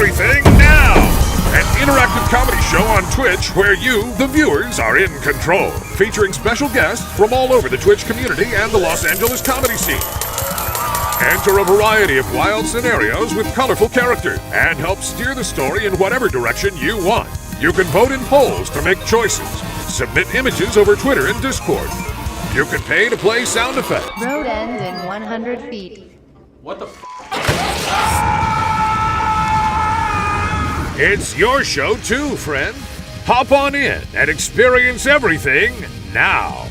Everything Now! An interactive comedy show on Twitch where you, the viewers, are in control. Featuring special guests from all over the Twitch community and the Los Angeles comedy scene. Enter a variety of wild scenarios with colorful characters and help steer the story in whatever direction you want. You can vote in polls to make choices. Submit images over Twitter and Discord. You can pay to play sound effects. Road end in 100 feet. What the f? It's your show too, friend. Hop on in and experience everything now.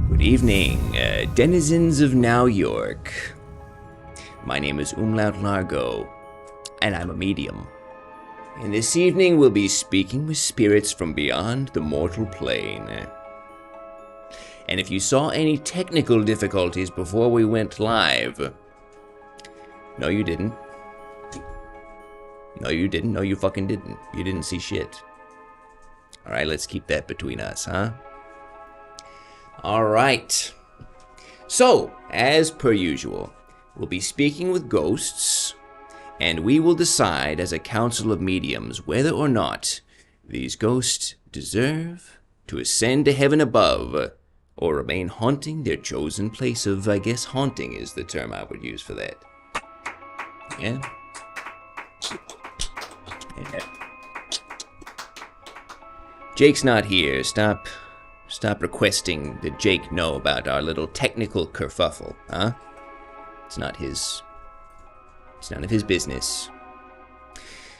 Good evening, denizens of New York. My name is Umlaut Largo, and I'm a medium. And this evening we'll be speaking with spirits from beyond the mortal plane. And if you saw any technical difficulties before we went live, no you didn't. No you didn't, no you fucking didn't. You didn't see shit. Alright, let's keep that between us, huh? Alright. So, as per usual, we'll be speaking with ghosts, and we will decide as a council of mediums whether or not these ghosts deserve to ascend to heaven above or remain haunting their chosen place of, I guess, haunting is the term I would use for that. Yeah? Yeah. Jake's not here. Stop requesting that Jake know about our little technical kerfuffle, huh? It's none of his business.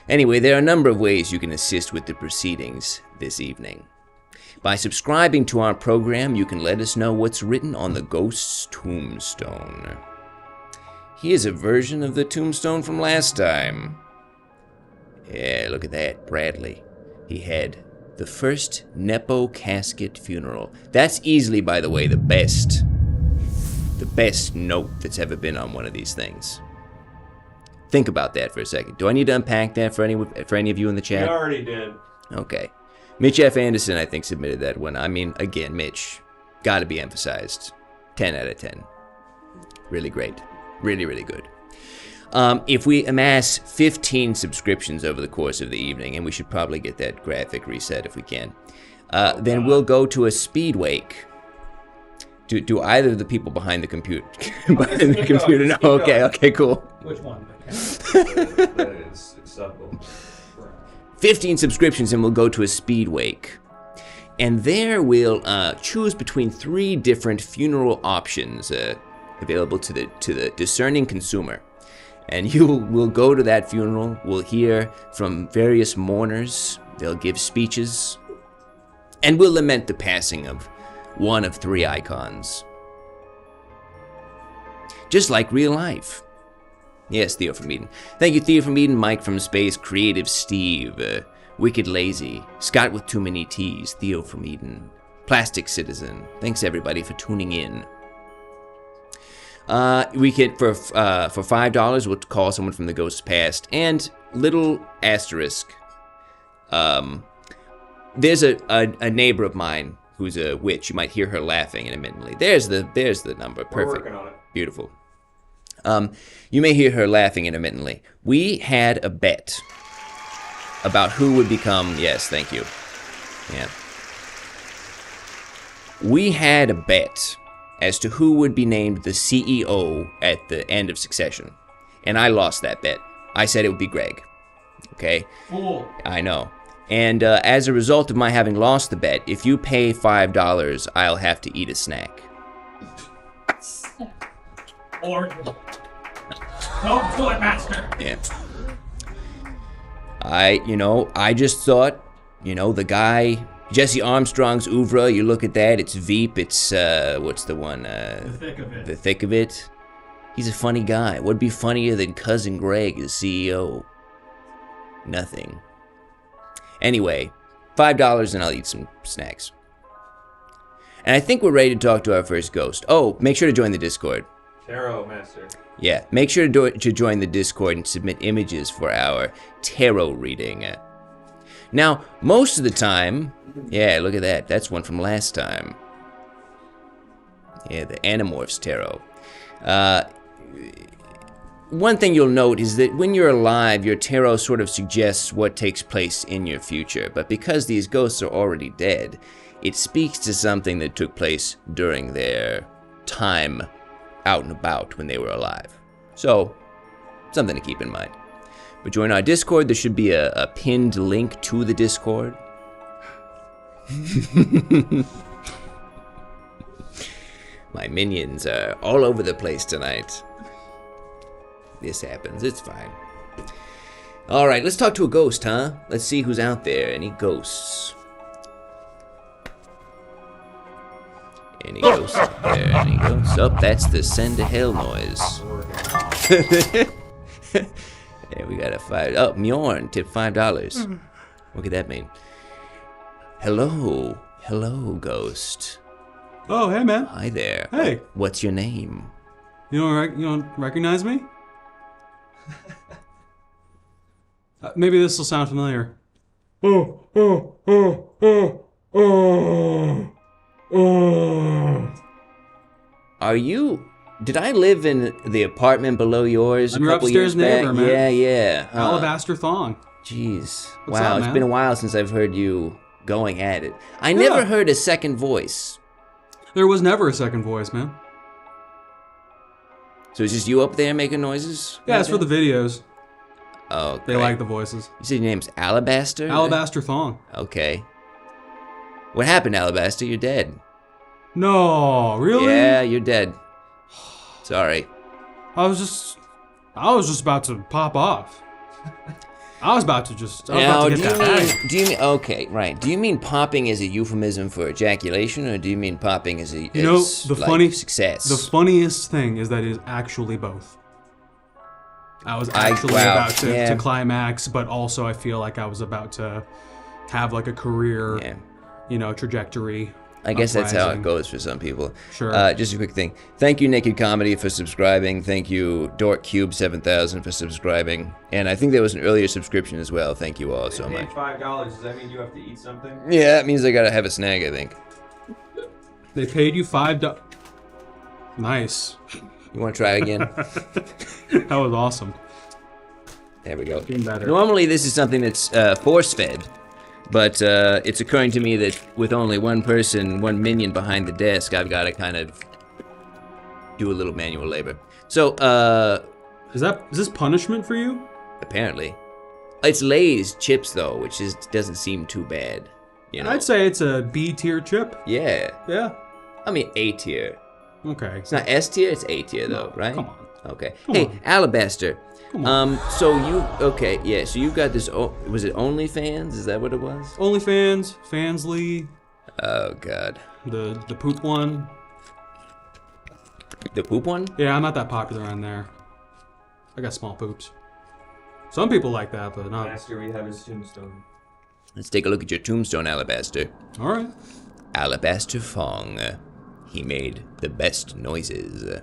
Anyway, there are a number of ways you can assist with the proceedings this evening. By subscribing to our program, you can let us know what's written on the ghost's tombstone. Here's a version of the tombstone from last time. Yeah, look at that, Bradley. He had the first Nepo casket funeral. That's easily, by the way, the best note that's ever been on one of these things. Think about that for a second. Do I need to unpack that for any of you in the chat? We already did. Okay. Mitch F. Anderson, I think, submitted that one. I mean, again, Mitch, gotta be emphasized. 10 out of 10. Really great. Really, really good. If we amass 15 subscriptions over the course of the evening, and we should probably get that graphic reset if we can, then we'll go to a speed wake. Do either of the people behind the computer know? Okay, cool. Which one? That is acceptable. 15 subscriptions and we'll go to a speed wake. And there we'll choose between 3 different funeral options available to the discerning consumer. And we'll go to that funeral, we'll hear from various mourners, they'll give speeches, and we'll lament the passing of one of 3 icons. Just like real life. Yes, Theo from Eden. Thank you, Theo from Eden, Mike from Space, Creative Steve, Wicked Lazy, Scott with too many T's, Theo from Eden, Plastic Citizen. Thanks everybody for tuning in. We could, for $5, we'll call someone from the ghost's past. And little asterisk, there's a neighbor of mine who's a witch. You might hear her laughing intermittently. There's the number. Perfect. We're working on it. Beautiful. You may hear her laughing intermittently. We had a bet about who would become... Yes, thank you. Yeah. We had a bet as to who would be named the CEO at the end of Succession. And I lost that bet. I said it would be Greg. Okay? Fool. I know. And as a result of my having lost the bet, if you pay $5, I'll have to eat a snack. Or don't do it, master. Yeah. I just thought, the guy, Jesse Armstrong's oeuvre, you look at that, it's Veep, it's, what's the one? The Thick of It. The Thick of It. He's a funny guy. What'd be funnier than Cousin Greg as CEO? Nothing. Anyway, $5 and I'll eat some snacks. And I think we're ready to talk to our first ghost. Oh, make sure to join the Discord. Tarot master. Yeah, make sure to join the Discord and submit images for our tarot reading. Now, most of the time, yeah, look at that. That's one from last time. Yeah, the Animorphs Tarot. One thing you'll note is that when you're alive, your tarot sort of suggests what takes place in your future. But because these ghosts are already dead, it speaks to something that took place during their time out and about when they were alive. So, something to keep in mind. But join our Discord. There should be a pinned link to the Discord. My minions are all over the place tonight. This happens. It's fine. All right, let's talk to a ghost, huh? Let's see who's out there. Any ghosts? Any ghosts out there? Any ghosts? Oh, that's the send to hell noise. Yeah, we got a $5. Oh, Mjorn tipped $5. What could that mean? Hello. Hello, ghost. Oh, hey, man. Hi there. Hey. What's your name? You don't recognize me? Maybe this will sound familiar. Are you... Did I live in the apartment below yours I'm a your couple upstairs years back? neighbor, man. Yeah, yeah. Huh. Alabaster Thong. Jeez. What's Wow, up, it's man? been a while since I've heard you going at it. I never Yeah. heard a second voice. There was never a second voice, man. So it's just you up there making noises? Yeah, it's for the videos. Oh, They great. like the voices. You said your name's Alabaster? Alabaster Thong. Okay. What happened, Alabaster? You're dead. No, really? Yeah, you're dead. Sorry. I was just about to pop off. I was about to get that bag. do you mean, okay, right. Do you mean popping as a euphemism for ejaculation, or do you mean popping as a, You know, as, the like, funny success? The funniest thing is that it is actually both. I was actually wow, about to, yeah. to climax, but also I feel like I was about to have like a career, Yeah. Trajectory. I guess that's how it uprising. goes for some people. Sure. Just a quick thing. Thank you, Naked Comedy, for subscribing. Thank you, DorkCube7000, for subscribing. And I think there was an earlier subscription as well. Thank you all so much. $5. Does that mean you have to eat something? Yeah, that means I gotta have a snack, I think. They paid you $5. Nice. You wanna try again? That was awesome. There we go. Getting better. Normally this is something that's force-fed, but it's occurring to me that with only one person, one minion behind the desk, I've got to kind of do a little manual labor. So, Is this punishment for you? apparently. It's Lay's chips, though, which doesn't seem too bad. You know? I'd say it's a B tier chip. Yeah. Yeah. I mean, A tier. Okay. It's not S tier, it's A tier, though, right? Come on. Okay. Come Hey, on. Alabaster. Come on. So you, okay, yeah, so you've got this, was it OnlyFans? Is that what it was? OnlyFans, Fansly, Oh, God. the poop one. The poop one? Yeah, I'm not that popular on there. I got small poops. Some people like that, but not. Master, we have his tombstone. Let's take a look at your tombstone, Alabaster. All right. Alabaster Fong. He made the best noises.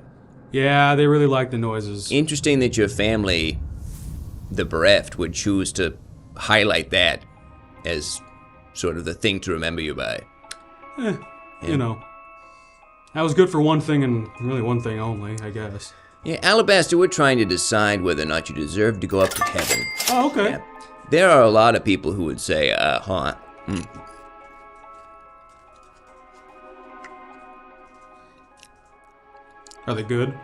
Yeah, they really like the noises. Interesting that your family, the bereft, would choose to highlight that as sort of the thing to remember you by. You know. That was good for one thing and really one thing only, I guess. Yeah, Alabaster, we're trying to decide whether or not you deserve to go up to heaven. Oh, okay. Yeah. There are a lot of people who would say, Are they good?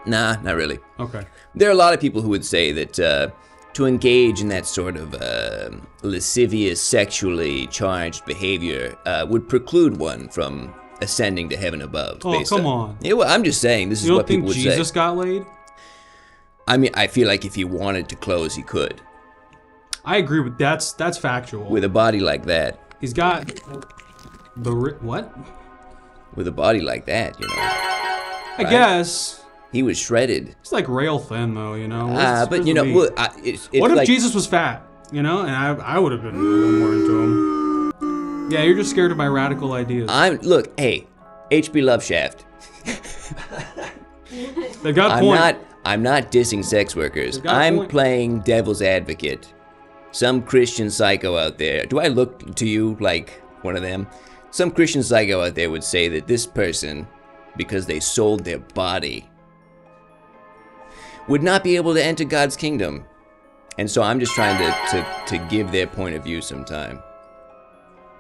Nah, not really. Okay. There are a lot of people who would say that to engage in that sort of lascivious, sexually charged behavior would preclude one from ascending to heaven above. Oh, come on. Yeah, well, I'm just saying, this is You don't what people think would Jesus say. got laid? I mean, I feel like if he wanted to close, he could. I agree with that's factual. With a body like that. He's got what? With a body like that, you know. I guess He was shredded. it's like rail thin though, you know. But, you know, well, it's what if like, Jesus was fat? You know, and I would have been a little more into him. Yeah, you're just scared of my radical ideas. Look, hey, HB Loveshaft. They've got point. I'm not dissing sex workers. got a I'm point. playing devil's advocate. Some Christian psycho out there. Do I look to you like one of them? Some Christian psycho out there would say that this person because they sold their body would not be able to enter God's kingdom. And so I'm just trying to give their point of view some time.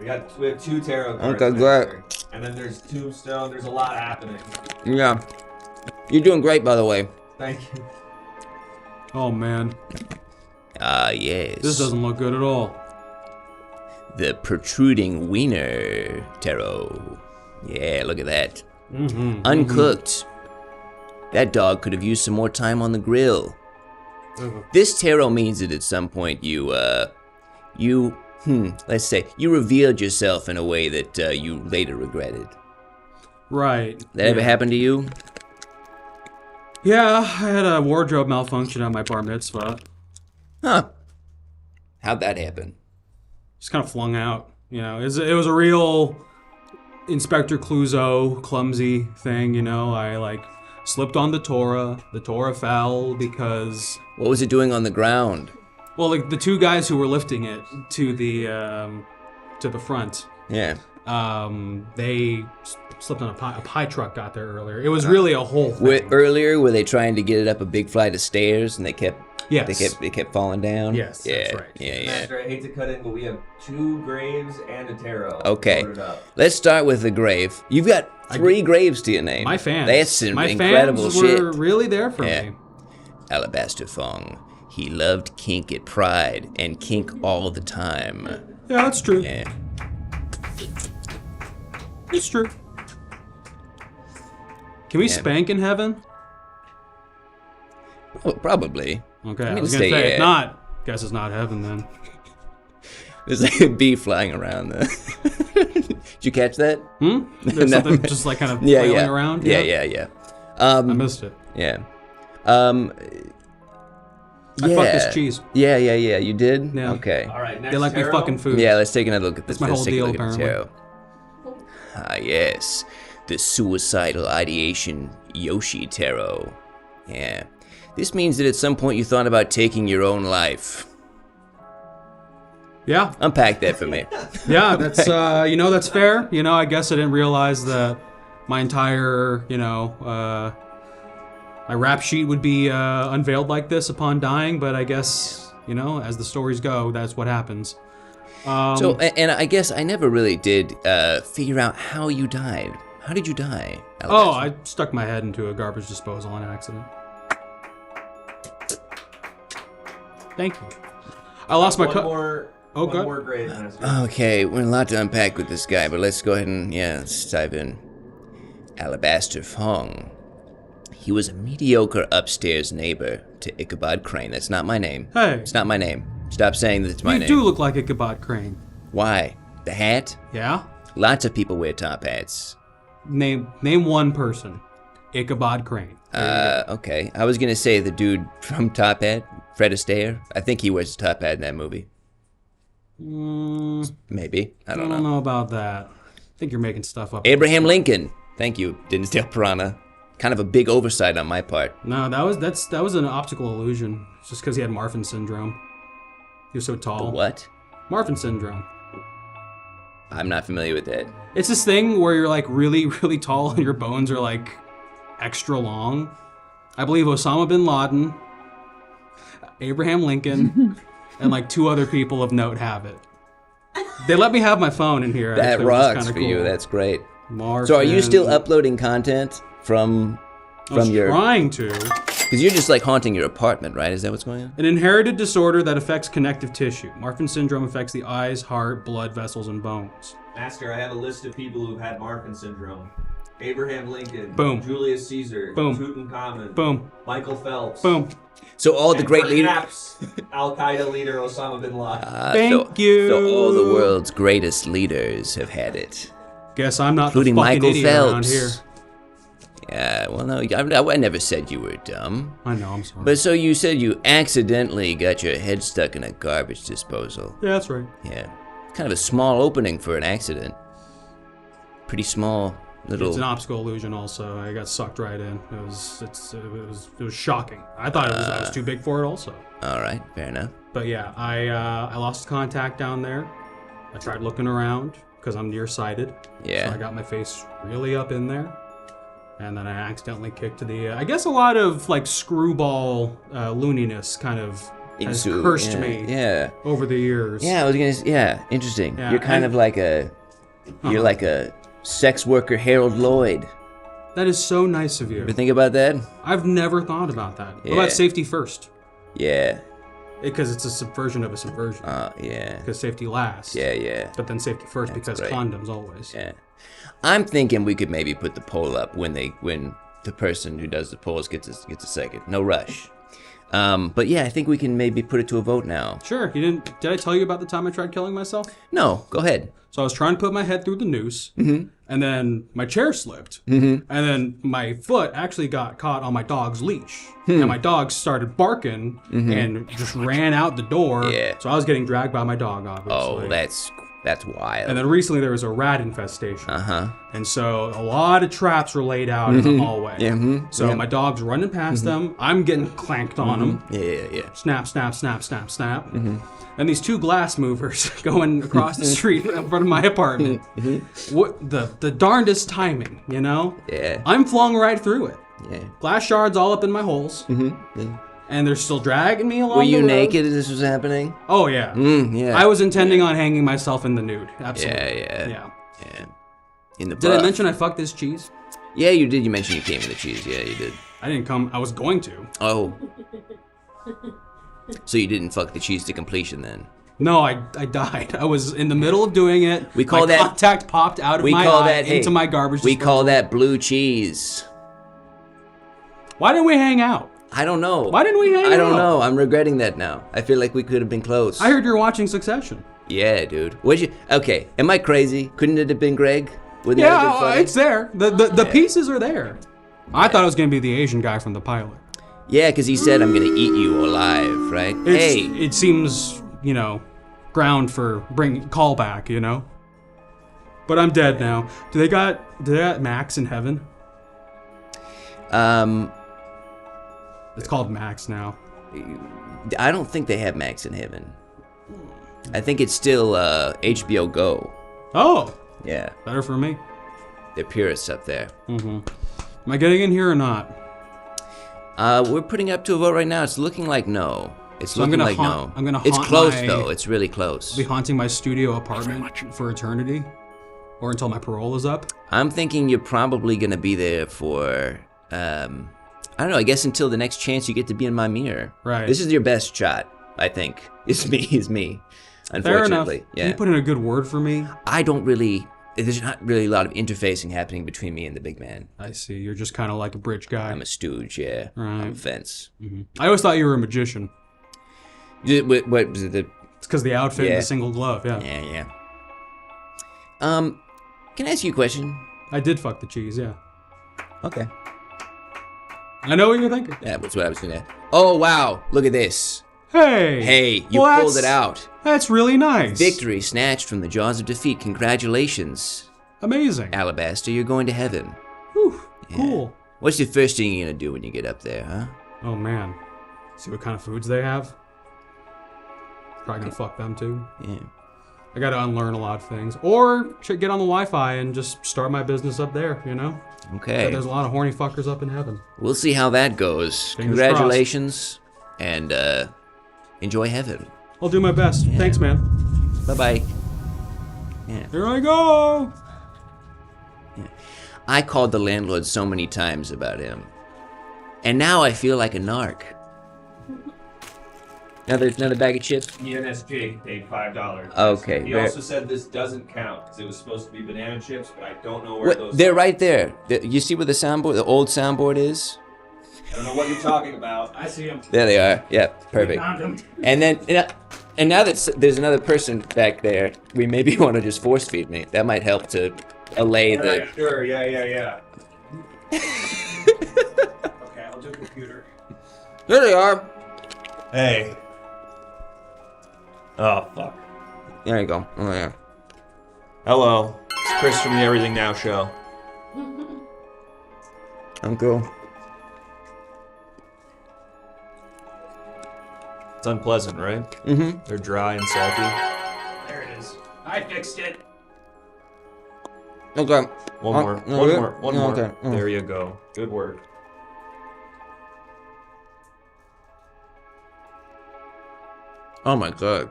We have 2 tarot cards. Okay, great. And then there's Tombstone. There's a lot happening. Yeah. You're doing great, by the way. Thank you. Oh man, Ah, yes. this doesn't look good at all. The protruding wiener tarot. Yeah, look at that. Uncooked. That dog could have used some more time on the grill. This tarot means that at some point let's say, you revealed yourself in a way that you later regretted. Right. That ever happened to you? Yeah, I had a wardrobe malfunction at my bar mitzvah. Huh. How'd that happen? Just kind of flung out. You know, it was a real Inspector Clouseau clumsy thing. You know, I like slipped on the Torah. The Torah fell because, What was it doing on the ground? well, like the 2 guys who were lifting it to the front, Yeah. they slipped on a pie truck got there earlier. It was really a whole thing. Earlier, were they trying to get it up a big flight of stairs and they kept Yes. they kept falling down? Yes, Yeah. that's right. Yeah. Master, I hate to cut in, but we have 2 graves and a tarot. Okay. Loaded up. Let's start with the grave. You've got 3 graves to your name. My fans. That's some my incredible fans shit. were really there for Yeah. me. Alabaster Fong. He loved kink at Pride and kink all the time. Yeah, that's true. Yeah. It's true. Can we spank in heaven? Well, probably. Okay, I I mean, was gonna say, say, yeah. if not, guess it's not heaven then. There's like a bee flying around. Did you catch that? There's No. something just like kind of Yeah, flailing yeah. around? Yeah. I missed it. Yeah. I fucked this cheese. Yeah. You did? Yeah. Okay. All right, next They like me tarot. fucking food. Yeah, let's take another look at this. my Let's whole take a deal, look at the apparently. tarot. Ah, yes. The suicidal ideation Yoshi tarot. Yeah. This means that at some point you thought about taking your own life. Yeah, Unpack that for me. yeah, that's that's fair. You know, I guess I didn't realize that my entire, my rap sheet would be unveiled like this upon dying. But I guess, as the stories go, that's what happens. So, and I guess I never really did figure out how you died. How did you die? Oh, Alabaster? I stuck my head into a garbage disposal on accident. Thank you. I lost my One God. more grave, Master. Okay, we're a lot to unpack with this guy, but let's go ahead and, let's dive in. Alabaster Fong. He was a mediocre upstairs neighbor to Ichabod Crane. That's not my name. Hey. It's not my name. Stop saying that it's my You name. do look like Ichabod Crane. Why? The hat? Yeah? Lots of people wear top hats. Name one person. Ichabod Crane. Okay. I was gonna say the dude from Top Hat, Fred Astaire. I think he wears a top hat in that movie. Maybe. I I don't don't know. know about that. I think you're making stuff up. Abraham Lincoln. Thank you, Dinsdale Piranha. Kind of a big oversight on my part. No, that was an optical illusion. It's just because he had Marfan syndrome. He was so tall. What? Marfan syndrome. I'm not familiar with that. It's this thing where you're like really, really tall and your bones are like extra long. I believe Osama bin Laden, Abraham Lincoln, and like 2 other people of note have it. They let me have my phone in here. That actually, which is rocks kinda for cool. you. That's great. Marfan. So are you still uploading content from I was your... trying to. Because you're just like haunting your apartment, right? Is that what's going on? An inherited disorder that affects connective tissue. Marfan syndrome affects the eyes, heart, blood vessels, and bones. Master, I have a list of people who've had Marfan syndrome. Abraham Lincoln. Boom. Julius Caesar. Boom. Tutankhamun. Boom. Michael Phelps. Boom. So all the And great leaders... perhaps Al-Qaeda leader Osama bin Laden. Thank you. So all the world's greatest leaders have had it. Guess I'm not Including the fucking Michael idiot around Phelps. here. Yeah, well, no, I never said you were dumb. I know, I'm sorry. But so you said you accidentally got your head stuck in a garbage disposal. Yeah, that's right. Yeah. Kind of a small opening for an accident. Pretty small little... It's an optical illusion. Also, I got sucked right in. It was shocking. I thought I was too big for it. Also, All right, fair enough. but yeah, I lost contact down there. I tried looking around because I'm nearsighted. Yeah. So I got my face really up in there. And then I accidentally kicked the. I guess a lot of like screwball looniness kind of has cursed me. Yeah. Over the years. Yeah, I was gonna. Yeah, interesting. Yeah, you're kind of like a. You're like a sex worker, Harold Lloyd. That is so nice of you. Ever think about that? I've never thought about that. Yeah. What about safety first? Yeah. Because it's a subversion of a subversion. Yeah. Because safety last. Yeah. But then safety first because right. condoms always. Yeah. I'm thinking we could maybe put the poll up when the person who does the polls gets a second. No rush. But yeah, I think we can maybe put it to a vote now. Sure. Did I tell you about the time I tried killing myself? No, go ahead. So I was trying to put my head through the noose, Mm-hmm. and then my chair slipped, and then my foot actually got caught on my dog's leash, and my dog started barking and just ran out the door. Yeah. So I was getting dragged by my dog, obviously. Oh, that's wild. And then recently there was a rat infestation. And so a lot of traps were laid out in the hallway. So my dog's running past them. I'm getting clanked on them. Yeah. Snap, snap, snap, snap, snap. And these two glass movers going across the street in front of my apartment. What the darndest timing, you know? Yeah. I'm flung right through it. Yeah. Glass shards all up in my holes. And they're still dragging me along Were you the road. naked as this was happening? Oh, yeah. Yeah. I was intending on hanging myself in the nude. Absolutely. Yeah. In the Did I mention I fucked this cheese? Yeah, you did. You mentioned you came in the cheese. Yeah, you did. I didn't come. I was going to. Oh. So you didn't fuck the cheese to completion then? No, I died. I was in the middle of doing it. We call my that contact popped out of my eye into my garbage We disposal. call that blue cheese. Why didn't we hang out? I don't know. Why didn't we hang out? I don't know. I'm regretting that now. I feel like we could have been close. I heard you're watching Succession. Yeah, dude. Okay, am I crazy? Couldn't it have been Greg? Wouldn't that have been funny? It's there. The pieces are there. I thought it was going to be the Asian guy from the pilot. Yeah, because he said, I'm going to eat you alive, right? It seems, ground for call back, But I'm dead now. Do they got Max in heaven? It's called Max now. I don't think they have Max in heaven. I think it's still HBO Go. Oh, Yeah, better for me. they're purists up there. Am I getting in here or not? We're putting it up to a vote right now. It's looking like no. It's So I'm looking gonna like haunt- no. I'm gonna It's haunt close my- though. It's really close. I'll be haunting my studio apartment for eternity, or until my parole is up. I'm thinking you're probably gonna be there for I don't know. I guess until the next chance you get to be in my mirror. Right. This is your best shot. I think. It's me. Fair enough. Unfortunately. Can Yeah. you put in a good word for me? There's not really a lot of interfacing happening between me and the big man. I see. You're just kind of like a bridge guy. I'm a stooge, yeah. I'm a Right. fence. I always thought you were a magician. What was it? It's because the outfit and Yeah. the single glove. Yeah. Yeah. Can I ask you a question? I did fuck the cheese. Yeah. Okay. I know what you're thinking. Yeah, that's what I was gonna. Oh wow! Look at this. Hey. You Well, pulled it out. That's really nice. Victory snatched from the jaws of defeat. Congratulations, Amazing. Alabaster. You're going to heaven. Whew. Yeah. Cool. What's the first thing you're gonna do when you get up there, huh? Oh man. See what kind of foods they have. Probably gonna fuck them too. Yeah. I gotta unlearn a lot of things, or get on the Wi-Fi and just start my business up there. Okay. There's a lot of horny fuckers up in heaven. We'll see how that goes. Fingers Congratulations, and enjoy heaven. I'll do my best. Yeah. Thanks, man. Bye bye. Here I go. I called the landlord so many times about him, and now I feel like a narc. Another bag of chips. ENSJ paid $5. Okay, He very- also said this doesn't count because it was supposed to be banana chips, but I don't know where those. They're are. right there. You see where the old soundboard is? I don't know what you're talking about. I see them. There they are. Yeah, perfect. And then, and now that there's another person back there, we maybe want to just force feed me. That might help to allay the. Right, sure. Yeah. Okay, I'll do computer. There they are. Hey. Oh fuck. There you go. Oh yeah. Hello. It's Chris from the Everything Now Show. I'm cool. It's unpleasant, right? Mm-hmm. They're dry and salty. There it is. I fixed it. Okay. One more. One more. Okay. There you go. Good work. Oh my god.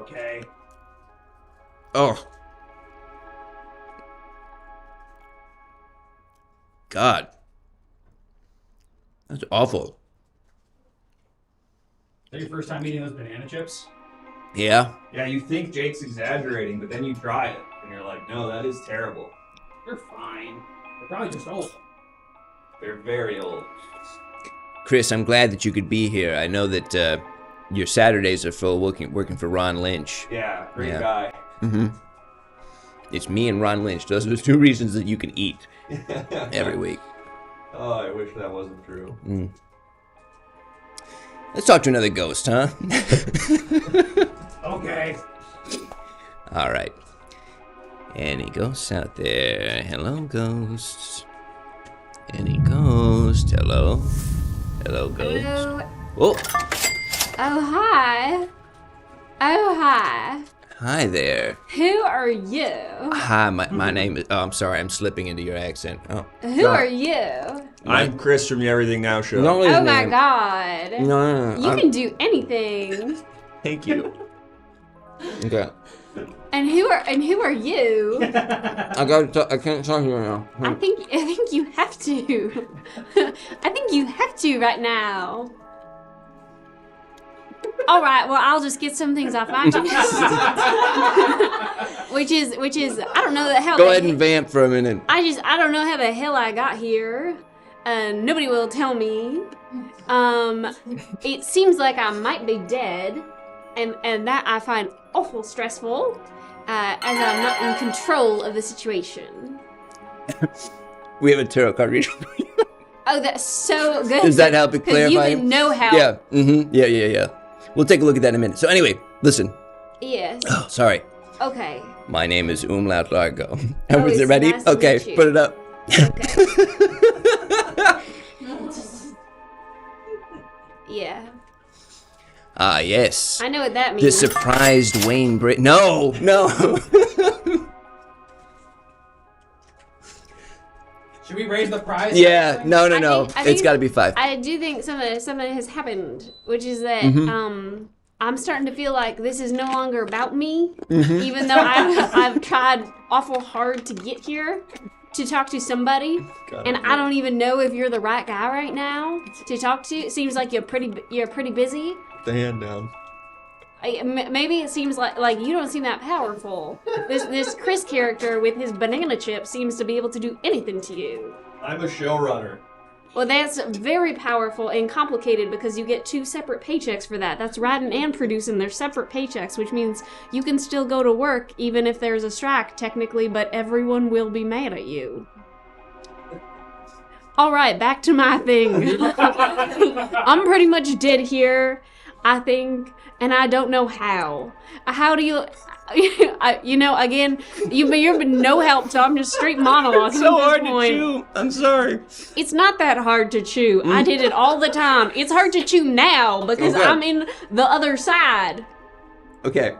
Okay. Oh. God. That's awful. Is that your first time eating those banana chips? Yeah. Yeah, you think Jake's exaggerating, but then you try it, and you're like, no, that is terrible. They're fine. They're probably just old. They're very old. Chris, I'm glad that you could be here. I know that your Saturdays are full working for Ron Lynch. Yeah, great Yeah. guy. Mm-hmm. It's me and Ron Lynch. Those are the two reasons that you can eat every week. Oh, I wish that wasn't true. Let's talk to another ghost, huh? Okay. All right. Any ghosts out there? Hello, ghosts. Any ghost? Hello? Hello, ghost. Hello. Oh, Oh, hi. Oh, hi. hi there. Who are you? Hi, my name is... Oh, I'm sorry. I'm slipping into your accent. Oh. Who are you? I'm Chris from the Everything Now Show. No, his Oh my name- god. No. You can do anything. Thank you. Okay. And who are you? I can't talk to you now. I think you have to. I think you have to right now. All right, well, I'll just get some things off my chest. which is I don't know the hell. Go ahead and vamp for a minute. I don't know how the hell I got here. Nobody will tell me. It seems like I might be dead, and that I find awful stressful, as I'm not in control of the situation. We have a tarot card reading. Oh, that's so good. Does that help it 'Cause you clarify? would know how. Yeah. Mm-hmm. Yeah. We'll take a look at that in a minute. So anyway, listen. Yes. Oh, sorry. Okay. My name is Umlaut Largo. Oh, Was it it's ready? nice to Okay, meet you. put it up. Okay. Yeah. Ah, yes. I know what that means. The surprised Wayne Brit. No. Should we raise the prize? Yeah. No. I think- It's got to be 5. I do think something has happened, which is that I'm starting to feel like this is no longer about me, even though I've tried awful hard to get here to talk to somebody, and I don't even know if you're the right guy right now to talk to. It seems like you're pretty busy. The hand down. Maybe it seems like you don't seem that powerful. This Chris character with his banana chip seems to be able to do anything to you. I'm a showrunner. Well, that's very powerful and complicated because you get 2 separate paychecks for that. That's writing and producing. They're separate paychecks, which means you can still go to work even if there's a strike, technically, but everyone will be mad at you. All right, back to my thing. I'm pretty much dead here, I think, and I don't know how. How do you... again, you've been no help, so I'm just straight monologuing So at this hard point. to chew. I'm sorry. It's not that hard to chew. I did it all the time. It's hard to chew now because Okay. I'm in the other side. Okay.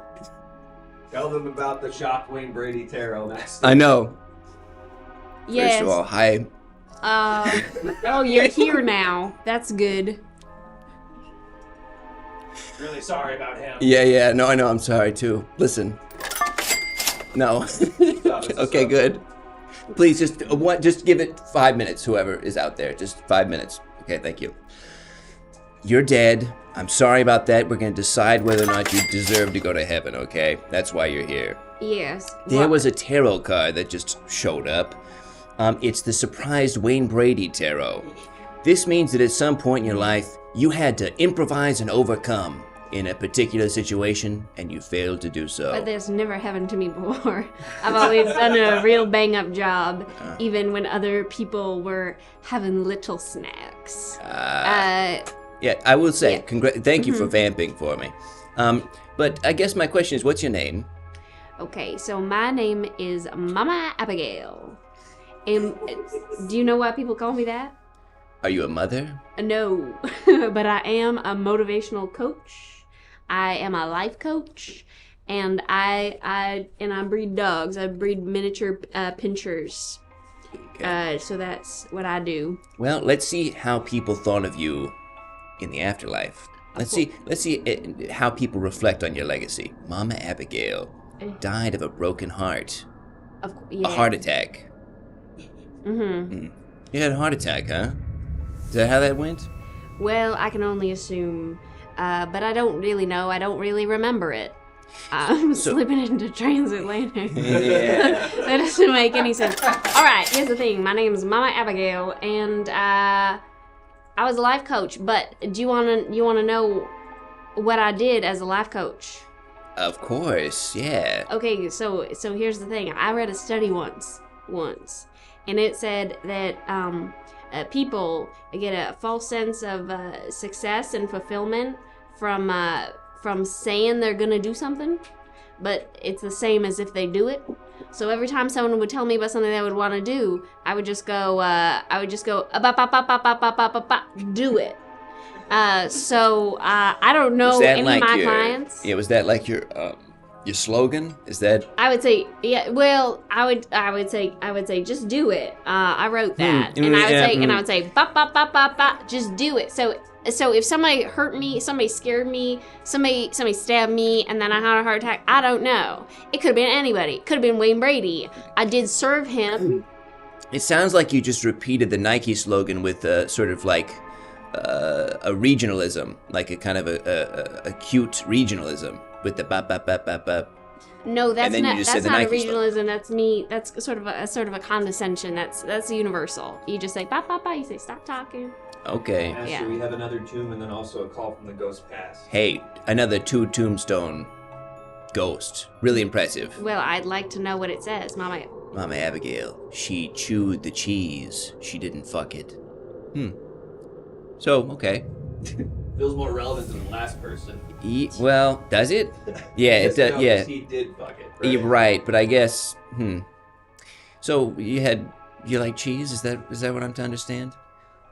Tell them about the shock Wayne Brady tarot next. I know. Yes. First of all, hi. Oh, you're here now. That's good. Really sorry about him. Yeah. No, I know. I'm sorry too. Listen. No. Okay, good. Please just give it 5 minutes. Whoever is out there, just 5 minutes. Okay, thank you. You're dead. I'm sorry about that. We're gonna decide whether or not you deserve to go to heaven. Okay, that's why you're here. Yes. There was a tarot card that just showed up. It's the surprised Wayne Brady tarot. This means that at some point in your life, you had to improvise and overcome in a particular situation, and you failed to do so. But that's never happened to me before. I've always done a real bang-up job, even when other people were having little snacks. Yeah, I will say, Yeah. thank you for vamping for me. But I guess my question is, what's your name? Okay, so my name is Mama Abigail. And do you know why people call me that? Are you a mother? No, but I am a motivational coach. I am a life coach, and I breed dogs. I breed miniature pinchers. Okay. So that's what I do. Well, let's see how people thought of you in the afterlife. Let's see how people reflect on your legacy. Mama Abigail died of a broken heart. A heart attack. You had a heart attack, huh? Is that how that went? Well, I can only assume, but I don't really know. I don't really remember it. I'm slipping into transatlantic. Yeah. That doesn't make any sense. All right, here's the thing. My name's Mama Abigail, and I was a life coach. But do you wanna know what I did as a life coach? Of course, yeah. Okay, so here's the thing. I read a study once, and it said that people get a false sense of success and fulfillment from saying they're gonna do something, but it's the same as if they do it. So every time someone would tell me about something they would want to do, I would just go, do it. So I don't know any like of my clients. Yeah, was that like your slogan? Is that? I would say, yeah. Well, I would say, just do it. I wrote that, and I would say, just do it. So if somebody hurt me, somebody scared me, somebody stabbed me, and then I had a heart attack, I don't know. It could have been anybody. It could have been Wayne Brady. I did serve him. It sounds like you just repeated the Nike slogan with sort of like a regionalism, like a kind of a cute regionalism with the bop bop bop bop bop. No, that's not a Nike regionalism. slogan. That's me. That's sort of a condescension. That's universal. You just say bop bop bop. You say stop talking. Okay. Master, Yeah. we have another tomb and then also a call from the ghost past. Hey, another 2 tombstone ghost. Really impressive. Well, I'd like to know what it says, Mama. Mama Abigail, she chewed the cheese. She didn't fuck it. So, okay. Feels more relevant than the last person. Well, does it? Yeah, it does. No, Yeah. he did fuck it. Right? You're right, but I guess. So you like cheese? Is that what I'm to understand?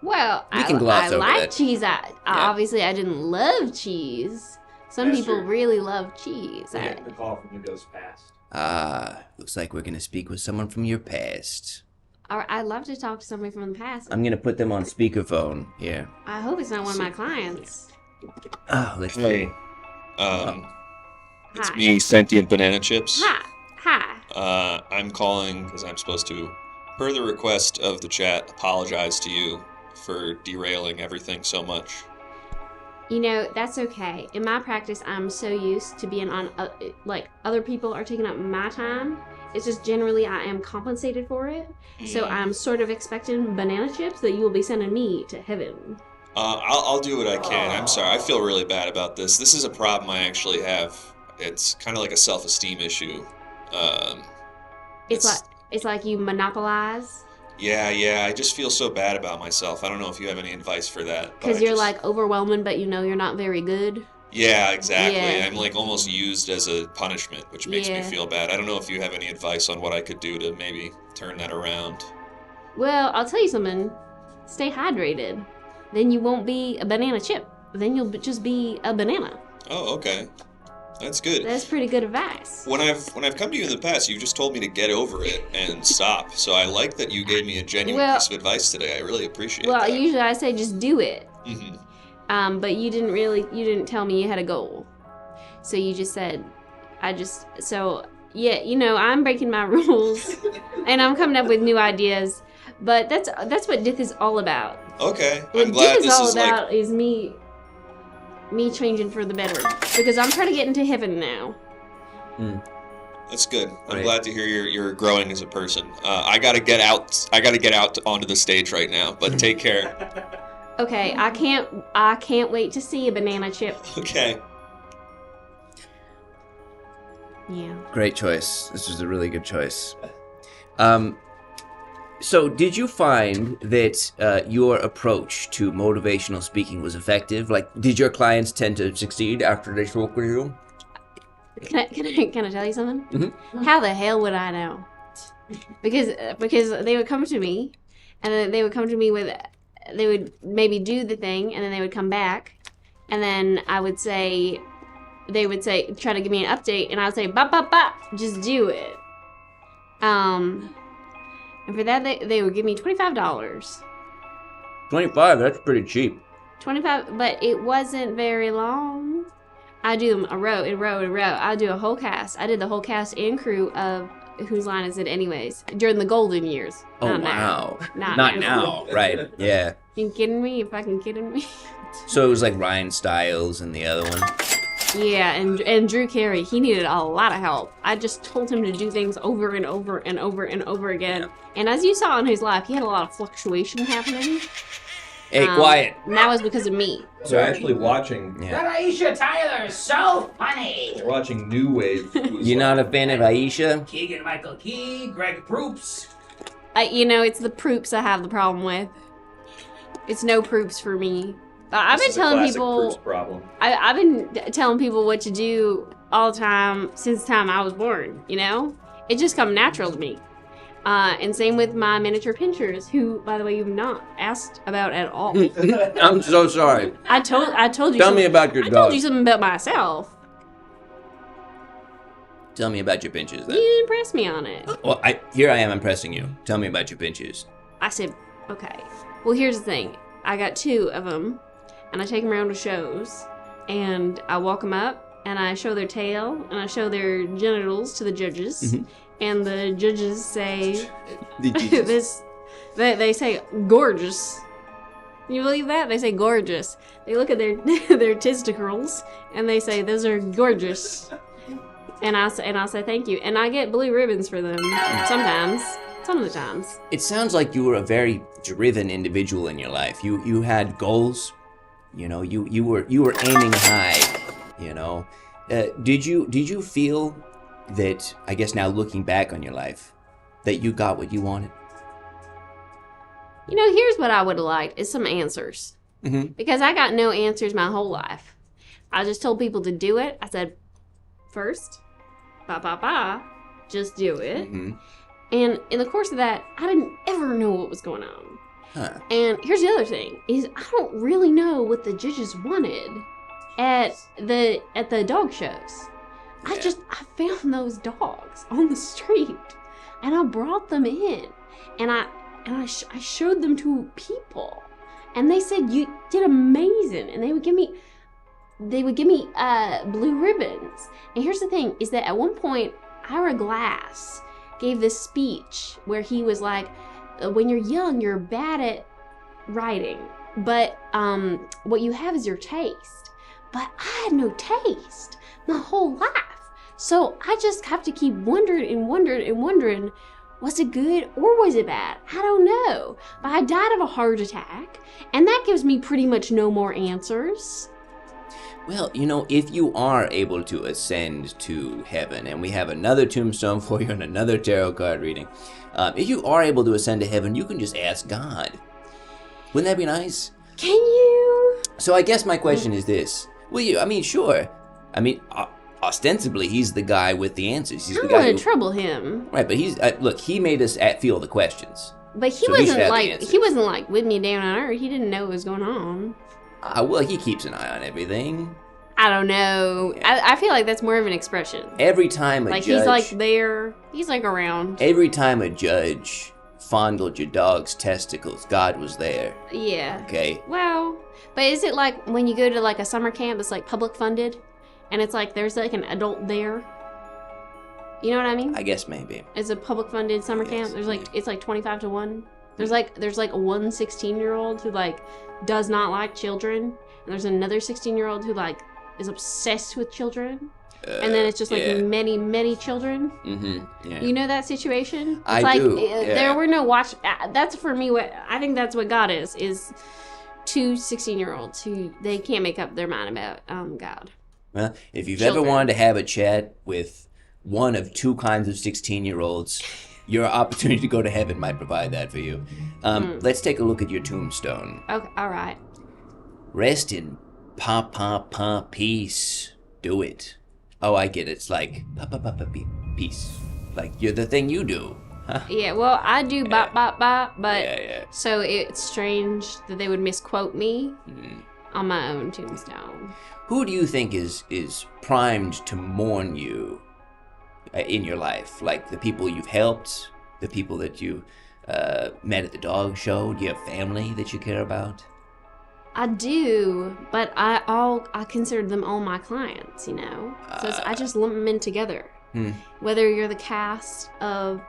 Well, We can gloss I over like that. cheese. Obviously, I didn't love cheese. Some That's people true. really love cheese. We have the call from the ghost past. Looks like we're gonna speak with someone from your past. I'd love to talk to somebody from the past. I'm gonna put them on speakerphone here. I hope it's not one of my clients. Oh, let's Hey, Hi. it's me, Sentient Banana Chips. Hi. I'm calling because I'm supposed to, per the request of the chat, apologize to you for derailing everything so much. You know, that's okay. In my practice, I'm so used to being on, like, other people are taking up my time. It's just generally I am compensated for it. So I'm sort of expecting banana chips that you will be sending me to heaven. I'll do what I can. I'm sorry. I feel really bad about this. This is a problem I actually have. It's kind of like a self-esteem issue. It's like you monopolize. Yeah. I just feel so bad about myself. I don't know if you have any advice for that. but Because I you're just- like overwhelming, but you know you're not very good. Yeah, exactly. Yeah. I'm like almost used as a punishment, which makes me Yeah. feel bad. I don't know if you have any advice on what I could do to maybe turn that around. Well, I'll tell you something. Stay hydrated. Then you won't be a banana chip. Then you'll just be a banana. Oh, okay. That's good. That's pretty good advice. When I've come to you in the past, you've just told me to get over it and stop. So I like that you gave me a genuine piece of advice today. I really appreciate Well, that. usually I say just do it. Mm-hmm. But you didn't tell me you had a goal. So you just said, yeah, you know, I'm breaking my rules and I'm coming up with new ideas. But that's what Dith is all about. Okay, What I'm glad Dith is this all is about like. is me changing for the better. Because I'm trying to get into heaven now. That's good. I'm Right. glad to hear you're growing as a person. I gotta get out. I gotta get out onto the stage right now. But take care. Okay, I can't wait to see a banana chip. Okay. Yeah. Great choice. This was a really good choice. So, did you find that your approach to motivational speaking was effective? Like, did your clients tend to succeed after they spoke with you? Can I tell you something? Mm-hmm. How the hell would I know? Because they would come to me, and then they would come to me with, they would maybe do the thing, and then they would come back, and then I would say, they would say, try to give me an update, and I would say, bop, bop, bop, just do it. And for that, they would give me $25. 25, that's pretty cheap. 25, but it wasn't very long. I do them a row. I do a whole cast. I did the whole cast and crew of Whose Line Is It Anyways during the golden years. Oh, Not wow. now. Not now, right, yeah. You kidding me? You fucking kidding me? So it was like Ryan Stiles and the other one? Yeah, and Drew Carey, he needed a lot of help. I just told him to do things over and over and over and over again. Yeah. And as you saw in his life, he had a lot of fluctuation happening. Hey, quiet. And that was because of me. So actually watching, Yeah. That Aisha Tyler is so funny. watching New Wave. You're not a fan of Aisha? Keegan Michael Key, Greg Proops. It's the proops I have the problem with. It's no proops for me. I've been This is a telling classic people. Bruce problem. I've been telling people what to do all the time since the time I was born. It just come natural to me. And same with my miniature pinchers, who, by the way, you've not asked about at all. I'm so sorry. I told you. Tell me about your I dog. told you something about myself. Tell me about your pinches then. You didn't press me on it. Well, here I am impressing you. Tell me about your pinches. I said, okay. Well, here's the thing. I got 2 of them, and I take them around to shows, and I walk them up, and I show their tail, and I show their genitals to the judges, and the judges say they say say you believe that? They say gorgeous. They look at their their testicles, and they say those are gorgeous. And I say thank you, and I get blue ribbons for them sometimes. Some of the times. It sounds like you were a very driven individual in your life. You had goals. You were aiming high. Did you feel that, I guess now looking back on your life, that you got what you wanted? Here's what I would have liked is some answers. Mm-hmm. Because I got no answers my whole life. I just told people to do it. I said, first, just do it. Mm-hmm. And in the course of that, I didn't ever know what was going on. Huh. And here's the other thing, is I don't really know what the judges wanted at the dog shows. I found those dogs on the street, and I brought them in, and I showed them to people, and they said, you did amazing, and they would give me blue ribbons. And here's the thing, is that at one point, Ira Glass gave this speech where he was like, when you're young, you're bad at writing, but what you have is your taste. But I had no taste my whole life. So I just have to keep wondering, was it good or was it bad? I don't know. But I died of a heart attack, and that gives me pretty much no more answers. Well, if you are able to ascend to heaven, and we have another tombstone for you and another tarot card reading, if you are able to ascend to heaven, you can just ask God. Wouldn't that be nice? Can you? So I guess my question is this. Sure. Ostensibly, he's the guy with the answers. He's I'm the guy gonna trouble him. Right, but he's look. He made us feel the questions. But he So he should wasn't have the he wasn't like with me down on Earth. He didn't know what was going on. Well, he keeps an eye on everything. I don't know. Yeah. I feel like that's more of an expression. Every time a Like judge, he's like there. He's like around. every time a judge fondled your dog's testicles, God was there. Yeah. Okay. Well, but is it like when you go to like a summer camp that's like public funded, and it's like there's like an adult there? You know what I mean? I guess maybe. It's a public funded summer Yes, camp. There's like yeah. it's like 25 to 1. There's like one 16-year-old who like does not like children, and there's another 16-year-old who like is obsessed with children. And then it's just like yeah. many children. Mm-hmm. Yeah. You know that situation? It's I like, do, yeah. There were no watch. That's for me. What I think that's what God is two 16-year-olds who they can't make up their mind about God. Well, if you've Children. ever wanted to have a chat with one of 2 kinds of 16-year-olds, your opportunity to go to heaven might provide that for you. Let's take a look at your tombstone. Okay, all right. Rest in peace. Do it. Oh, I get it. It's like peace. Like you're the thing you do. Huh? Yeah. Well, I do bop bop bop, but Yeah. so it's strange that they would misquote me. on my own tombstone. Who do you think is primed to mourn you in your life? Like the people you've helped, the people that you met at the dog show? Do you have family that you care about? I do, but I consider them all my clients, you know? So I just lump them in together. Whether you're the cast of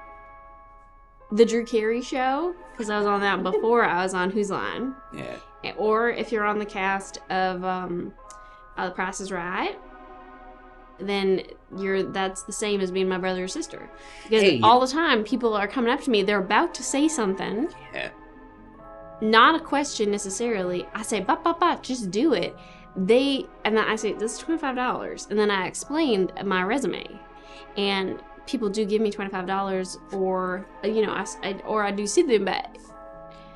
the Drew Carey show, because I was on that before I was on Whose Line. Yeah. Or if you're on the cast of The Price is Right, then that's the same as being my brother or sister. Because all the time people are coming up to me, they're about to say something. Yeah. Not a question necessarily. I say, ba, just do it. And then I say, this is $25. And then I explained my resume. And people do give me $25, or, you know, I do sue them back.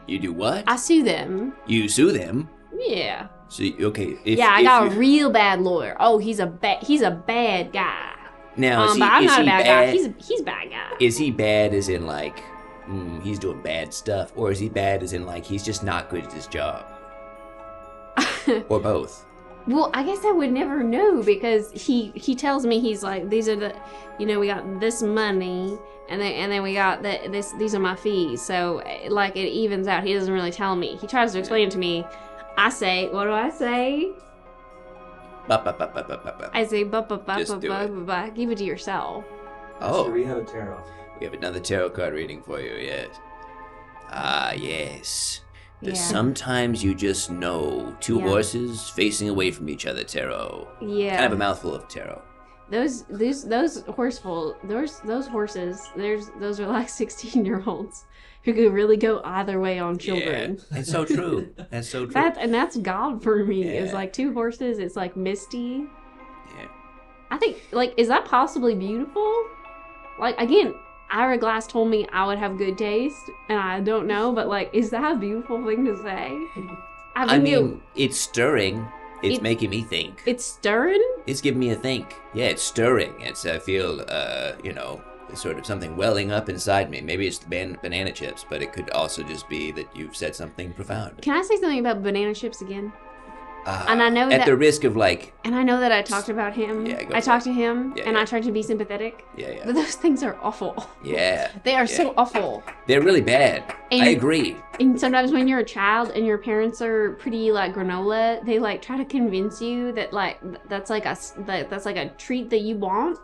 You do what? I sue them. You sue them? Yeah. So, okay. I got a real bad lawyer. Oh, he's a bad guy. Now, but I'm not a bad guy. He's a bad guy. Is he bad as in, like, he's doing bad stuff? Or is he bad as in, like, he's just not good at his job? Or both? Well, I guess I would never know, because he tells me, he's like, these are the, you know, we got this money, and then we got these are my fees. So, like, it evens out. He doesn't really tell me. He tries to explain it to me. I say, what do I say? I say, give it to yourself. Oh. We have a tarot. We have another tarot card reading for you, yes. Ah, yes. The Yeah. sometimes you just know two horses facing away from each other tarot. Yeah. Kind of a mouthful of tarot. Those horses, those are like 16-year-olds who could really go either way on children. Yeah, that's so true. That's so true. That's God for me. Yeah. It's like two horses. It's like misty. Yeah. I think, like, is that possibly beautiful? Like, again, Ira Glass told me I would have good taste, and I don't know, but, like, is that a beautiful thing to say? I mean, it's stirring. It's making me think. It's stirring? It's giving me a think. Yeah, it's stirring. I feel, you know, sort of something welling up inside me. Maybe it's the banana chips, but it could also just be that you've said something profound. Can I say something about banana chips again? And I know at the risk of, like... And I know that I talked about him. Yeah, I talked to him, Yeah, and yeah. I tried to be sympathetic. Yeah, yeah. But those things are awful. Yeah. They are so awful. They're really bad. And- I agree. And sometimes when you're a child and your parents are pretty, like, granola, they, like, try to convince you that, like, that's like a treat that you want.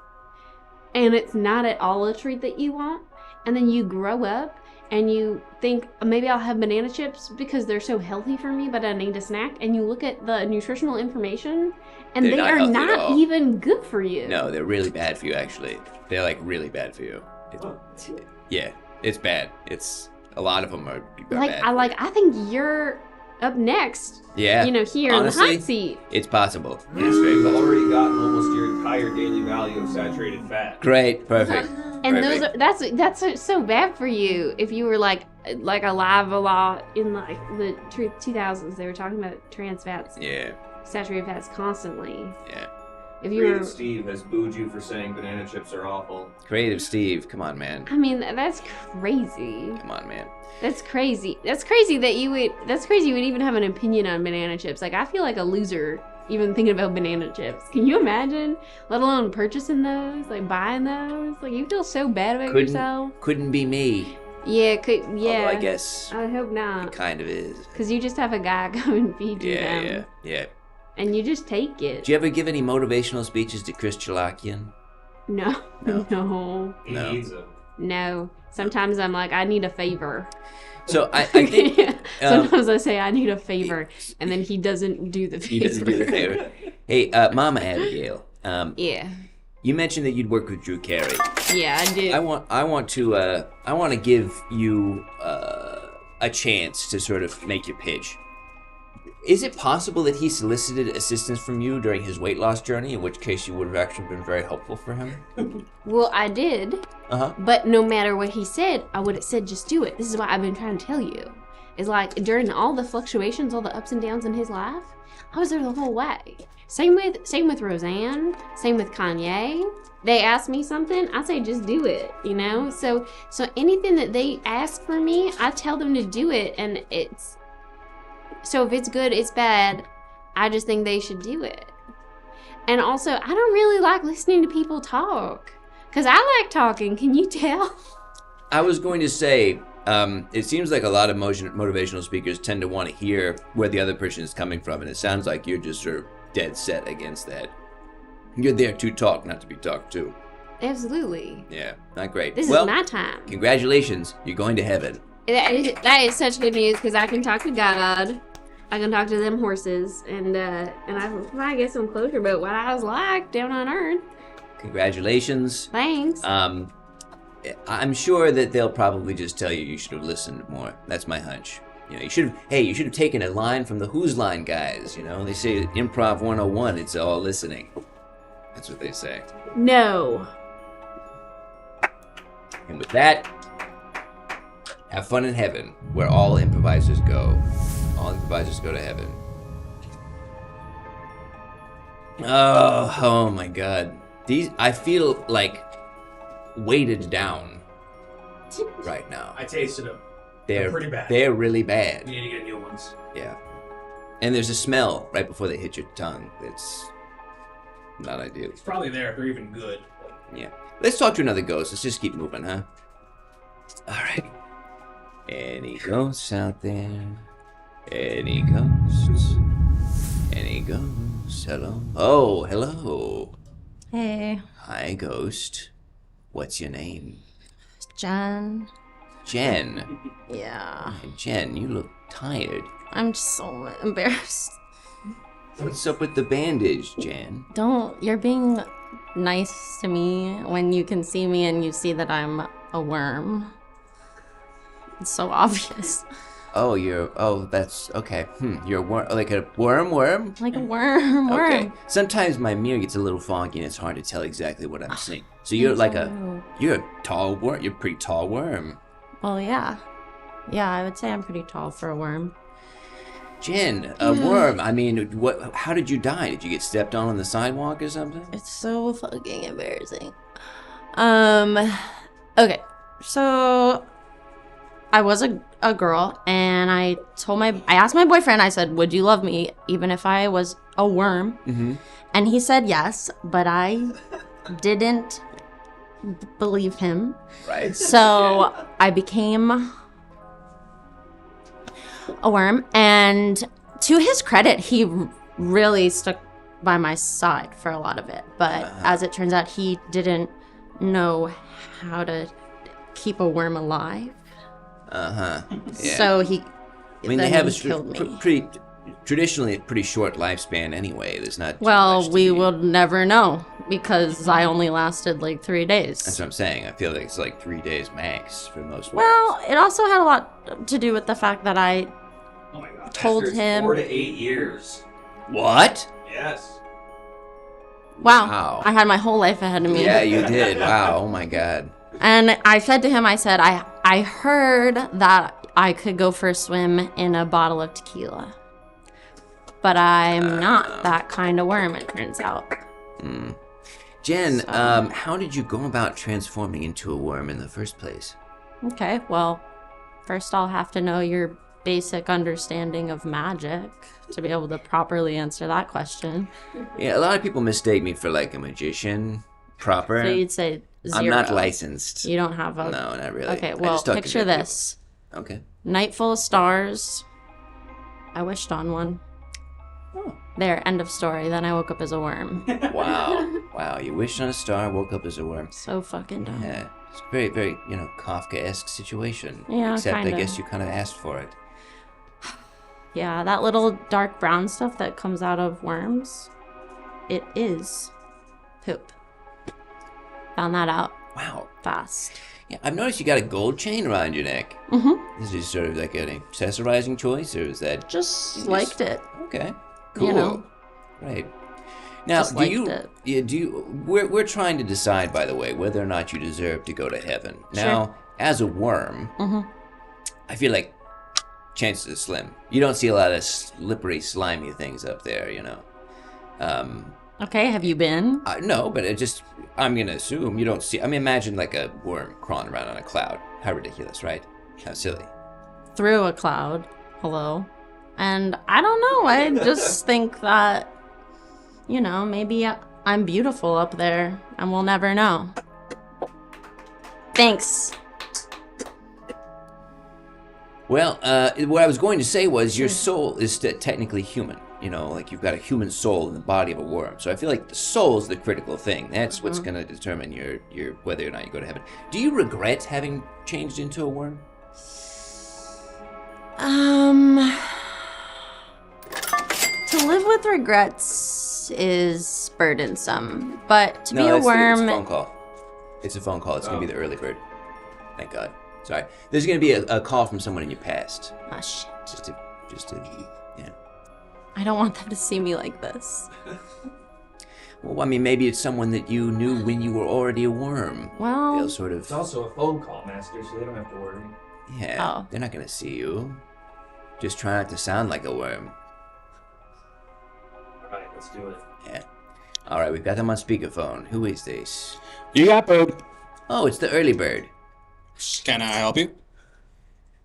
And it's not at all a treat that you want. And then you grow up and you think, maybe I'll have banana chips because they're so healthy for me, but I need a snack. And you look at the nutritional information, and They're they not are healthy at not all. even good for you. No, they're really bad for you, actually. They're, like, really bad for you. Yeah, it's bad. It's... A lot of them are bad. I think you're up next. Yeah. You know, here Honestly, in the hot seat. It's possible. It's very You've possible. already gotten almost your entire daily value of saturated fat. Great. Perfect. And Perfect. that's so bad for you. If you were like alive a lot in like the 2000s, they were talking about trans fats, Yeah. saturated fats constantly. Yeah. If you were, Creative Steve has booed you for saying banana chips are awful. Creative Steve. Come on, man. I mean, that's crazy. Come on, man. That's crazy. That's crazy that you would. That's crazy you would even have an opinion on banana chips. Like, I feel like a loser even thinking about banana chips. Can you imagine? Let alone purchasing those, like buying those. Like, you feel so bad about yourself. Couldn't be me. Yeah, Although I guess I hope it not. kind of is. Because you just have a guy come and feed you them. Yeah. And you just take it. Do you ever give any motivational speeches to Chris Chalakian? No. No. No. He No. needs them. No. Sometimes I'm like, I need a favor. So I think Sometimes I say I need a favor, and then he doesn't do the favor. he doesn't do the favor. Hey, Mama Abigail. Yeah. You mentioned that you'd work with Drew Carey. Yeah, I do. I want to give you a chance to sort of make your pitch. Is it possible that he solicited assistance from you during his weight loss journey, in which case you would have actually been very helpful for him? Well, I did. Uh-huh. But no matter what he said, I would have said, just do it. This is what I've been trying to tell you. It's like, during all the fluctuations, all the ups and downs in his life, I was there the whole way. Same with Roseanne. Same with Kanye. They ask me something, I say, just do it, you know? So anything that they ask for me, I tell them to do it, and it's... So if it's good, it's bad. I just think they should do it. And also, I don't really like listening to people talk. Because I like talking, can you tell? I was going to say, it seems like a lot of motivational speakers tend to want to hear where the other person is coming from, and it sounds like you're just sort of dead set against that. You're there to talk, not to be talked to. Absolutely. Yeah, not great. This well, is my time. Congratulations, you're going to heaven. That is such good news because I can talk to God. I can talk to them horses, and I might get some closure about what I was like down on Earth. Congratulations. Thanks. I'm sure that they'll probably just tell you should have listened more. That's my hunch. You should have taken a line from the Who's Line guys. They say Improv 101, it's all listening. That's what they say. No. And with that, have fun in heaven, where all improvisers go. All improvisers go to heaven. Oh my God. I feel like weighted down right now. I tasted them. They're pretty bad. They're really bad. We need to get new ones. Yeah. And there's a smell right before they hit your tongue that's not ideal. It's probably there if they're even good. Yeah. Let's talk to another ghost. Let's just keep moving, huh? All right. Any ghosts out there? Any ghosts? Any ghosts? Hello? Oh, hello. Hey, Hi, ghost. What's your name? Jen. Jen. Yeah, Hey, Jen, you look tired. I'm just so embarrassed. What's up with the bandage, Jen? You're being nice to me when you can see me and you see that I'm a worm. It's so obvious. Oh, that's okay. You're a worm, like a worm? Like a worm. Okay. Sometimes my mirror gets a little foggy and it's hard to tell exactly what I'm seeing. So you're like you're a tall worm. You're a pretty tall worm. Well, yeah. Yeah, I would say I'm pretty tall for a worm. Jen, a worm. I mean, what? How did you die? Did you get stepped on the sidewalk or something? It's so fucking embarrassing. Okay. So I was a girl, and I asked my boyfriend, I said, would you love me even if I was a worm? Mm-hmm. And he said yes, but I didn't believe him. Right. So I became a worm, and to his credit, he really stuck by my side for a lot of it. But as it turns out, he didn't know how to keep a worm alive. Yeah. So they have killed me. pretty traditionally a pretty short lifespan anyway. There's not. Well, we will never know because I only lasted like 3 days. That's what I'm saying. I feel like it's like 3 days max for most. Well, it also had a lot to do with the fact that I Oh my God. told Esther's him. 4 to 8 years. What? Yes. Wow. I had my whole life ahead of me. Yeah, you did. Wow. Oh my God. And I said to him, I heard that I could go for a swim in a bottle of tequila. But I'm not that kind of worm, it turns out. Jen, how did you go about transforming into a worm in the first place? Okay, well, first I'll have to know your basic understanding of magic to be able to properly answer that question. Yeah, a lot of people mistake me for like a magician proper. So you'd say 0. I'm not licensed. You don't have a... No, not really. Okay, I well, just talk to picture good this. people. Okay. Night full of stars. I wished on one. Oh. There, end of story. Then I woke up as a worm. Wow. Wow, you wished on a star, woke up as a worm. So fucking dumb. Yeah. It's a very, very, Kafka-esque situation. Yeah, Except kinda. I guess you kind of asked for it. Yeah, that little dark brown stuff that comes out of worms, it is poop. Found that out Wow. fast. Yeah, I've noticed you got a gold chain around your neck. Mm-hmm. Is this sort of like an accessorizing choice, or is that... Just liked it. Okay. Cool. You know. Right. Now, Just liked it. we're trying to decide, by the way, whether or not you deserve to go to heaven. Sure. Now, as a worm, I feel like chances are slim. You don't see a lot of slippery, slimy things up there, Okay, have you been? No, but I'm going to assume you don't see... I mean, imagine like a worm crawling around on a cloud. How ridiculous, right? How silly. Through a cloud. Hello. And I don't know. I just think that, you know, maybe I'm beautiful up there and we'll never know. Thanks. Well, what I was going to say was your soul is technically human. You know, like you've got a human soul in the body of a worm. So I feel like the soul is the critical thing. That's what's going to determine your whether or not you go to heaven. Do you regret having changed into a worm? To live with regrets is burdensome, but to be a It's worm. a phone call. It's a phone call. It's going to be the early bird. Thank God. Sorry. There's going to be a call from someone in your past. Oh shit. Just to, yeah. I don't want them to see me like this. Well, I mean, maybe it's someone that you knew when you were already a worm. Well, They'll sort of. It's also a phone call, Master, so they don't have to worry. Yeah. Oh. They're not going to see you. Just try not to sound like a worm. Alright, let's do it. Yeah. All right, we've got them on speakerphone. Who is this? You got food. Oh, it's the early bird. Can I help you?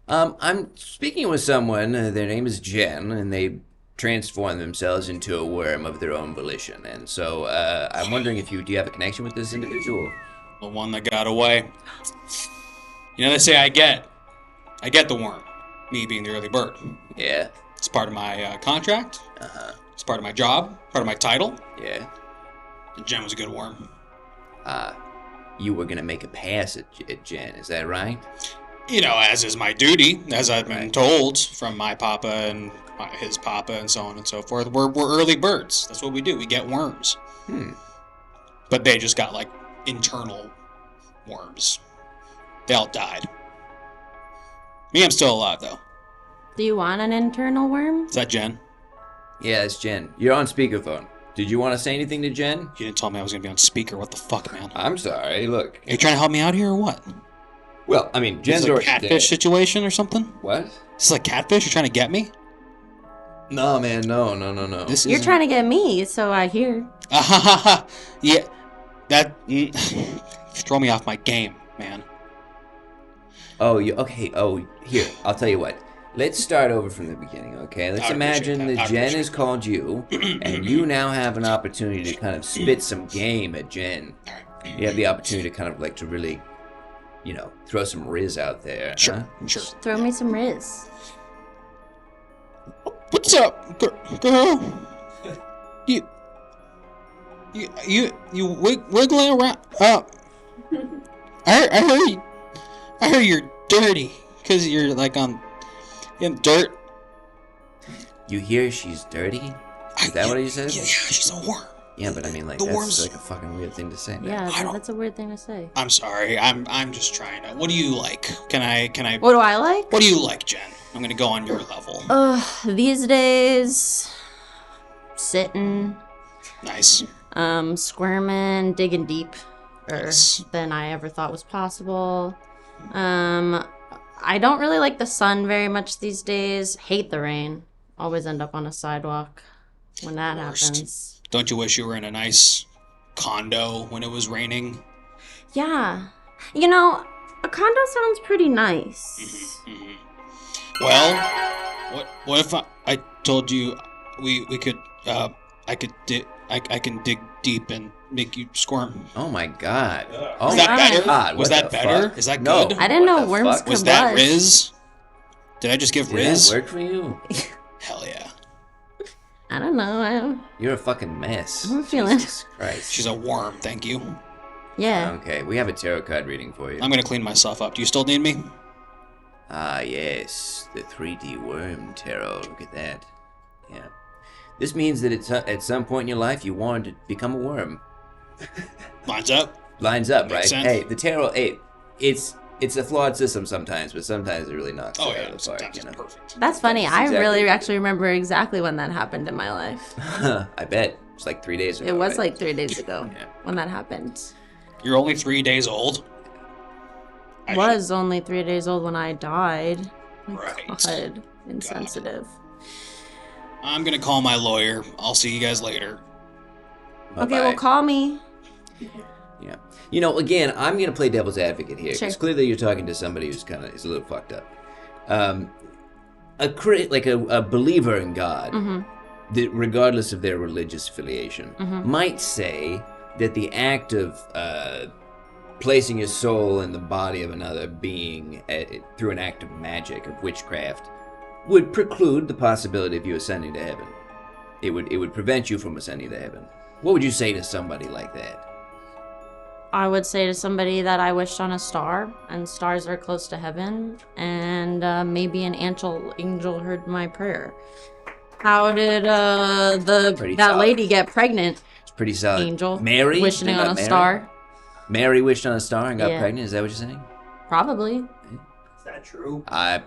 I'm speaking with someone. Their name is Jen, and they transform themselves into a worm of their own volition. And so I'm wondering if do you have a connection with this individual? The one that got away. You know, they say I get the worm. Me being the early bird. Yeah. It's part of my contract. Uh-huh. It's part of my job. Part of my title. Yeah. And Jen was a good worm. You were gonna make a pass at Jen, is that right? You know, as is my duty, as I've been told from my papa and his papa and so on and so forth. We're early birds. That's what we do. We get worms. But they just got, like, internal worms. They all died. Me, I'm still alive, though. do you want an internal worm? Is that Jen? Yeah, it's Jen. You're on speakerphone. Did you want to say anything to Jen? You didn't tell me I was going to be on speaker. What the fuck, man? I'm sorry. Look. Are you trying to help me out here or what? Well, I mean, Jen's Is this a already catfish dead. situation or something? What? This is like catfish? You're trying to get me? No, man. No. This You're isn't- trying to get me, so I hear. Yeah. That... throw me off my game, man. Oh, okay. Oh, here. I'll tell you what. Let's start over from the beginning, okay? Let's I'd imagine appreciate that that. I'd Jen appreciate has called you, and you now have an opportunity to kind of spit some game at Jen. You have the opportunity to kind of like to really, you know, throw some riz out there. Sure, huh? sure. Throw me some riz. What's up, girl? You wiggling around? I heard you're dirty because you're like in dirt. You hear she's dirty? Is that what he says? Yeah, she's a worm. Yeah, but I mean, like, The that's worms- like a fucking weird thing to say. man. Yeah, I don't- that's a weird thing to say. I'm sorry. I'm just trying to. What do you like? Can I? What do I like? What do you like, Jen? I'm gonna go on your level. These days, sitting, Nice. squirming, digging deep, Nice. than I ever thought was possible. I don't really like the sun very much these days. Hate the rain. Always end up on a sidewalk when that Worst. happens. Don't you wish you were in a nice condo when it was raining? Yeah. You know, a condo sounds pretty nice. Well, what if I told you we could I can dig deep and make you squirm? Oh my god. Oh Was that my better? God, Was what that the better? fuck? Is that No. good? I didn't know What the worms fuck? could Was that blush. Riz? Did I just give Did Riz? that work for you? Hell yeah. I don't know. You're a fucking mess. I'm feeling- Jesus Christ. She's a worm, thank you. Yeah. Okay, we have a tarot card reading for you. I'm gonna clean myself up. Do you still need me? Ah, yes, the 3D worm tarot. Look at that. Yeah. This means that at some point in your life you wanted to become a worm. Lines up. Lines up, Makes right? sense. Hey, the tarot, it's a flawed system sometimes, but sometimes it really knocks Oh it out yeah, of the park, sometimes you know. it's perfect. That's funny. I Exactly. really actually remember exactly when that happened in my life. I bet. It's like 3 days ago. It was right? like 3 days ago Yeah. when that happened. You're only 3 days old. Was only 3 days old when I died. My Right. God, insensitive. I'm gonna call my lawyer. I'll see you guys later. Okay, well, call me. Yeah. You know, again, I'm going to play devil's advocate here, because Sure. clearly you're talking to somebody who's is a little fucked up. a believer in God, Mm-hmm. that regardless of their religious affiliation, might say that the act of placing your soul in the body of another being through an act of magic, of witchcraft, would preclude the possibility of you ascending to heaven. It would prevent you from ascending to heaven. What would you say to somebody like that? I would say to somebody that I wished on a star, and stars are close to heaven, and maybe an angel heard my prayer. How did that lady get pregnant? It's pretty solid. Angel. Mary? Wishing They on got a Mary? star. Mary wished on a star and got Yeah. pregnant? Is that what you're saying? Probably. Is that true?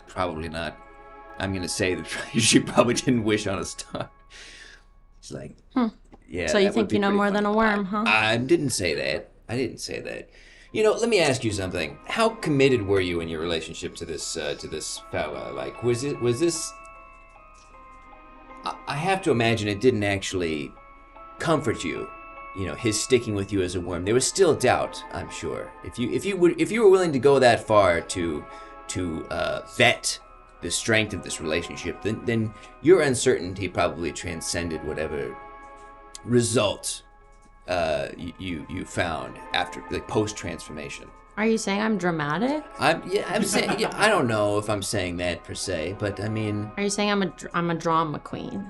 Probably not. I'm going to say that she probably didn't wish on a star. She's like, yeah. So you that would think be you know pretty more than a funny. worm, huh? I didn't say that. I didn't say that. You know, let me ask you something. How committed were you in your relationship to this fella? Like, was this? I have to imagine it didn't actually comfort you. You know, his sticking with you as a worm. There was still doubt, I'm sure. If you were willing to go that far to vet the strength of this relationship, then your uncertainty probably transcended whatever result you found after, like, post transformation. Are you saying I'm dramatic? I'm saying, yeah, I don't know if I'm saying that per se, but I mean, Are you saying I'm a drama queen?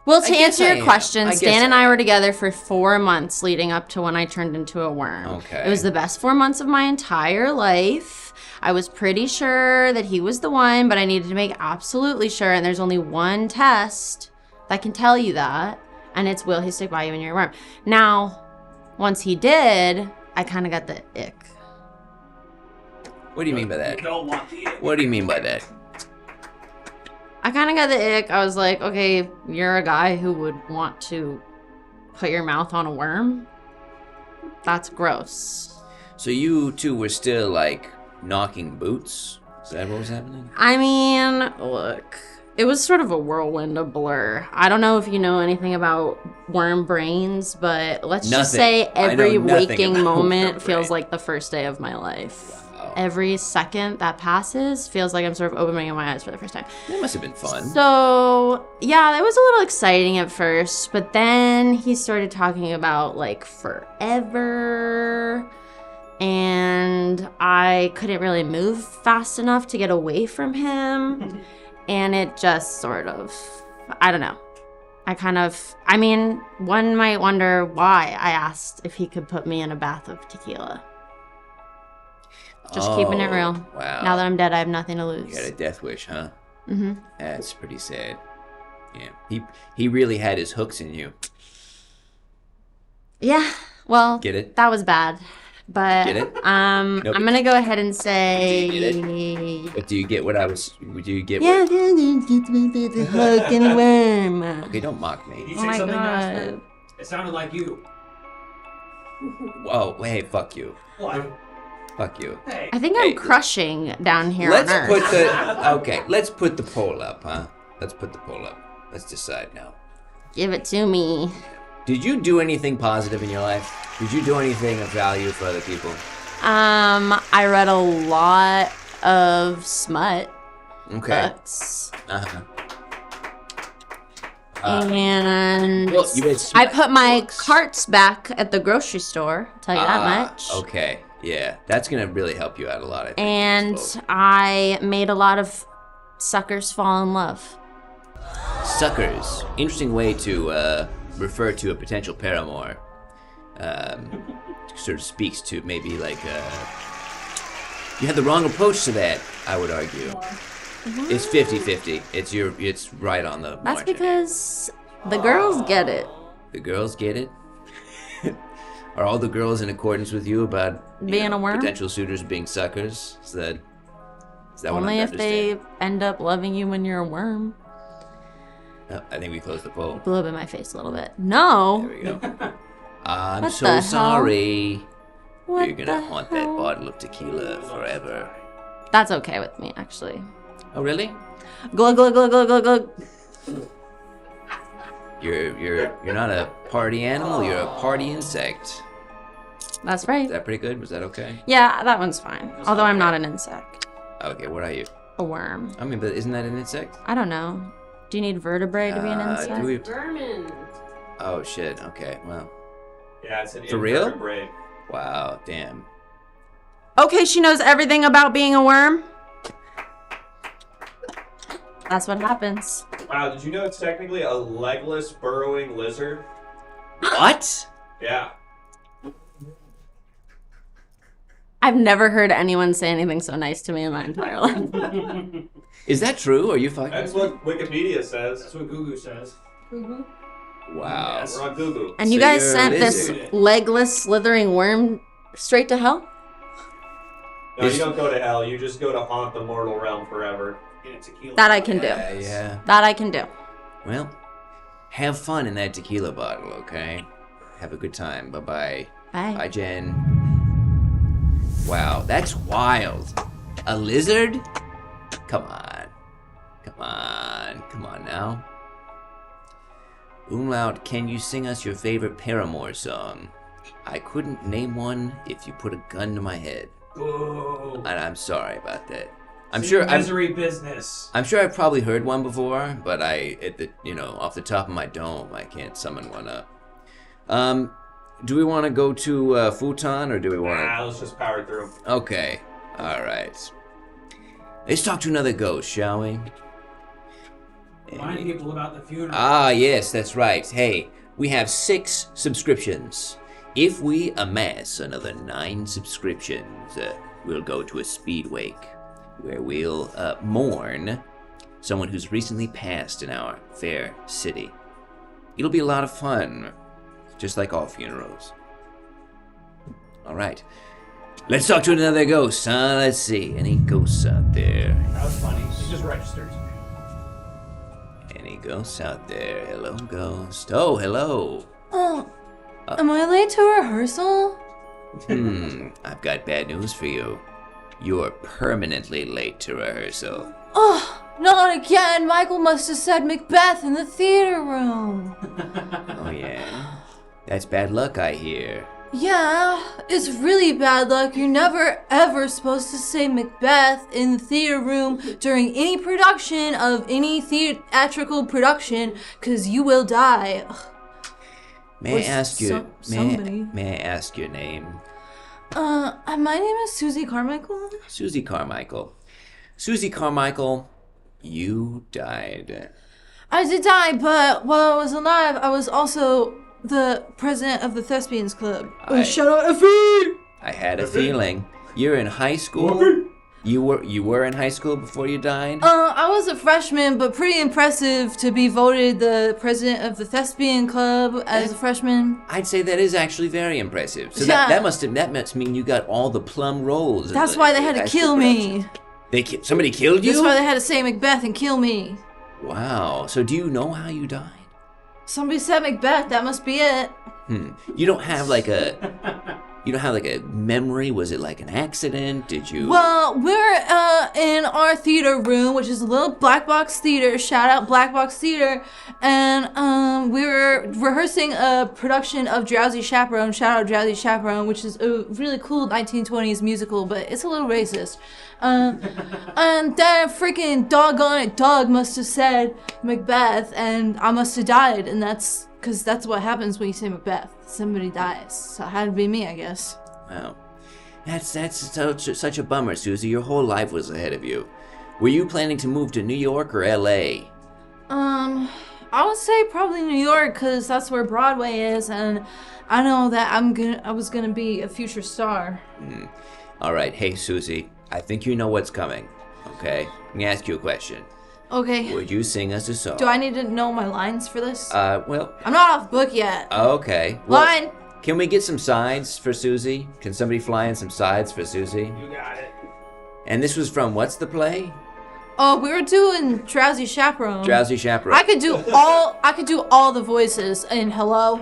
Well, to I guess answer I your am. question, I guess Stan and I I am. were together for 4 months leading up to when I turned into a worm. Okay. It was the best 4 months of my entire life. I was pretty sure that he was the one, but I needed to make absolutely sure. And there's only one test that can tell you that, and it's will he stick by you when you're a worm. Now, once he did, I kind of got the ick. what do you mean by that? You don't want the What do you mean by that? I kind of got the ick. I was like, okay, you're a guy who would want to put your mouth on a worm? That's gross. So you two were still, like, knocking boots? Is that what was happening? I mean, look, it was sort of a whirlwind, a blur. I don't know if you know anything about worm brains, but let's just say I know every nothing waking about moment worm feels brain. like the first day of my life. Wow. Every second that passes feels like I'm sort of opening my eyes for the first time. That must have been fun. So, yeah, it was a little exciting at first, but then he started talking about, like, forever, and I couldn't really move fast enough to get away from him, and it just sort of, I don't know. I mean, one might wonder why I asked if he could put me in a bath of tequila. Just keeping it real. Wow. Now that I'm dead, I have nothing to You lose. got a death wish, huh? Mm-hmm. That's pretty sad. Yeah. He really had his hooks in you. Yeah, well, Get it? that was bad. But Get it? Nope. I'm gonna go ahead and say, Do you But do you get what I was? Do you get yeah, what? the hook and worm. Okay, don't mock You me. Oh say my something God. nice? It sounded like you. Whoa, hey, fuck you. What? Fuck you. Hey. I think Hey, I'm crushing down here Let's on Earth. put let's put the poll up, huh? Let's put the poll up. Let's decide now. Give it to me. Did you do anything positive in your life? Did you do anything of value for other people? I read a lot of smut Okay. books. Uh-huh. And Well, you read I smut put my books. carts back at the grocery store. I'll tell you that much. Okay. Yeah, that's gonna really help you out a lot, I think. And Slow. I made a lot of suckers fall in love. Suckers. Interesting way to refer to a potential paramour. Sort of speaks to maybe like you had the wrong approach to that, I would argue. It's 50-50. It's right on the That's margin. because the girls get it. The girls get it. Are all the girls in accordance with you about Being a worm? potential suitors being suckers? Is that what Only I'm if they understanding? end up loving you when you're a worm. Oh, I think we closed the poll. Blew up in my face a little bit. No. There we go. I'm What so the hell? sorry. What You're gonna the haunt hell? that bottle of tequila forever. That's okay with me, actually. Oh, really? Glug, glug, glug, glug, glug, glug. You're not a party animal. You're a party insect. That's right. Is that pretty good? Was that okay? Yeah, that one's fine. Although I'm not an insect. Okay, what are you? A worm. I mean, but isn't that an insect? I don't know. Do you need vertebrae to be an insect? do we- Vermin. Oh shit. Okay. Well. Yeah, it's an For real? invertebrate. Wow. Damn. Okay, she knows everything about being a worm. That's what happens. Wow, did you know it's technically a legless burrowing lizard? What? Yeah. I've never heard anyone say anything so nice to me in my entire life. Is that true? Are you fucking? That's what Wikipedia says. That's what Gugu says. Wow. We're on Google. And you So guys you're a sent this lizard. legless, slithering worm straight to hell? No, you don't go to hell. You just go to haunt the mortal realm forever. In a tequila. That I can do. Yeah. That I can do. Well, have fun in that tequila bottle, okay? Have a good time. Bye-bye. Bye. Bye, Jen. Wow, that's wild. A lizard? Come on. Come on. Come on now. Umlaut, can you sing us your favorite Paramore song? I couldn't name one if you put a gun to my head. Ooh. And I'm sorry about that. I'm It's sure misery business. I'm sure I've probably heard one before, but off the top of my dome, I can't summon one up. Do we want to go to Futon, or do we want to... Nah, let's just power through. Okay, alright. Let's talk to another ghost, shall we? Remind people about the funeral. Ah, yes, that's right. Hey, we have 6 subscriptions. If we amass another 9 subscriptions, we'll go to a speed wake, where we'll mourn someone who's recently passed in our fair city. It'll be a lot of fun, just like all funerals. Alright, let's talk to another ghost, huh? Let's see, any ghosts out there? That was funny. She just registered. Any ghosts out there? Hello, ghost. Oh, hello. Oh, am I late to rehearsal? I've got bad news for you. You're permanently late to rehearsal. Oh, not again. Michael must have said Macbeth in the theater room. Oh, yeah? That's bad luck, I hear. Yeah, it's really bad luck. You're never ever supposed to say Macbeth in the theater room during any production of any theatrical production, because you will die. May I ask you? Somebody. May I ask your name? My name is Susie Carmichael. Susie Carmichael. Susie Carmichael, you died. I did die, but while I was alive, I was also the president of the Thespians Club. Shut up, Effie! I had a feeling. You're in high school. You were in high school before you died? I was a freshman, but pretty impressive to be voted the president of the Thespian Club as a freshman. I'd say that is actually very impressive. So Yeah. that must mean you got all the plum roles. That's why they had to kill me. Somebody killed you? That's why they had to say Macbeth and kill me. Wow. So do you know how you died? Somebody said Macbeth, that must be it. You don't have like a memory? Was it like an accident? Did you? Well, we're in our theater room, which is a little black box theater. Shout out Black Box Theater. And we were rehearsing a production of Drowsy Chaperone. Shout out Drowsy Chaperone, which is a really cool 1920s musical, but it's a little racist. And that freaking doggone it dog must have said Macbeth, and I must have died, and that's because that's what happens when you say Macbeth. Somebody dies. So it had to be me, I guess. Wow. That's such a bummer, Susie. Your whole life was ahead of you. Were you planning to move to New York or L.A.? I would say probably New York, because that's where Broadway is, and I know that I was gonna be a future star. All right. Hey, Susie. I think you know what's coming. Okay. Let me ask you a question. Okay. Would you sing us a song? Do I need to know my lines for this? Well. I'm not off book yet. Okay. Well, Line. Can we get some sides for Susie? Can somebody fly in some sides for Susie? You got it. And this was from what's the play? Oh, we were doing Drowsy Chaperone. Drowsy Chaperone. I could do all the voices in Hello.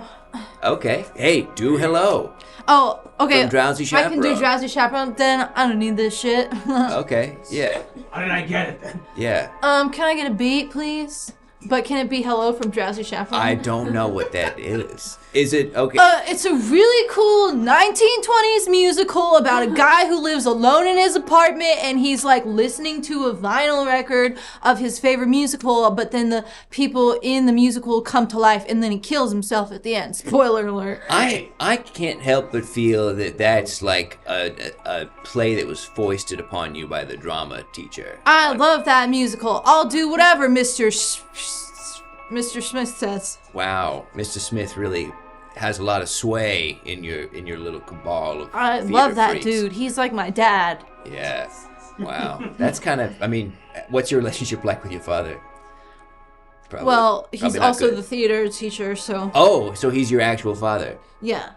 Okay. Hey, do hello. Oh, okay. From Drowsy I can do Chaperone. Drowsy Chaperone. Then I don't need this shit. Okay. Yeah. How did I get it then? Yeah. Can I get a beat, please? But can it be Hello from Drowsy Chaperone? I don't know what that is. Is it okay? It's a really cool 1920s musical about a guy who lives alone in his apartment and he's like listening to a vinyl record of his favorite musical, but then the people in the musical come to life and then he kills himself at the end. Spoiler alert. I can't help but feel that that's like a play that was foisted upon you by the drama teacher. I love that musical. I'll do whatever Mr. Smith says. Wow, Mr. Smith really has a lot of sway in your little cabal of I theater love that freaks. dude. He's like my dad. Yeah. Wow. That's kind of, I mean, what's your relationship like with your father? Well, he's probably not also good. the theater teacher, so Oh, so he's your actual father. yeah.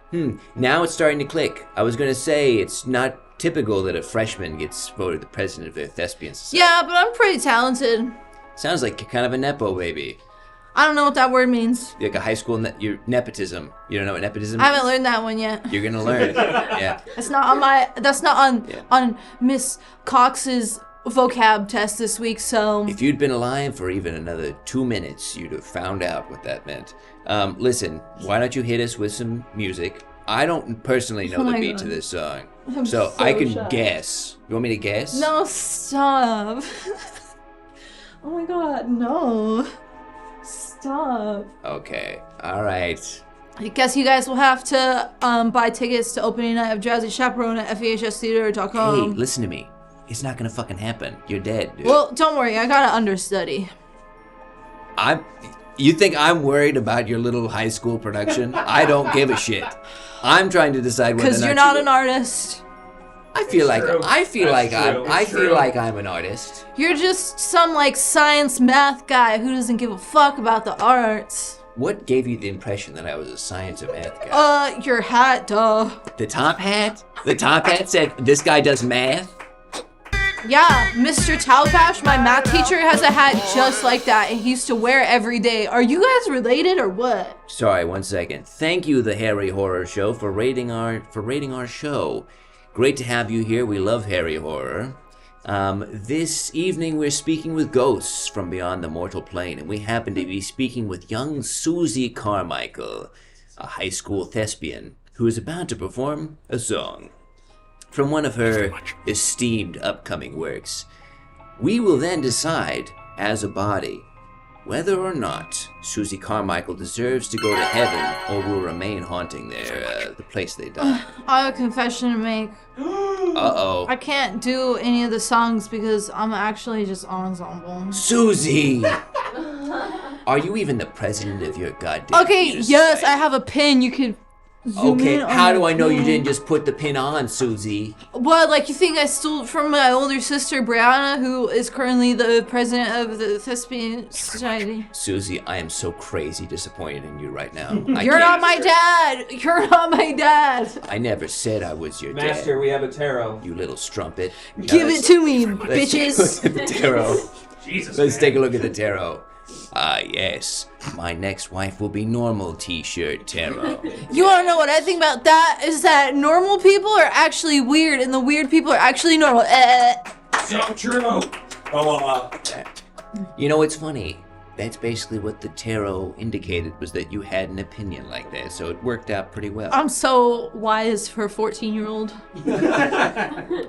Now it's starting to click. I was going to say it's not typical that a freshman gets voted the president of their thespian society. Yeah, but I'm pretty talented. Sounds like you're kind of a nepo baby. I don't know what that word means. Like a high school nepotism. You don't know what nepotism I haven't is? learned that one yet. You're going to learn it. Yeah. That's not on Miss Cox's vocab test this week, so If you'd been alive for even another 2 minutes, you'd have found out what that meant. Listen, why don't you hit us with some music? I don't personally know Oh the my beat God. to this song. I'm So I can shy. guess. You want me to guess? No, stop. Oh my god, no. Stop. Okay. All right. I guess you guys will have to buy tickets to opening night of Drowsy Chaperone at FEHStheater.com. Hey, listen to me. It's not gonna fucking happen. You're dead, dude. Well, don't worry, I got an understudy. You think I'm worried about your little high school production? I don't give a shit. I'm trying to decide whether or Because not you're not an artist. I feel like true. I feel That's like true. I It's feel true. like I'm an artist. You're just some like science math guy who doesn't give a fuck about the arts. What gave you the impression that I was a science or math guy? Your hat, duh. The top hat? The top hat said this guy does math? Yeah, Mr. Talbash, my math teacher, has a hat just like that, and he used to wear it every day. Are you guys related or what? Sorry, 1 second. Thank you, the Harry Horror Show, for rating our show. Great to have you here. We love Harry Horror. This evening we're speaking with ghosts from beyond the mortal plane, and we happen to be speaking with young Susie Carmichael, a high school thespian who is about to perform a song from one of her esteemed upcoming works. We will then decide, as a body, whether or not Susie Carmichael deserves to go to heaven or will remain haunting the place they died. I have a confession to make. Uh-oh. I can't do any of the songs because I'm actually just ensemble. Susie! Are you even the president of your goddamn Okay, theater yes, society? I have a pin. You could zoom Okay, in on how the do I know you pin. didn't just put the pin on, Susie? What, like you think I stole it from my older sister, Brianna, who is currently the president of the Thespian Society? Susie, I am so crazy disappointed in you right now. You're not my dad! You're not my dad! I never said I was your Master, dad. we have a tarot. You little strumpet. Give it to me, Let's bitches! take a look at the tarot. Jesus. Let's man. take a look at the tarot. Ah, yes. My next wife will be normal t-shirt tarot. You wanna know what I think about that? Is that normal people are actually weird and the weird people are actually normal. So true. Oh, You know, it's funny. That's basically what the tarot indicated, was that you had an opinion like that, so it worked out pretty well. I'm so wise for a 14-year-old.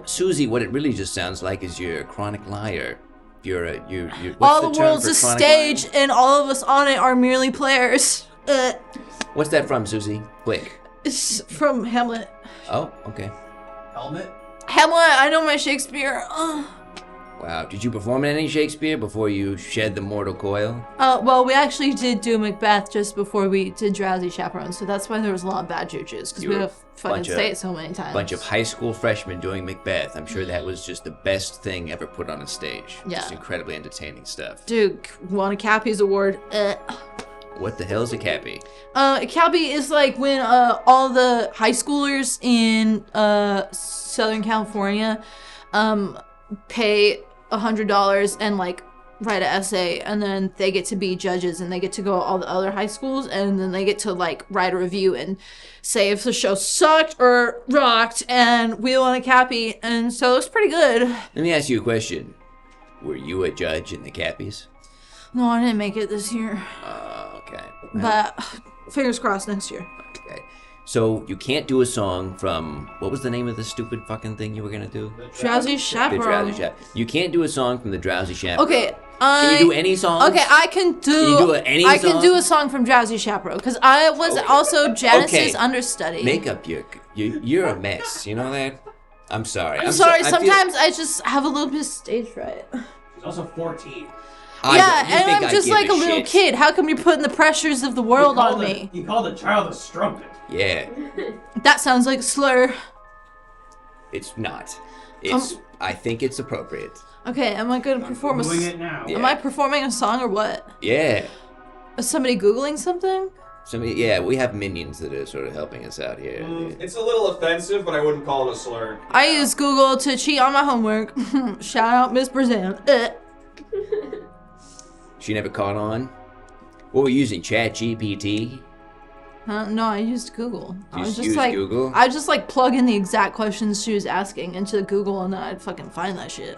Susie, what it really just sounds like is you're a chronic liar. You're what's All the the term world's for a chronic stage lying? and all of us on it are merely players. What's that from, Susie? Quick. It's from Hamlet. Oh, okay. helmet? Hamlet, I know my Shakespeare. Wow. Did you perform in any Shakespeare before you shed the mortal coil? Well, we actually did do Macbeth just before we did Drowsy Chaperone, so that's why there was a lot of bad juju's, because You we were have fucking bunch of- say it so many times. Bunch of high school freshmen doing Macbeth. I'm sure that was just the best thing ever put on a stage. Yeah. Just incredibly entertaining stuff. Dude, won a Cappy's Award. What the hell's a cappy? Cappy is like when all the high schoolers in Southern California pay $100 and like write an essay, and then they get to be judges and they get to go to all the other high schools, and then they get to like write a review and say if the show sucked or rocked, and we won a Cappy, and so it's pretty good. Let me ask you a question. Were you a judge in the cappies? No, I didn't make it this year. Okay. But fingers crossed next year. Okay. So you can't do a song from what was the name of the stupid fucking thing you were gonna do? Drowsy Chaperone. The Drowsy Chaperone. You can't do a song from the Drowsy Chaperone. Okay. Can you do any songs? Okay, I can do. Can you do any I song? can do a song from Drowsy Chaperone because I was also Janice's understudy. Make up you're a mess. You know that? I'm sorry. I'm sorry. Sometimes I just have a little bit of stage fright. He's also 14. Yeah, and I'm just like a little kid. How come you're putting the pressures of the world on me? You called a child a strumpet. Yeah. That sounds like a slur. It's not. It's. I think it's appropriate. Okay, am I going to perform Doing it now. Am I performing a song or what? Yeah. Is somebody Googling something? Yeah, we have minions that are sort of helping us out here. It's a little offensive, but I wouldn't call it a slur. I use Google to cheat on my homework. Shout out Miss Brennen. She never caught on? What were you using? ChatGPT? No, I used Google. I was just used like Google? I just like plug in the exact questions she was asking into Google and then I'd fucking find that shit.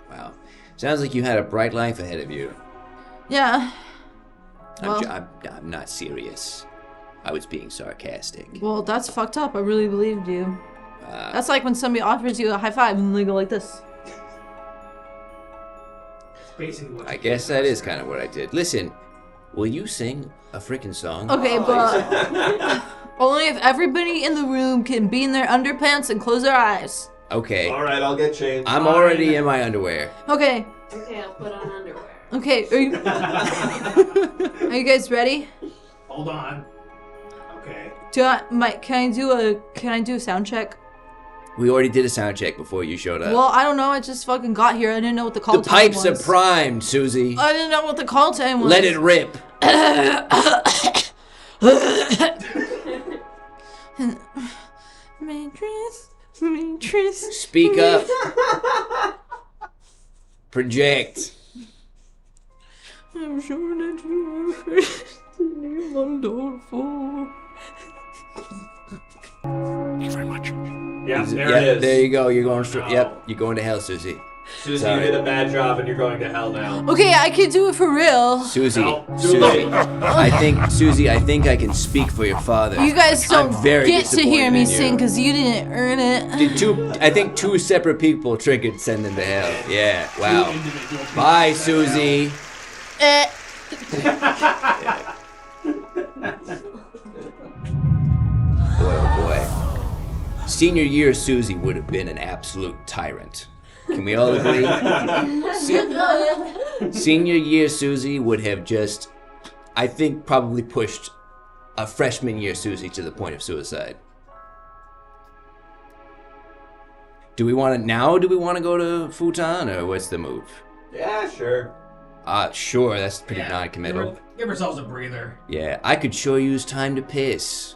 Wow. Sounds like you had a bright life ahead of you. Yeah. Well, I'm not serious. I was being sarcastic. well, that's fucked up. I really believed you. That's like when somebody offers you a high five and they go like this. Basically what I guess that is kind of what I did. Listen, will you sing a freaking song? Okay, but only if everybody in the room can be in their underpants and close their eyes. Okay. All right, I'll get changed. I'm already in my underwear. Okay. Okay, I'll put on underwear. Okay. Are you guys ready? Hold on. Okay. Can I do a sound check? We already did a sound check before you showed up. Well, I don't know. I just fucking got here. I didn't know what the call The time pipes was. are primed, Susie. I didn't know what the call time was. Let it rip. Speak up. Project. I'm sure that you are wonderful. Thank you very much. Yep, There it is. there you go. You're going straight. Yep, you're going to hell, Susie. Susie, Sorry. you did a bad job and you're going to hell now. Okay, I can do it for real. Susie, No, too Susie, late. I think I can speak for your father. You guys don't I'm very get to hear disappointed me in you. sing because you didn't earn it. I think two separate people triggered sending to hell. Yeah, wow. Bye, Susie. Boy, oh boy. Senior year Susie would have been an absolute tyrant. Can we all agree? Senior year Susie would have just, I think, probably pushed a freshman year Susie to the point of suicide. Do we want to go to Futon, or what's the move? Yeah, sure. Sure, that's pretty non-committal. Give ourselves a breather. Yeah, I could sure use time to piss.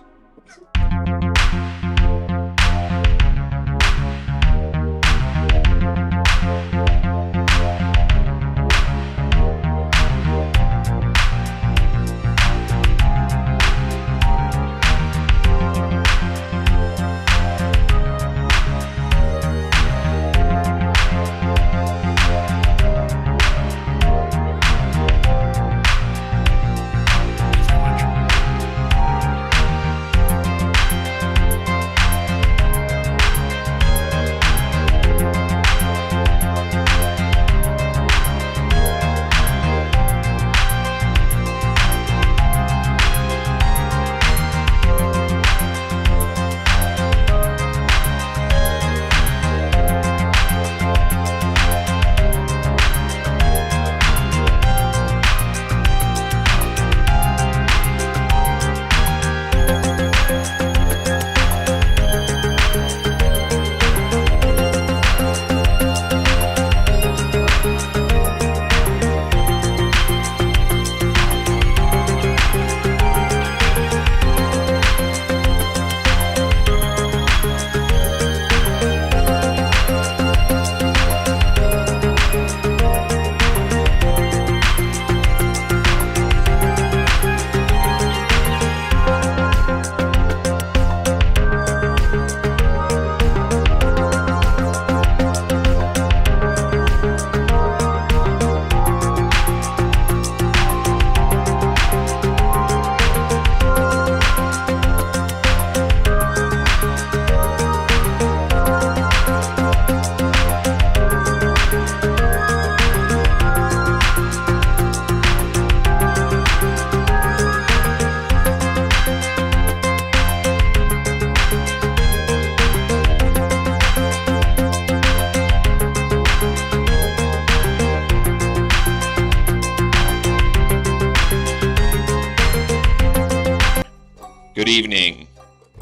Good evening.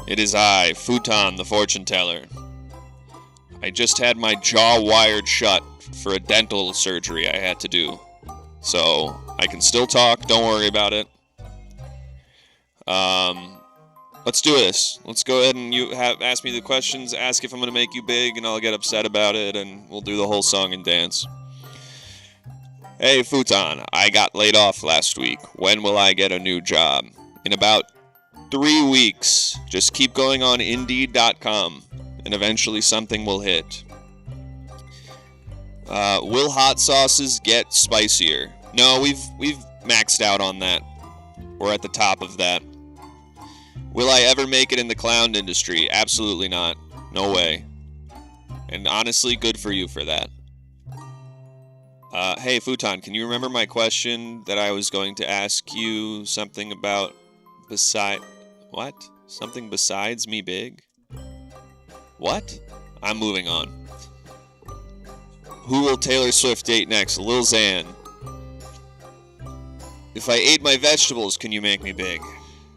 It is I, Futon, the fortune teller. I just had my jaw wired shut for a dental surgery I had to do. So, I can still talk, don't worry about it. Let's do this. Let's go ahead and ask me the questions, ask if I'm going to make you big, and I'll get upset about it, and we'll do the whole song and dance. Hey, Futon, I got laid off last week. When will I get a new job? In about 3 weeks. Just keep going on Indeed.com, and eventually something will hit. Will hot sauces get spicier? No, we've maxed out on that. We're at the top of that. Will I ever make it in the clown industry? Absolutely not. No way. And honestly, good for you for that. Hey, Futon, can you remember my question that I was going to ask you something about what? Something besides me big? What? I'm moving on. Who will Taylor Swift date next? Lil Xan. If I ate my vegetables, can you make me big?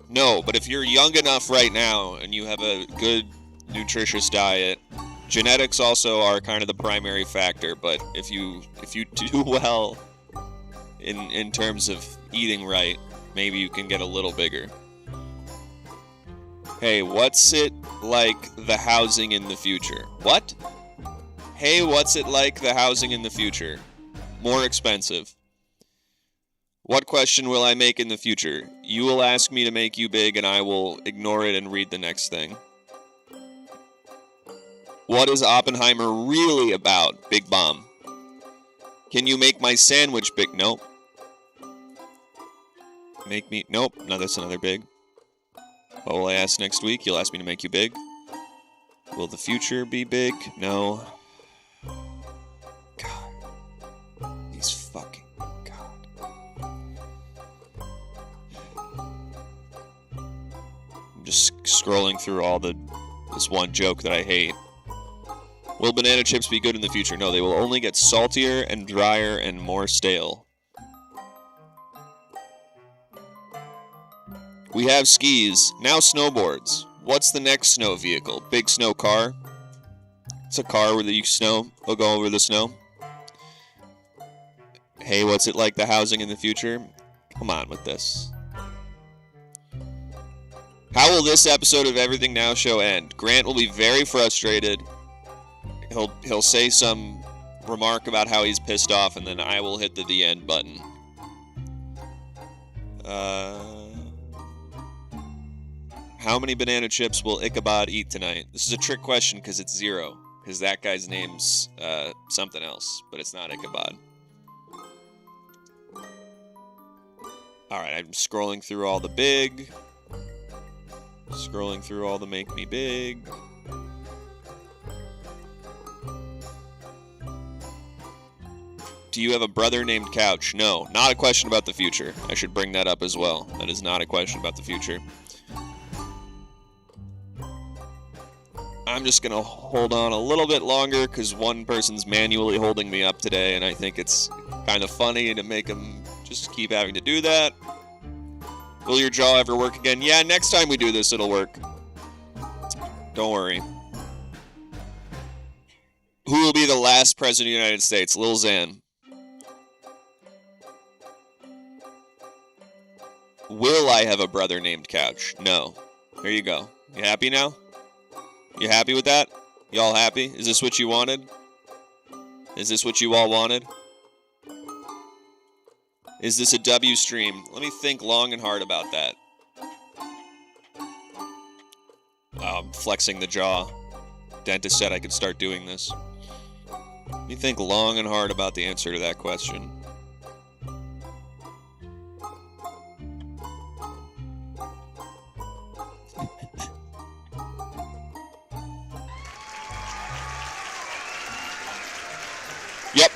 No, but if you're young enough right now and you have a good, nutritious diet, genetics also are kind of the primary factor, but if you do well in terms of eating right, maybe you can get a little bigger. Hey, what's it like the housing in the future? What? Hey, what's it like the housing in the future? More expensive. What question will I make in the future? You will ask me to make you big and I will ignore it and read the next thing. What is Oppenheimer really about? Big Bomb. Can you make my sandwich big? Nope. Make me... Nope. No, that's another big. What will I ask next week? You'll ask me to make you big. Will the future be big? No. God. These fucking... God. I'm just scrolling through all this one joke that I hate. Will banana chips be good in the future? No, they will only get saltier and drier and more stale. We have skis. Now snowboards. What's the next snow vehicle? Big snow car? It's a car where the snow will go over the snow. Hey, what's it like the housing in the future? Come on with this. How will this episode of Everything Now Show end? Grant will be very frustrated. He'll say some remark about how he's pissed off, and then I will hit the end button. How many banana chips will Ichabod eat tonight? This is a trick question because it's 0. Because that guy's name's something else, but it's not Ichabod. Alright, I'm scrolling through all the big. Scrolling through all the make me big. Do you have a brother named Couch? No, not a question about the future. I should bring that up as well. That is not a question about the future. I'm just going to hold on a little bit longer because one person's manually holding me up today, and I think it's kind of funny to make him just keep having to do that. Will your jaw ever work again? Yeah, next time we do this, it'll work. Don't worry. Who will be the last president of the United States? Lil Xan. Will I have a brother named Couch? No. There you go. You happy now? You happy with that? Y'all happy? Is this what you wanted? Is this what you all wanted? Is this a W stream? Let me think long and hard about that. I'm flexing the jaw. Dentist said I could start doing this. Let me think long and hard about the answer to that question. Yep.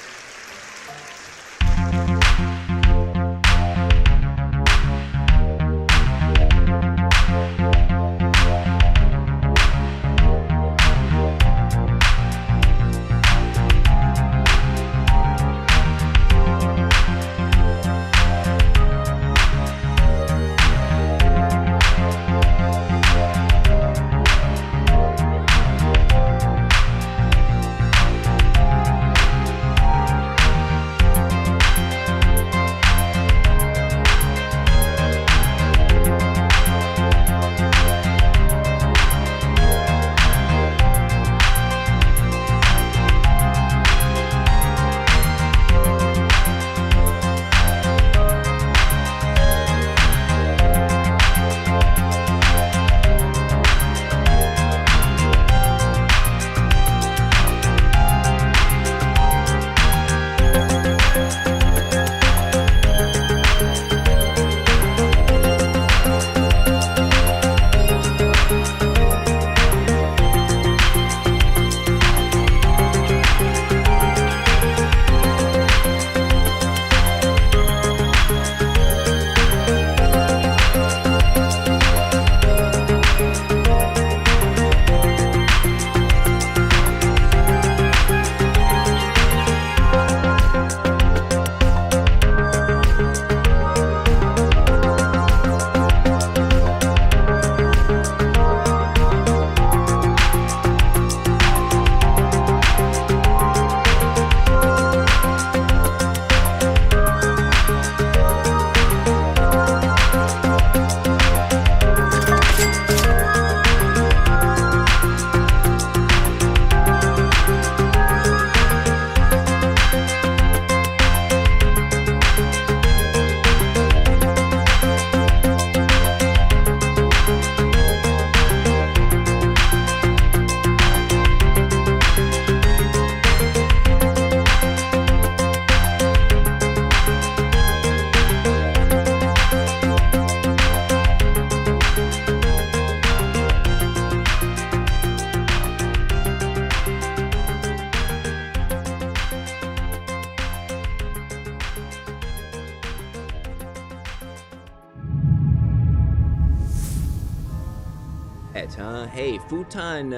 That, huh? Hey, Futon,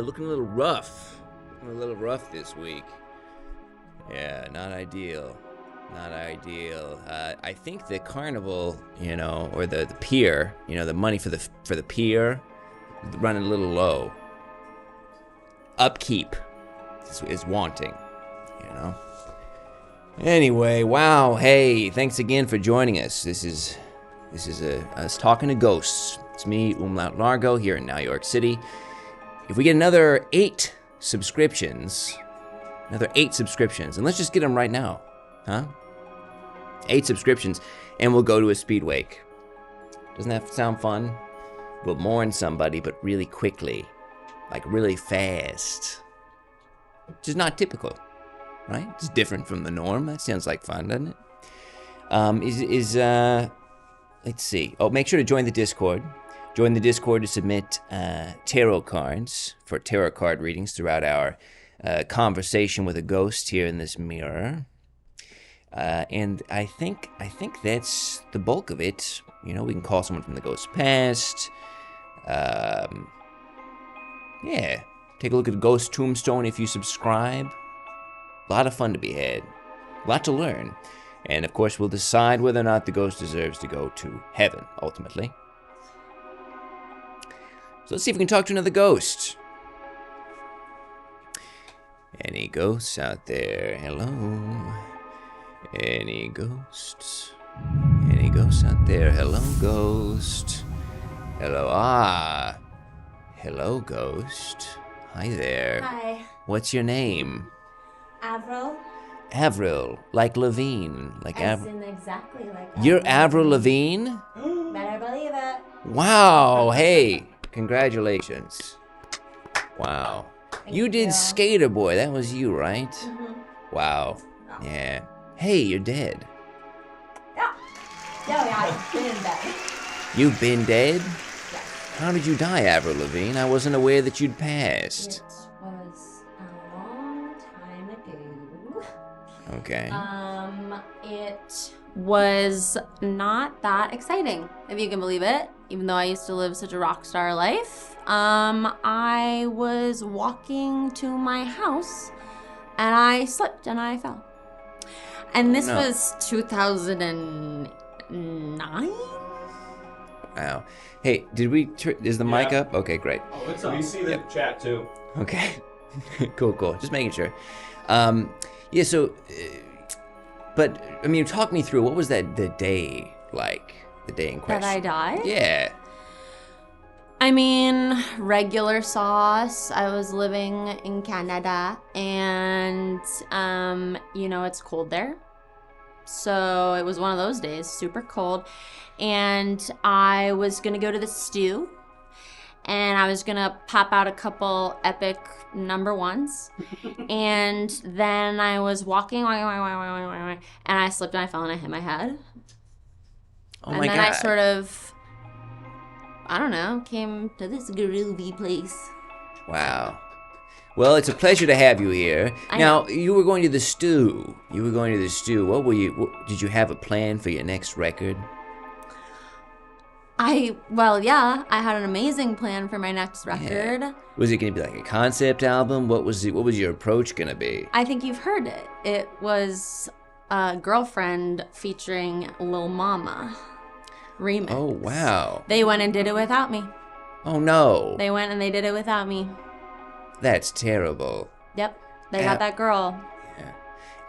looking a little rough. Looking a little rough this week. Yeah, not ideal. Not ideal. I think the carnival, or the pier, the money for the pier, running a little low. Upkeep is wanting, Anyway, wow, hey, thanks again for joining us. This is us talking to ghosts. It's me, Umlaut Largo, here in New York City. If we get another 8 subscriptions, and let's just get them right now, huh? 8 subscriptions, and we'll go to a speed wake. Doesn't that sound fun? We'll mourn somebody, but really quickly, like really fast. Which is not typical, right? It's different from the norm. That sounds like fun, doesn't it? Let's see. Oh, make sure to join the Discord. Join the Discord to submit tarot cards for tarot card readings throughout our conversation with a ghost here in this mirror. And I think that's the bulk of it. We can call someone from the ghost's past. Yeah. Take a look at the Ghost Tombstone if you subscribe. A lot of fun to be had. A lot to learn. And of course, we'll decide whether or not the ghost deserves to go to heaven, ultimately. So let's see if we can talk to another ghost. Any ghosts out there? Hello? Any ghosts? Any ghosts out there? Hello, ghost. Hello, hello, ghost. Hi there. Hi. What's your name? Avril. Avril, like Lavigne, like Avril. Exactly like Avril. You're Avril Lavigne? Better believe it. Wow, hey, congratulations. Wow. You did Skater Boy, that was you, right? Mm-hmm. Wow, yeah. Hey, you're dead. Yeah, I've been in bed. You've been dead? Yes. How did you die, Avril Lavigne? I wasn't aware that you'd passed. It was a long time ago. Okay. It was not that exciting, if you can believe it. Even though I used to live such a rock star life, I was walking to my house and I slipped and I fell. And this was 2009? Wow. Hey, did we... is the mic up? Okay, great. Oh, it's up. We see the chat, too. Okay. Cool. Just making sure. Yeah, so... but, I mean, talk me through, what was the day like? The day in question? That I died? Yeah. I mean, regular sauce. I was living in Canada and, it's cold there. So it was one of those days, super cold. And I was going to go to the stew and I was going to pop out a couple epic number ones. And then I was walking and I slipped and I fell and I hit my head. Oh my God. And then I sort of, I don't know, came to this groovy place. Wow. Well, it's a pleasure to have you here. Now, you were going to the stew. What were you, did you have a plan for your next record? I had an amazing plan for my next record. Yeah. Was it going to be like a concept album? What was your approach going to be? I think you've heard it. It was Girlfriend featuring Lil Mama remix. Oh, wow. They went and did it without me. Oh, no. They went and they did it without me. That's terrible. Yep. They got that girl. Yeah.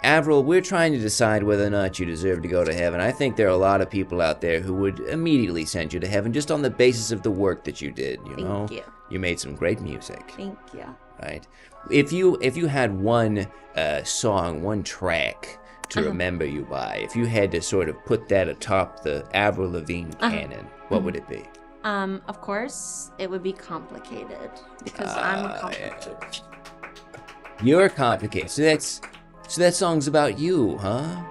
Avril, we're trying to decide whether or not you deserve to go to heaven. I think there are a lot of people out there who would immediately send you to heaven just on the basis of the work that you did, Thank you. You made some great music. Thank you. Right? If you had one song, one track to remember you by, if you had to sort of put that atop the Avril Lavigne canon, what would it be? Of course, it would be Complicated because I'm complicated. Yeah. You're complicated. So that song's about you, huh?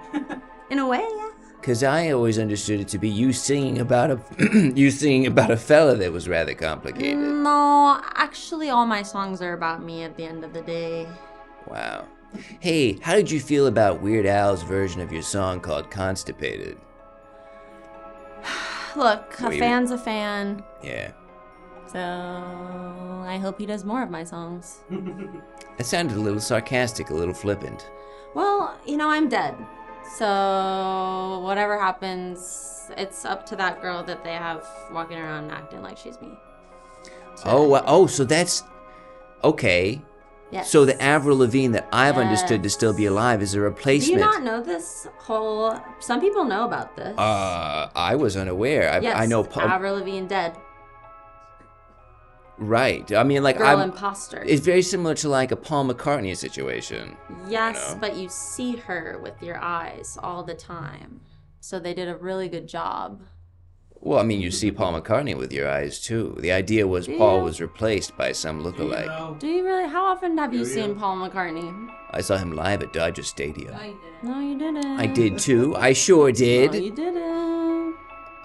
In a way, yeah. Because I always understood it to be you singing about a fella that was rather complicated. No, actually, all my songs are about me at the end of the day. Wow. Hey, how did you feel about Weird Al's version of your song called Constipated? Look, a fan's a fan. Yeah. So I hope he does more of my songs. It sounded a little sarcastic, a little flippant. Well, I'm dead. So whatever happens, it's up to that girl that they have walking around acting like she's me. So that's okay. Yes. So the Avril Lavigne that I've understood to still be alive is a Do replacement. you not know this whole... Some people know about this. I was unaware. Yes, I know. Avril Lavigne dead. Right. I mean, like, Girl imposter. It's very similar to like a Paul McCartney situation. Yes, but you see her with your eyes all the time. So they did a really good job. Well, I mean, you see Paul McCartney with your eyes too. The idea was Paul was replaced by some lookalike. Do you really? How often have you seen Paul McCartney? I saw him live at Dodger Stadium. No, you didn't. I did too. I sure did. No, you didn't.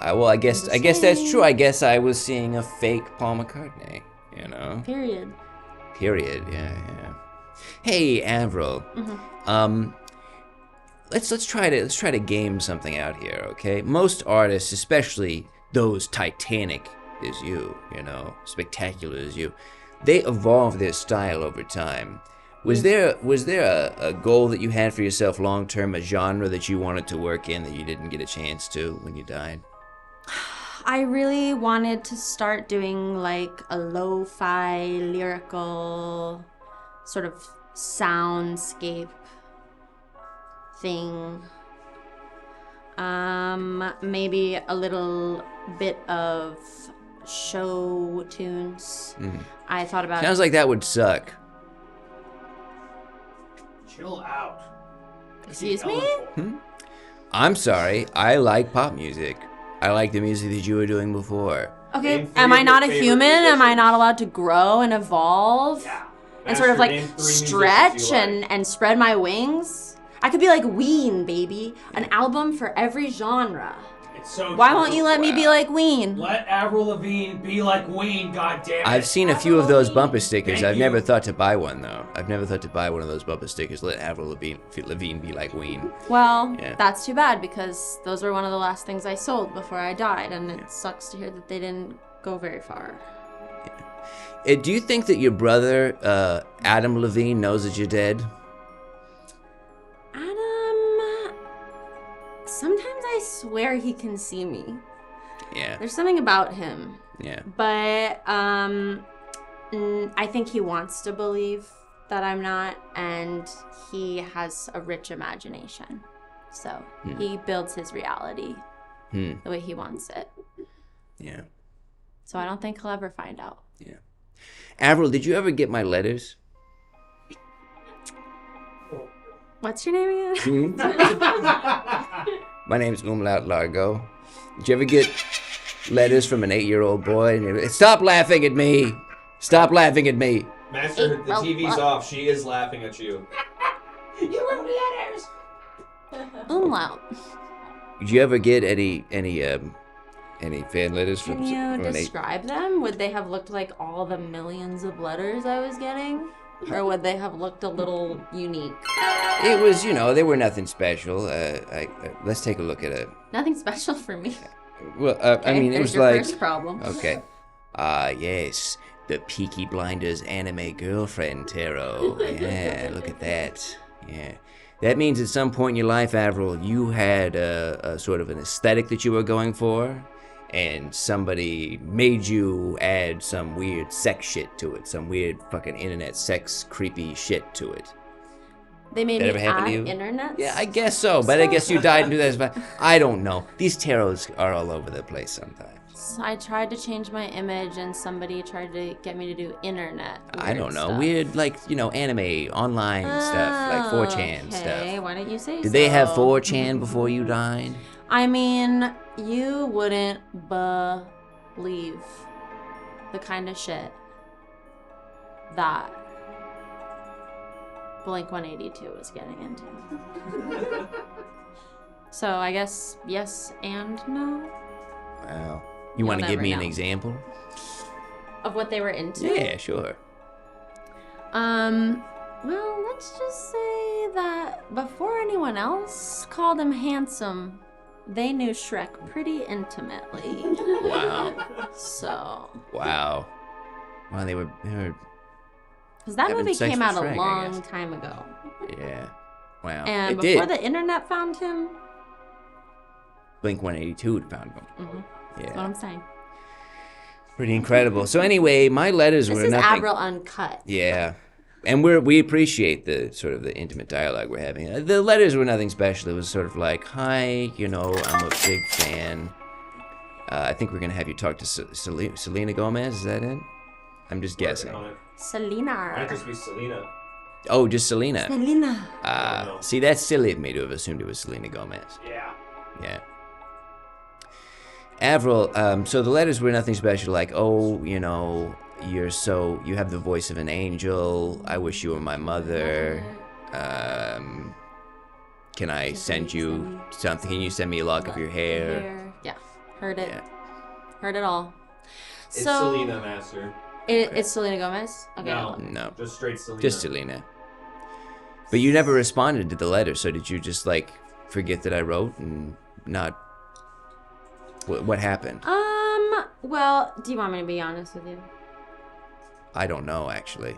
Well, I guess that's true. I guess I was seeing a fake Paul McCartney. Period. Yeah. Hey, Avril. Mm-hmm. Let's try to game something out here, okay? Most artists, especially those titanic as you, spectacular as you, they evolve their style over time. Was there a goal that you had for yourself long term, a genre that you wanted to work in that you didn't get a chance to when you died? I really wanted to start doing like a lo-fi lyrical sort of soundscape thing. Maybe a little bit of show tunes. I thought about... Sounds like that would suck. Chill out. Excuse me? I'm sorry. I like pop music. I like the music that you were doing before. Okay, am I not a human? Am I not allowed to grow and evolve? Yeah. And sort of like Name 3 musicians stretch you like. and spread my wings? I could be like Ween, baby. An album for every genre. It's so Why true. won't you let me be like Ween? Let Avril Lavigne be like Wayne, goddammit. I've seen a few of those bumper stickers. Thank I've you. never thought to buy one, though. I've never thought to buy one of those bumper stickers. Let Avril Lavigne be like Ween. Well, Yeah. that's too bad because those were one of the last things I sold before I died, and it sucks to hear that they didn't go very far. Do you think that your brother, Adam Levine, knows that you're dead? Adam, sometimes I swear he can see me. Yeah. There's something about him. Yeah. But I think he wants to believe that I'm not, and he has a rich imagination. So he builds his reality the way he wants it. Yeah. So I don't think he'll ever find out. Yeah. Avril, did you ever get my letters? What's your name again? My name's Umlaut Largo. Did you ever get letters from an 8-year-old boy? Stop laughing at me! Stop laughing at me! Master, the TV's off. She is laughing at you. You wrote letters. Umlaut. Did you ever get any fan letters Can from you an 8? describe them? Would they have looked like all the millions of letters I was getting? Or would they have looked a little unique? It was, they were nothing special. Let's take a look at it. Nothing special for me. Well, Okay, I mean, it there's was your like... first problem. Okay. Yes. The Peaky Blinders anime girlfriend tarot. Yeah, look at that. Yeah. That means at some point in your life, Avril, you had a sort of an aesthetic that you were going for, and somebody made you add some weird sex shit to it, some weird fucking internet sex creepy shit to it. They made That me ever happen to add you? internet. Yeah, I guess so, but I guess you died in 2005. I don't know. These tarots are all over the place sometimes. I tried to change my image, and somebody tried to get me to do internet. I don't know. stuff. Weird, like, anime, online stuff, like 4chan Okay, stuff. why don't you say so? Did they have 4chan before you died? I mean, you wouldn't believe the kind of shit that Blink-182 was getting into. So I guess yes and no Wow. You You'll want to give never me an know. example? of what they were into. Yeah, sure. Well, let's just say that before anyone else called him handsome, they knew Shrek pretty intimately. Wow. So. Wow. Wow, they were Because that having movie sex came with out a Frank, I long guess. time ago. Yeah. Wow. And it before did. the internet found him, Blink 182 found him. that's what Yeah. I'm saying. Pretty incredible. So anyway, my letters This were is nothing. Avril Uncut. Yeah. And we appreciate the sort of the intimate dialogue we're having. The letters were nothing special. It was sort of like, hi, I'm a big fan. I think we're going to have you talk to Selena Gomez. Is that it? I'm just guessing. Might Selena. just be Selena. Oh, just Selena. Selena. See, that's silly of me to have assumed it was Selena Gomez. Yeah. Yeah. Avril, so the letters were nothing special, like, oh, you have the voice of an angel. I wish you were my mother. Can I send you something? Can you send me a lock of your hair? Yeah. Heard it. Yeah. Heard it all. It's So Selena, Master. it's Selena Gomez? Okay. No. Just straight Selena. Just Selena. But you never responded to the letter, so did you just, like, forget that I wrote and not... What happened? Well, do you want me to be honest with you? I don't know, actually.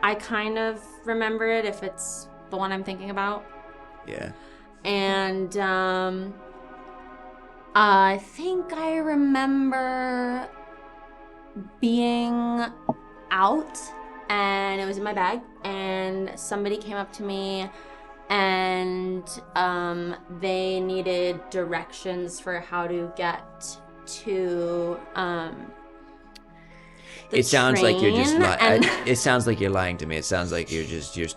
I kind of remember it if it's the one I'm thinking about. Yeah. And I think I remember being out and it was in my bag and somebody came up to me and they needed directions for how to get to the It sounds like you're just train, and- it sounds like you're lying to me. It sounds like you're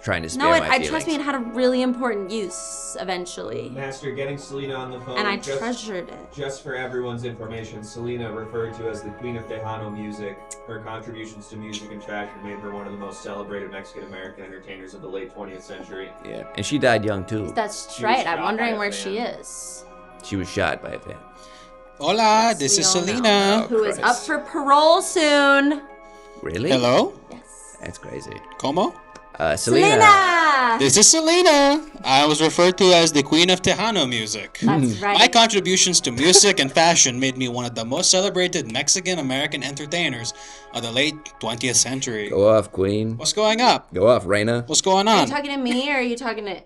trying to spare No, my I feelings. trust me, it had a really important use eventually. Master, getting Selena on the phone. And I just, treasured it. Just for everyone's information, Selena, referred to as the Queen of Tejano music. Her contributions to music and fashion made her one of the most celebrated Mexican-American entertainers of the late 20th century. Yeah, and she died young too. That's She was right. shot I'm by wondering a where fan. she is. She was shot by a fan. Hola, Yes, this we is all know. Selena. Who is up Christ. for parole soon. Really? Hello? Yes. That's crazy. Como? Selena. Selena! This is Selena. I was referred to as the Queen of Tejano music. That's My right. contributions to music and fashion made me one of the most celebrated Mexican-American entertainers of the late 20th century. Go off, Queen. What's going up? Go off, Reina. What's going Are you on? talking to me or are you talking to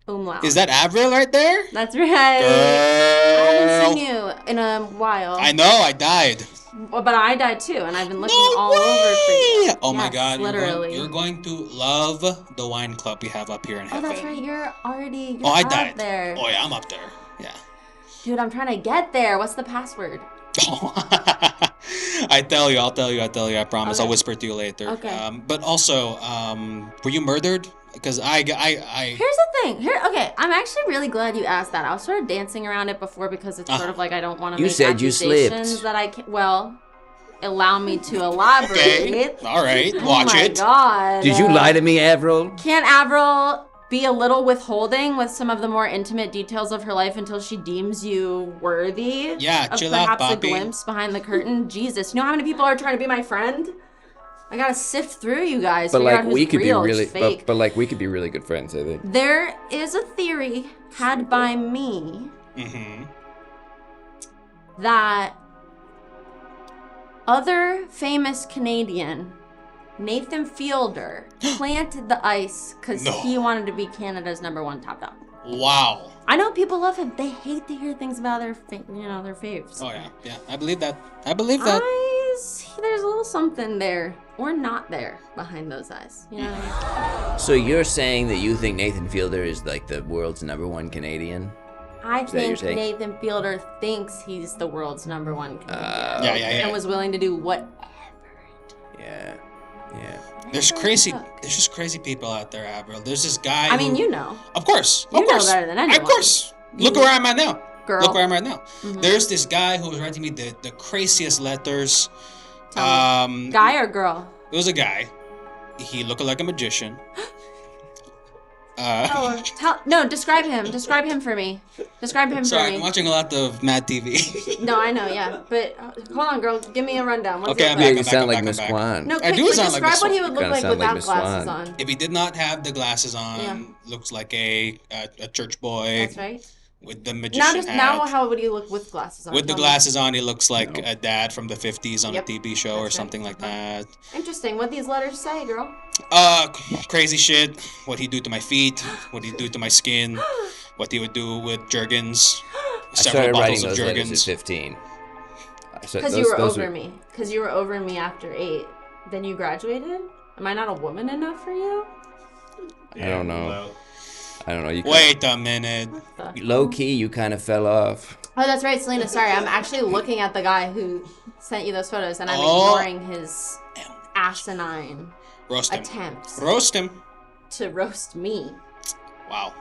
Umlaut? Is that Avril right there? That's right. I haven't Girl. seen you in a while. I know, I died. But I died too, and I've been looking No all over for you. way! Oh my Yes, god, literally. you're going to love the wine club we have up here in Oh, heaven. that's right. You're already. Oh, I up died. there. Oh yeah, I'm up there. Yeah. Dude, I'm trying to get there. What's the password? I'll tell you, I promise. Okay. I'll whisper to you later. Okay. But also, were you murdered? Because I Here's the thing. Okay, I'm actually really glad you asked that. I was sort of dancing around it before because it's sort of like I don't want to You make said you accusations slipped. that I can. Well, allow me to elaborate. Okay. All right, watch Oh my it. God. Did you lie to me, Avril? Can't Avril be a little withholding with some of the more intimate details of her life until she deems you worthy? Yeah, of chill out, perhaps a Poppy. glimpse behind the curtain? Jesus, you know how many people are trying to be my friend? I gotta sift through you guys. But figure like out who's we could real, be really, who's fake. but like we could be really good friends. I think. There is a theory had by me Mm-hmm. that other famous Canadian, Nathan Fielder, planted the ice because No. he wanted to be Canada's #1 top dog. Wow. I know people love him. They hate to hear things about their their faves. Oh yeah. I believe that. I believe that. There's a little something there or not there behind those eyes. You know what I mean? So you're saying that you think Nathan Fielder is like the world's #1 Canadian? I Is that what you're think saying? Nathan Fielder thinks he's the world's #1 Canadian. Yeah. And was willing to do whatever. Yeah. There's just crazy people out there, Avril. There's this guy. I mean, you know. Of course. You Of course. know better than anyone. Of course. Look where I'm at now. Girl. Look where I'm at now. Mhm. There's this guy who was writing me the craziest letters. Tell me. Guy or girl? It was a guy. He looked like a magician. Describe him. Describe him for me. Describe him Sorry, for I'm me. watching a lot of Mad TV. No, I know, yeah. But hold on, girl. Give me a rundown. What's Okay, it I'm look back. You I'm sound back, like I'm Miss back. Kwan. No, I quick, do but sound like describe Miss what he Swan. would look Kinda like sound like without Miss glasses Swan. on. If he did not have the glasses on, Yeah. looks like a church boy. That's right. with the magician hat. Now, how would he look with glasses on? With the Tell me. glasses on, he looks like a dad from the 50s on Yep, a TV show or that's something like that. Interesting. What these letters say, girl? Crazy shit. What he'd do to my feet. What he'd do to my skin. What he would do with Jergens. I Several started writing bottles of those letters at Jergens. 15. Because you were over me. Because you were over me after 8. Then you graduated? Am I not a woman enough for you? I don't know. I don't know. You Wait a minute. Low key, you kind of fell off. Oh, that's right, Selena. Sorry, I'm actually looking at the guy who sent you those photos, and I'm Oh. ignoring his asinine Roast him. attempts Roast him. to roast me. Wow.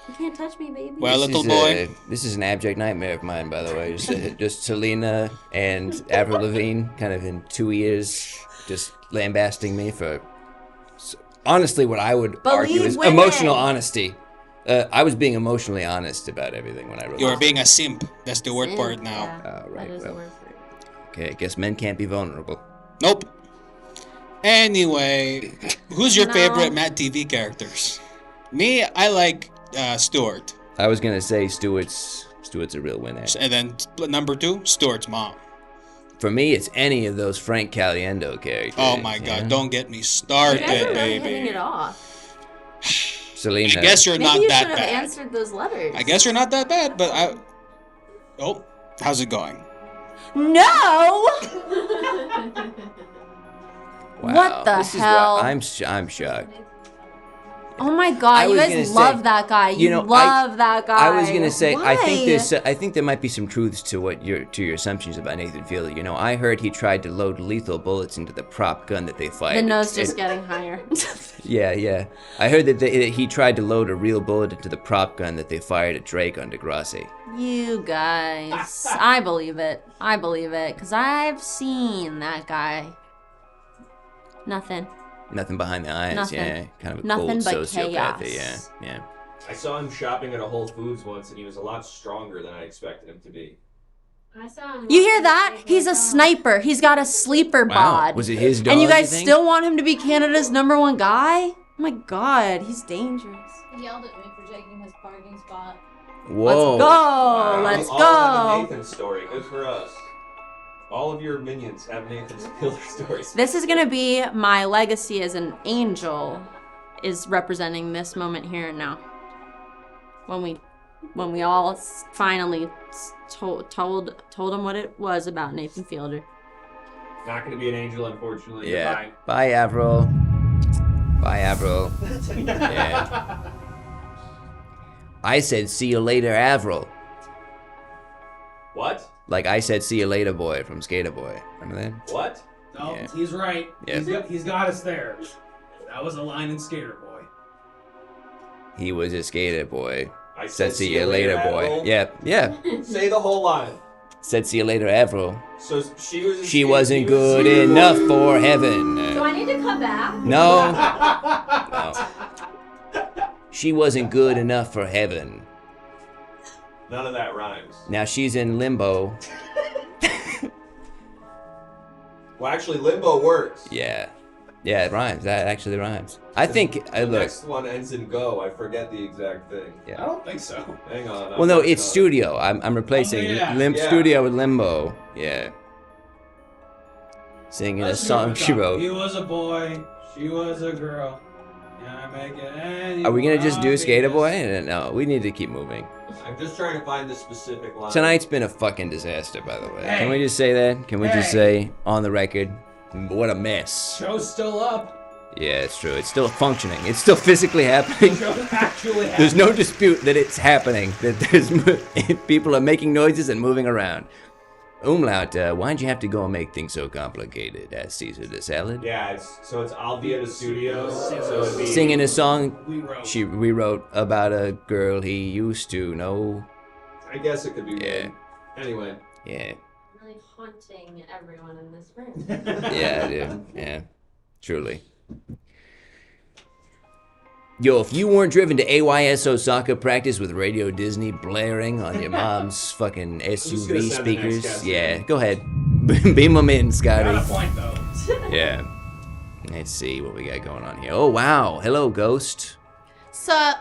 You can't touch me, baby. Well, little boy. This is an abject nightmare of mine, by the way. Just Selena and Avril Lavigne, kind of in 2 years, just lambasting me for, honestly, what I would argue is women. emotional honesty. I was being emotionally honest about everything when I wrote. You are this. being a simp. That's the word for it now. Yeah, Right. that is the Well, word for it. okay. I guess men can't be vulnerable. Nope. Anyway, who's your No. favorite Mad TV characters? Me, I like Stuart. I was gonna say Stuart's a real winner. And then number 2, Stuart's mom. For me, it's any of those Frank Caliendo characters. Oh my God! yeah? Don't get me You started, guys are really hitting baby. it off. Selena. I guess you're Maybe not you that should have bad. answered those letters. I guess you're not that bad, but I. Oh, how's it going? No! Wow, What the this is hell? I'm shocked. Oh my I god, you was guys gonna love say, that guy. You know, love that guy. I was gonna say, I Why? think there might be some truths to your assumptions about Nathan Fielder. You know, I heard he tried to load lethal bullets into the prop gun that they fired. The nose just getting higher. Yeah. I heard that he tried to load a real bullet into the prop gun that they fired at Drake on Degrassi. You guys. I believe it. Because I've seen that guy. Nothing. Nothing behind the eyes. Nothing. Yeah, kind of a Nothing cold but sociopath. chaos. Yeah. I saw him shopping at a Whole Foods once, and he was a lot stronger than I expected him to be. I saw him. You hear that? He's a sniper. He's got a sleeper Wow. bod. Was it his dog? And you guys think? still want him to be Canada's #1 guy? Oh my god, he's dangerous. He yelled at me for taking his parking spot. Whoa. Let's go. Let's All have a go. Nathan story. Good for us. All of your minions have Nathan Fielder stories. This is gonna be my legacy as an angel, is representing this moment here and now. When we all finally told him what it was about Nathan Fielder. Not going to be an angel, unfortunately. Yeah. Goodbye. Bye, Avril. Bye, Avril. Yeah. I said, see you later, Avril. What? Like I said, see you later, boy, from Skater Boy. Remember that? What? No, Yeah. he's right. Yeah. He's got us there. That was a line in Skater Boy. He was a skater boy. I Said, see you later, boy. Avril. Yeah. Say the whole line. Said, see you later, Avril. So she was. She wasn't good enough for heaven. Do I need to come back? No. She wasn't good enough for heaven. None of that rhymes. Now she's in limbo. Well, actually, limbo works. Yeah, it rhymes. That actually rhymes. I think. The Look. next one ends in go. I forget the exact thing. I Yeah. don't think so. Hang on. Well, no, it's studio. I'm replacing yeah. Yeah. studio with limbo. Yeah. Singing a song she wrote. He was a boy, she was a girl. Can I make it any Are we gonna just do more Skater Boy? obvious? No, we need to keep moving. I'm just trying to find the specific line. Tonight's been a fucking disaster, by the way. Hey. Can we just say that? Can we just Hey. say on the record, what a mess? Show's still up. Yeah, it's true. It's still functioning. It's still physically happening. Show's actually There's happening. no dispute that it's happening. That there's people are making noises and moving around. Umlaut, why'd you have to go and make things so complicated? Asked Caesar the Salad. Yeah, it's I'll be at the studios. So it'd be Singing a song We wrote. she rewrote about a girl he used to know. I guess it could be. Yeah. Good. Anyway. Yeah, Really haunting everyone in this room. yeah, dude. Yeah, truly. Yo, if you weren't driven to AYSO soccer practice with Radio Disney blaring on your mom's fucking gonna SUV send the next speakers, guest yeah, in. go ahead. Beam them in, Scotty. Got a point though. Yeah. Let's see what we got going on here. Oh, wow. Hello, Ghost. Sup?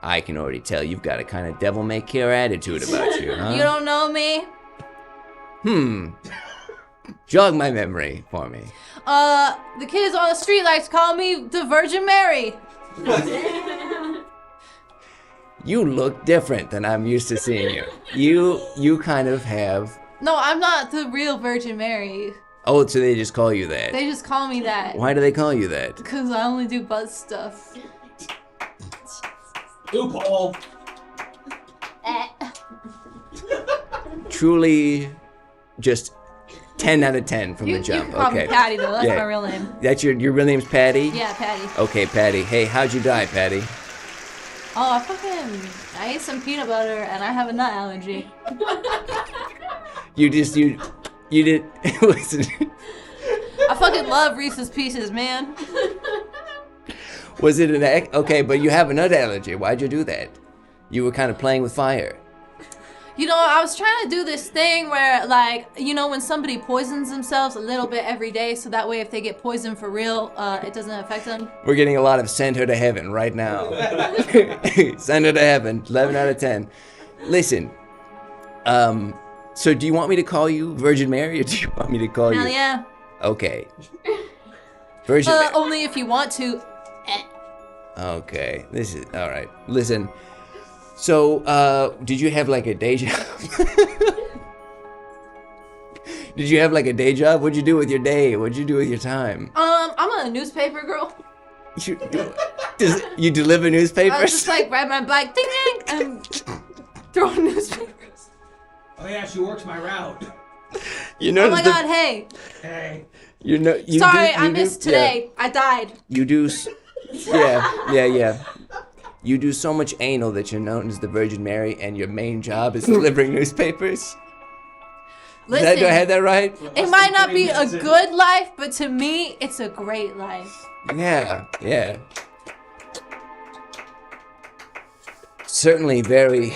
I can already tell you've got a kind of devil-may-care attitude about you, huh? You don't know me? Jog my memory for me. The kids on the street like to call me the Virgin Mary. You look different than I'm used to seeing you. You kind of have... No, I'm not the real Virgin Mary. Oh, so they just call you that. They just call me that. Why do they call you that? Because I only do butt stuff. Loophole. Truly just 10 out of 10 from the You jump. can call Okay. me Patty, though. That's Yeah. my real name. That's your real name's Patty? Yeah, Patty. Okay, Patty. Hey, how'd you die, Patty? Oh, I ate some peanut butter and I have a nut allergy. You did, listen, I fucking love Reese's Pieces, man. was it okay, but you have a nut allergy. Why'd you do that? You were kind of playing with fire. You know, I was trying to do this thing where, like, you know, when somebody poisons themselves a little bit every day, so that way if they get poisoned for real, it doesn't affect them. We're getting a lot of send her to heaven right now. Send her to heaven, 11 out of 10. Listen, so do you want me to call you Virgin Mary, or do you want me to call Hell you? yeah. Okay. Virgin Mary. Only if you want to. Okay, this is, all right. Listen, so, did you have like a day job? Did you have like a day job? What'd you do with your day? What'd you do with your time? I'm a newspaper girl. You deliver newspapers? I just like ride my bike, ding ding, and throw newspapers. Oh yeah, she works my route. You know. Oh my god, hey. Hey. You know. Sorry, I missed today. I died. You do. Yeah. You do so much anal that you're known as the Virgin Mary, and your main job is delivering newspapers. Listen, Do I have that right? it might not be a good life, but to me, it's a great life. Yeah. Certainly very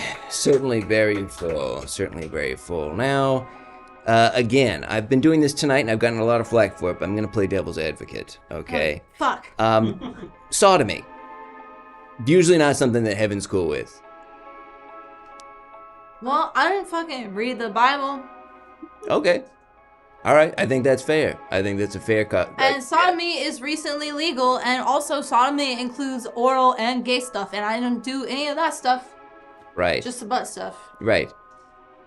full. Now, again, I've been doing this tonight, and I've gotten a lot of flack for it, but I'm gonna play devil's advocate, okay? Fuck. Sodomy. Usually not something that heaven's cool with. Well, I didn't fucking read the Bible. Okay. All right, I think that's fair. I think that's a fair cut. And sodomy is recently legal, and also sodomy includes oral and gay stuff, and I don't do any of that stuff. Right. Just the butt stuff. Right.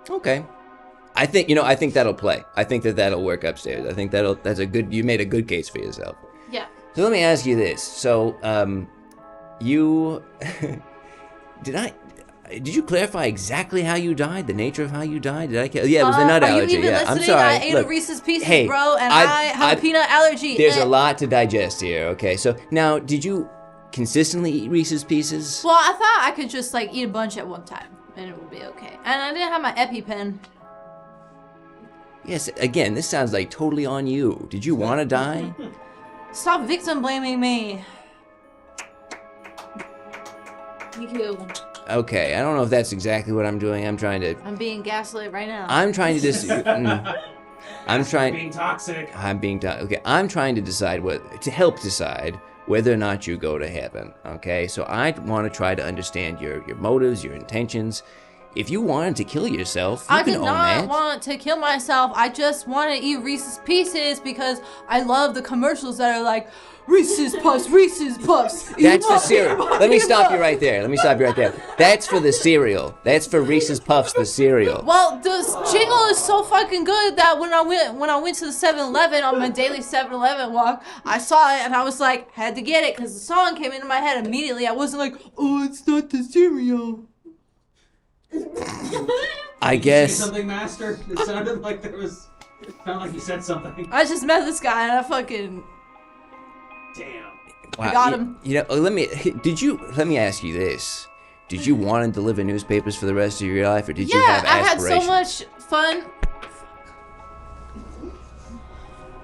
Okay. I think that'll play. I think that'll work upstairs. I think you made a good case for yourself. Yeah. So let me ask you this. So, you did you clarify exactly how you died? The nature of how you died? Yeah, it was the nut allergy. Are you even Yeah, listening? I'm sorry. I ate Look, a Reese's Pieces, hey, bro, and I have a peanut allergy. There's a lot to digest here. Okay, so now, did you consistently eat Reese's Pieces? Well, I thought I could just like eat a bunch at one time, and it would be okay. And I didn't have my EpiPen. Yes. Again, this sounds like totally on you. Did you want to die? Stop victim blaming me. You. Okay, I don't know if that's exactly what I'm doing. I'm being gaslit right now. I'm trying to Being toxic. Okay, I'm trying to help decide whether or not you go to heaven. Okay, so I want to try to understand your motives, your intentions. If you wanted to kill yourself, you I can did own not that. want to kill myself. I just want to eat Reese's Pieces because I love the commercials that are like, Reese's Puffs, Reese's Puffs. That's for cereal. Let me stop you right there. That's for the cereal. That's for Reese's Puffs, the cereal. Well, the jingle is so fucking good that when I went to the 7-Eleven on my daily 7-Eleven walk, I saw it and I was like, had to get it because the song came into my head immediately. I wasn't like, oh, it's not the cereal. I Did you guess. say something, Master? It sounded like you said something. I just met this guy and I fucking Damn. I got him. Let me ask you this. Did you want to deliver newspapers for the rest of your life, or did you have I had aspirations? so much fun.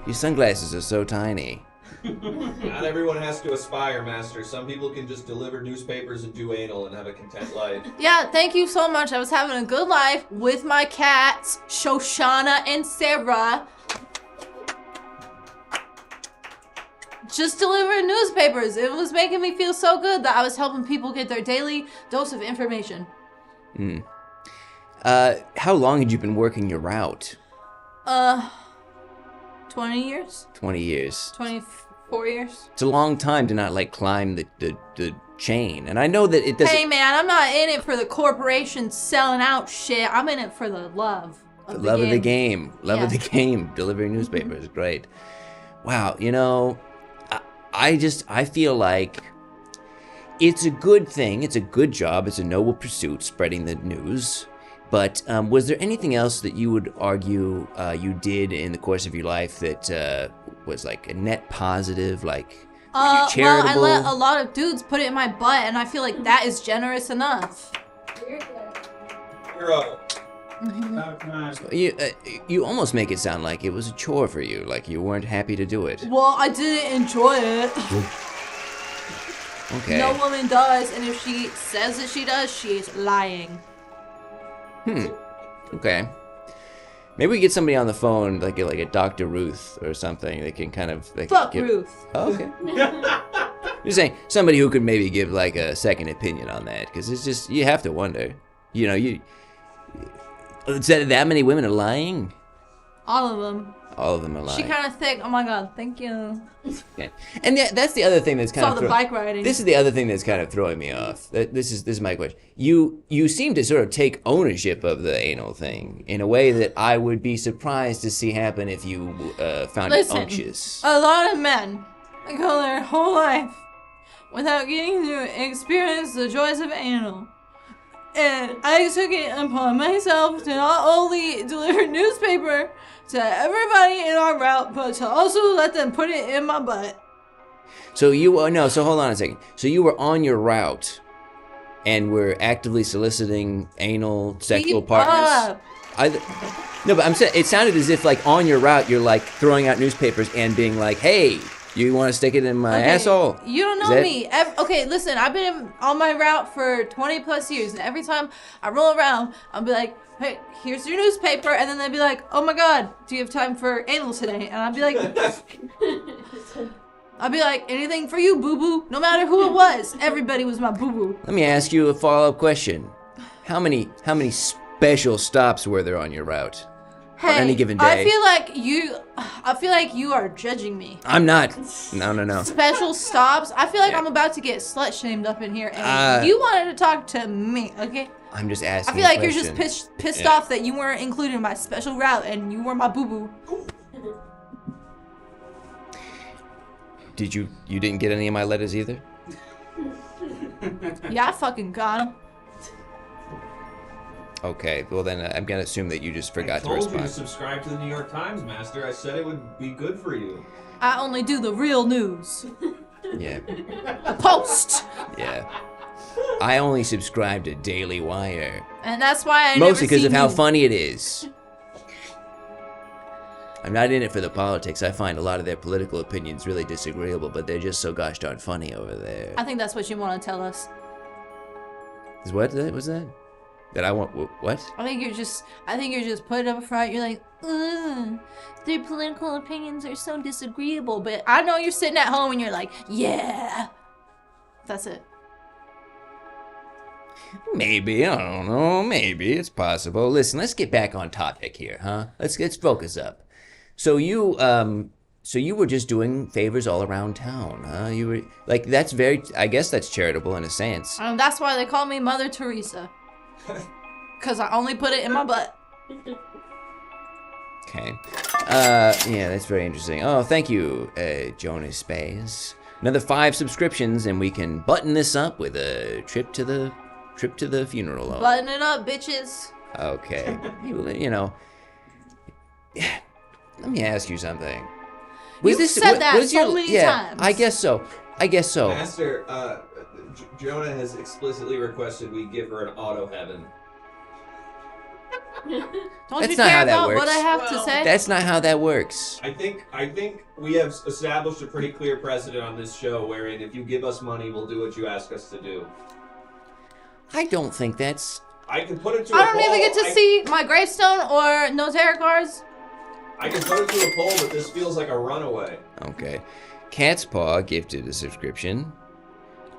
Your sunglasses are so tiny. Not everyone has to aspire, Master. Some people can just deliver newspapers and do anal and have a content life. Yeah, thank you so much. I was having a good life with my cats, Shoshana and Sarah. just delivering newspapers. It was making me feel so good that I was helping people get their daily dose of information. How long had you been working your route? 20 years? 20 years. 24 years? It's a long time to not, like, climb the chain. And I know that it doesn't... Hey, man, I'm not in it for the corporation selling out shit. I'm in it for the love of the love game. of the game. Love of the game. Delivering newspapers. Great. Wow, you know, I feel like it's a good thing. It's a good job. It's a noble pursuit, spreading the news. But was there anything else that you would argue you did in the course of your life that was like a net positive? Like, were you charitable? Well, I let a lot of dudes put it in my butt, and I feel like that is generous enough. Hero. You almost make it sound like it was a chore for you, like you weren't happy to do it. Well, I didn't enjoy it. Okay. No woman does, and if she says that she does, she's lying. Okay. Maybe we get somebody on the phone, like a Dr. Ruth or something. They can kind of Fuck Ruth. Oh, okay. Just saying, somebody who could maybe give like a second opinion on that, because it's just you have to wonder. You know, that many women are lying. All of them. All of them are lying. She kind of thick. Oh my god, thank you. Yeah. And that's the other thing that's kind Saw of the bike riding. This is the other thing that's kind of throwing me off. This is my question. You seem to sort of take ownership of the anal thing in a way that I would be surprised to see happen if you found it unctuous. A lot of men go their whole life without getting to experience the joys of anal. And I took it upon myself to not only deliver newspaper to everybody in our route, but to also let them put it in my butt. So so hold on a second. So you were on your route and were actively soliciting anal sexual partners? No, but I'm saying it sounded as if like on your route you're like throwing out newspapers and being like, hey, you want to stick it in my asshole? You don't know me. Okay, listen, I've been on my route for 20 plus years, and every time I roll around, I'll be like, hey, here's your newspaper, and then they'd be like, oh my god, do you have time for anal today? And I'd be like, anything for you, boo-boo. No matter who it was, everybody was my boo-boo. Let me ask you a follow-up question. How many special stops were there on your route? Hey, on any given day? I feel like you are judging me. I'm not. No. Special stops? I feel like I'm about to get slut-shamed up in here, and you wanted to talk to me, okay? I'm just asking. I feel like you're just pissed off that you weren't included in my special route, and you were my boo-boo. You didn't get any of my letters either? Yeah, I fucking got them. Okay, well then I'm gonna assume that you just forgot to respond. I told you to subscribe to the New York Times, Master. I said it would be good for you. I only do the real news. Yeah. The Post. Yeah. I only subscribe to Daily Wire. And that's why I mostly because of how you. funny it is. I'm not in it for the politics. I find a lot of their political opinions really disagreeable, but they're just so gosh darn funny over there. I think that's what you want to tell us. Is what was that? That I want what? I think you're just putting up front. You're like, their political opinions are so disagreeable. But I know you're sitting at home and you're like, yeah. That's it. Maybe, I don't know. Maybe it's possible. Listen, let's get back on topic here, huh? Let's focus up. So you were just doing favors all around town, huh? You were like I guess that's charitable in a sense. That's why they call me Mother Teresa. Because I only put it in my butt. Okay. Yeah, that's very interesting. Oh, thank you, Jonas Spays. Another 5 subscriptions, and we can button this up with a trip to the funeral home. Button it up, bitches. Okay. You know. Let me ask you something. You've said that so many times. I guess so. Master, Jonah has explicitly requested we give her an auto heaven. Don't you care about what I have to say? That's not how that works. I think we have established a pretty clear precedent on this show wherein if you give us money, we'll do what you ask us to do. I don't think that's... I can put it to a poll. poll. I don't even get to see my gravestone or no tarot cards. I can put it to a poll, but this feels like a runaway. Okay. Cat's Paw gifted a subscription.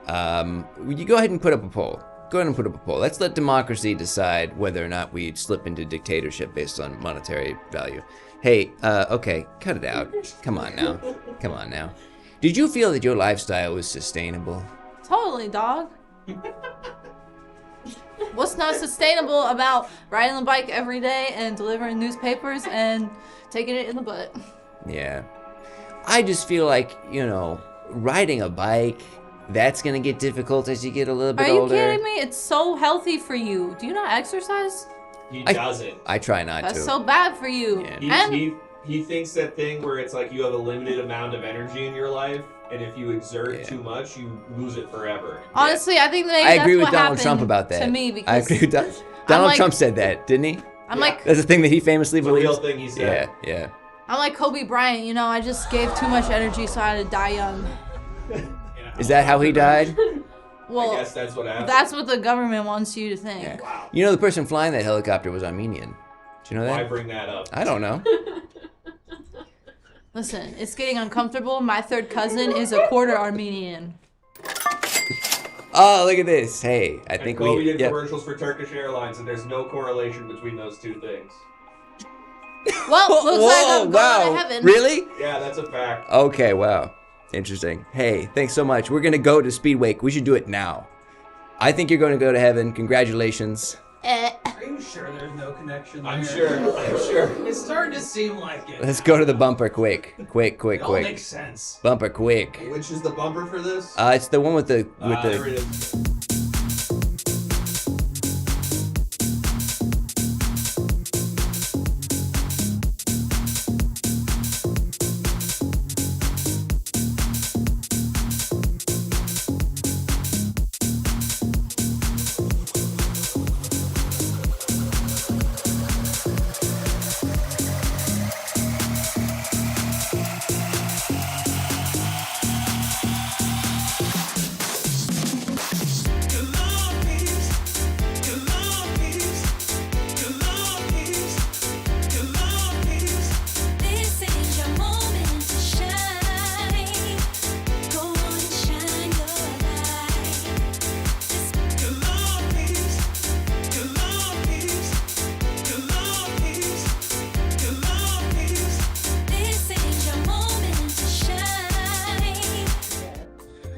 You go ahead and put up a poll. Go ahead and put up a poll. Let's let democracy decide whether or not we slip into dictatorship based on monetary value. Hey, okay, cut it out. Come on now. Come on now. Did you feel that your lifestyle was sustainable? Totally, dog. What's not sustainable about riding the bike every day and delivering newspapers and taking it in the butt? Yeah. I just feel like, riding a bike, that's going to get difficult as you get a little bit older. Are you kidding me? It's so healthy for you. Do you not exercise? He doesn't. I try not to. That's so bad for you. Yeah. He thinks that thing where it's like you have a limited amount of energy in your life, and if you exert too much, you lose it forever. Honestly, I think I agree with Donald Trump about that. To me, because I agree with Donald Trump said that, didn't he? I'm like, that's the thing that he famously It's a believes. real thing he said. Yeah. I'm like Kobe Bryant. I just gave too much energy, so I had to die young. Is that how he died? Well, I guess that's what happened. That's what the government wants you to think. Yeah. Wow. The person flying that helicopter was Armenian. Did you know that? Why bring that up? I don't know. Listen, it's getting uncomfortable. My third cousin is a quarter Armenian. Oh, look at this. Hey, I think we did commercials for Turkish Airlines, and there's no correlation between those two things. Well, looks like I'm going to heaven. Really? Yeah, that's a fact. Okay, wow. Interesting. Hey, thanks so much. We're going to go to Speedwake. We should do it now. I think you're going to go to heaven. Congratulations. Are you sure there's no connection there? I'm sure. It's starting to seem like it. Let's go to the bumper quick. Quick. It all makes sense. Bumper quick. Which is the bumper for this? It's the one with the There it is.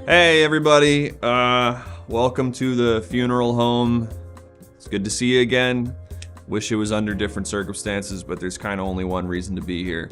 Hey everybody, welcome to the funeral home. It's good to see you again. Wish it was under different circumstances, but there's kind of only one reason to be here.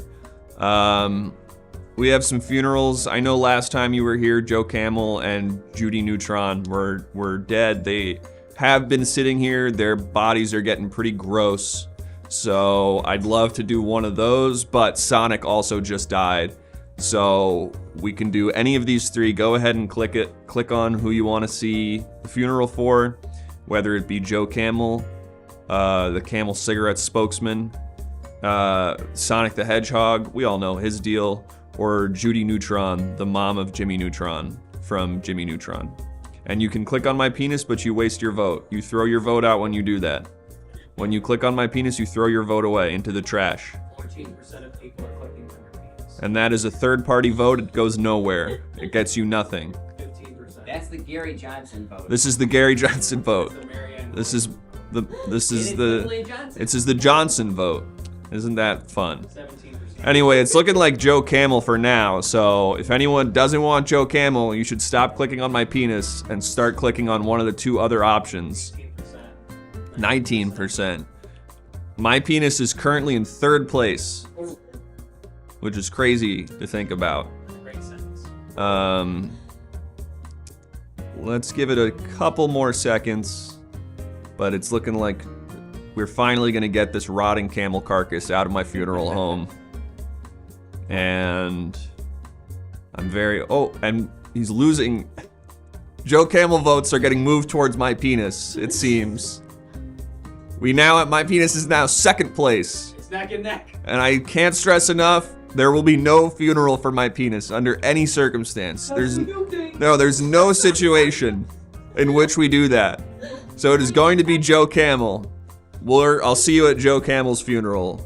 We have some funerals. I know last time you were here, Joe Camel and Judy Neutron were dead. They have been sitting here. Their bodies are getting pretty gross. So I'd love to do one of those, but Sonic also just died. So we can do any of these three. Go ahead and click it. Click on who you want to see the funeral for, whether it be Joe Camel, the Camel Cigarette spokesman, Sonic the Hedgehog, we all know his deal, or Judy Neutron, the mom of Jimmy Neutron from Jimmy Neutron. And you can click on my penis, but you waste your vote. You throw your vote out when you do that. When you click on my penis, you throw your vote away into the trash. 14% of people are clicking on your penis. And that is a third-party vote. It goes nowhere. It gets you nothing. 15%. That's the Gary Johnson vote. This is the Gary Johnson vote. This is the Johnson vote. Isn't that fun? 17%. Anyway, it's looking like Joe Camel for now. So if anyone doesn't want Joe Camel, you should stop clicking on my penis and start clicking on one of the two other options. 19%. My penis is currently in third place, which is crazy to think about. Great sentence. Let's give it a couple more seconds, but it's looking like we're finally gonna get this rotting camel carcass out of my funeral home. And I'm and he's losing. Joe Camel votes are getting moved towards my penis, it seems. My penis is now second place. It's neck and neck. And I can't stress enough, there will be no funeral for my penis under any circumstance. There's no situation in which we do that. So it is going to be Joe Camel. I'll see you at Joe Camel's funeral.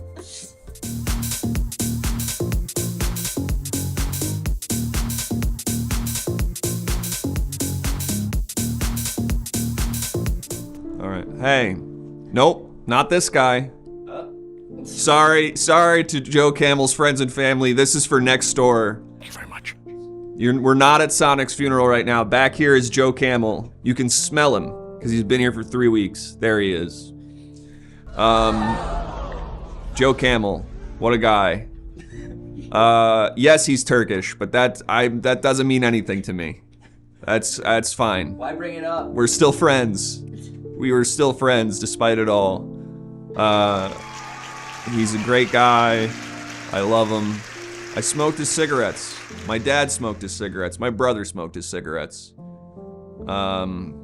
Hey. Nope, not this guy. Sorry to Joe Camel's friends and family. This is for next door. Thank you very much. We're not at Sonic's funeral right now. Back here is Joe Camel. You can smell him because he's been here for 3 weeks. There he is. Joe Camel, what a guy. Yes, he's Turkish, but that doesn't mean anything to me. That's fine. Why bring it up? We're still friends. We were still friends despite it all. He's a great guy. I love him. I smoked his cigarettes. My dad smoked his cigarettes. My brother smoked his cigarettes. And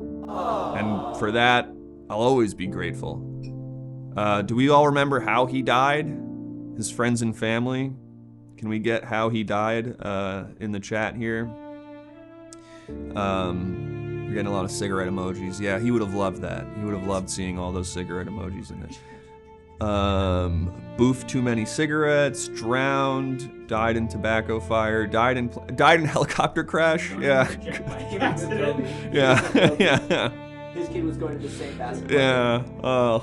for that, I'll always be grateful. Do we all remember how he died? His friends and family? Can we get how he died in the chat here? We're getting a lot of cigarette emojis. Yeah, he would have loved that. He would have loved seeing all those cigarette emojis in it. Boofed too many cigarettes, drowned, died in tobacco fire, died in helicopter crash. Yeah. Yeah. His kid was going to the same basketball. Yeah. Oh,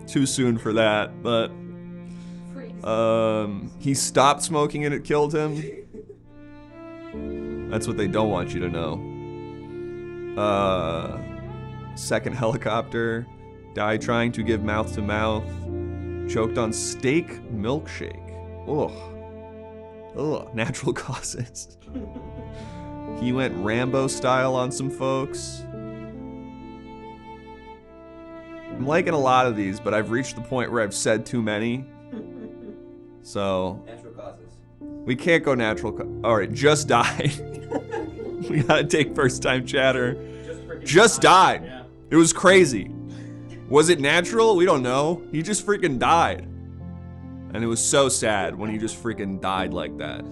too soon for that. But he stopped smoking and it killed him. That's what they don't want you to know. Second helicopter, died trying to give mouth to mouth, choked on steak milkshake. Ugh, natural causes. He went Rambo style on some folks. I'm liking a lot of these, but I've reached the point where I've said too many. So Natural causes. we can't go natural. All right, just died. We gotta take first time chatter. Just died. Yeah. It was crazy. Was it natural? We don't know. He just freaking died. And it was so sad when he just freaking died like that.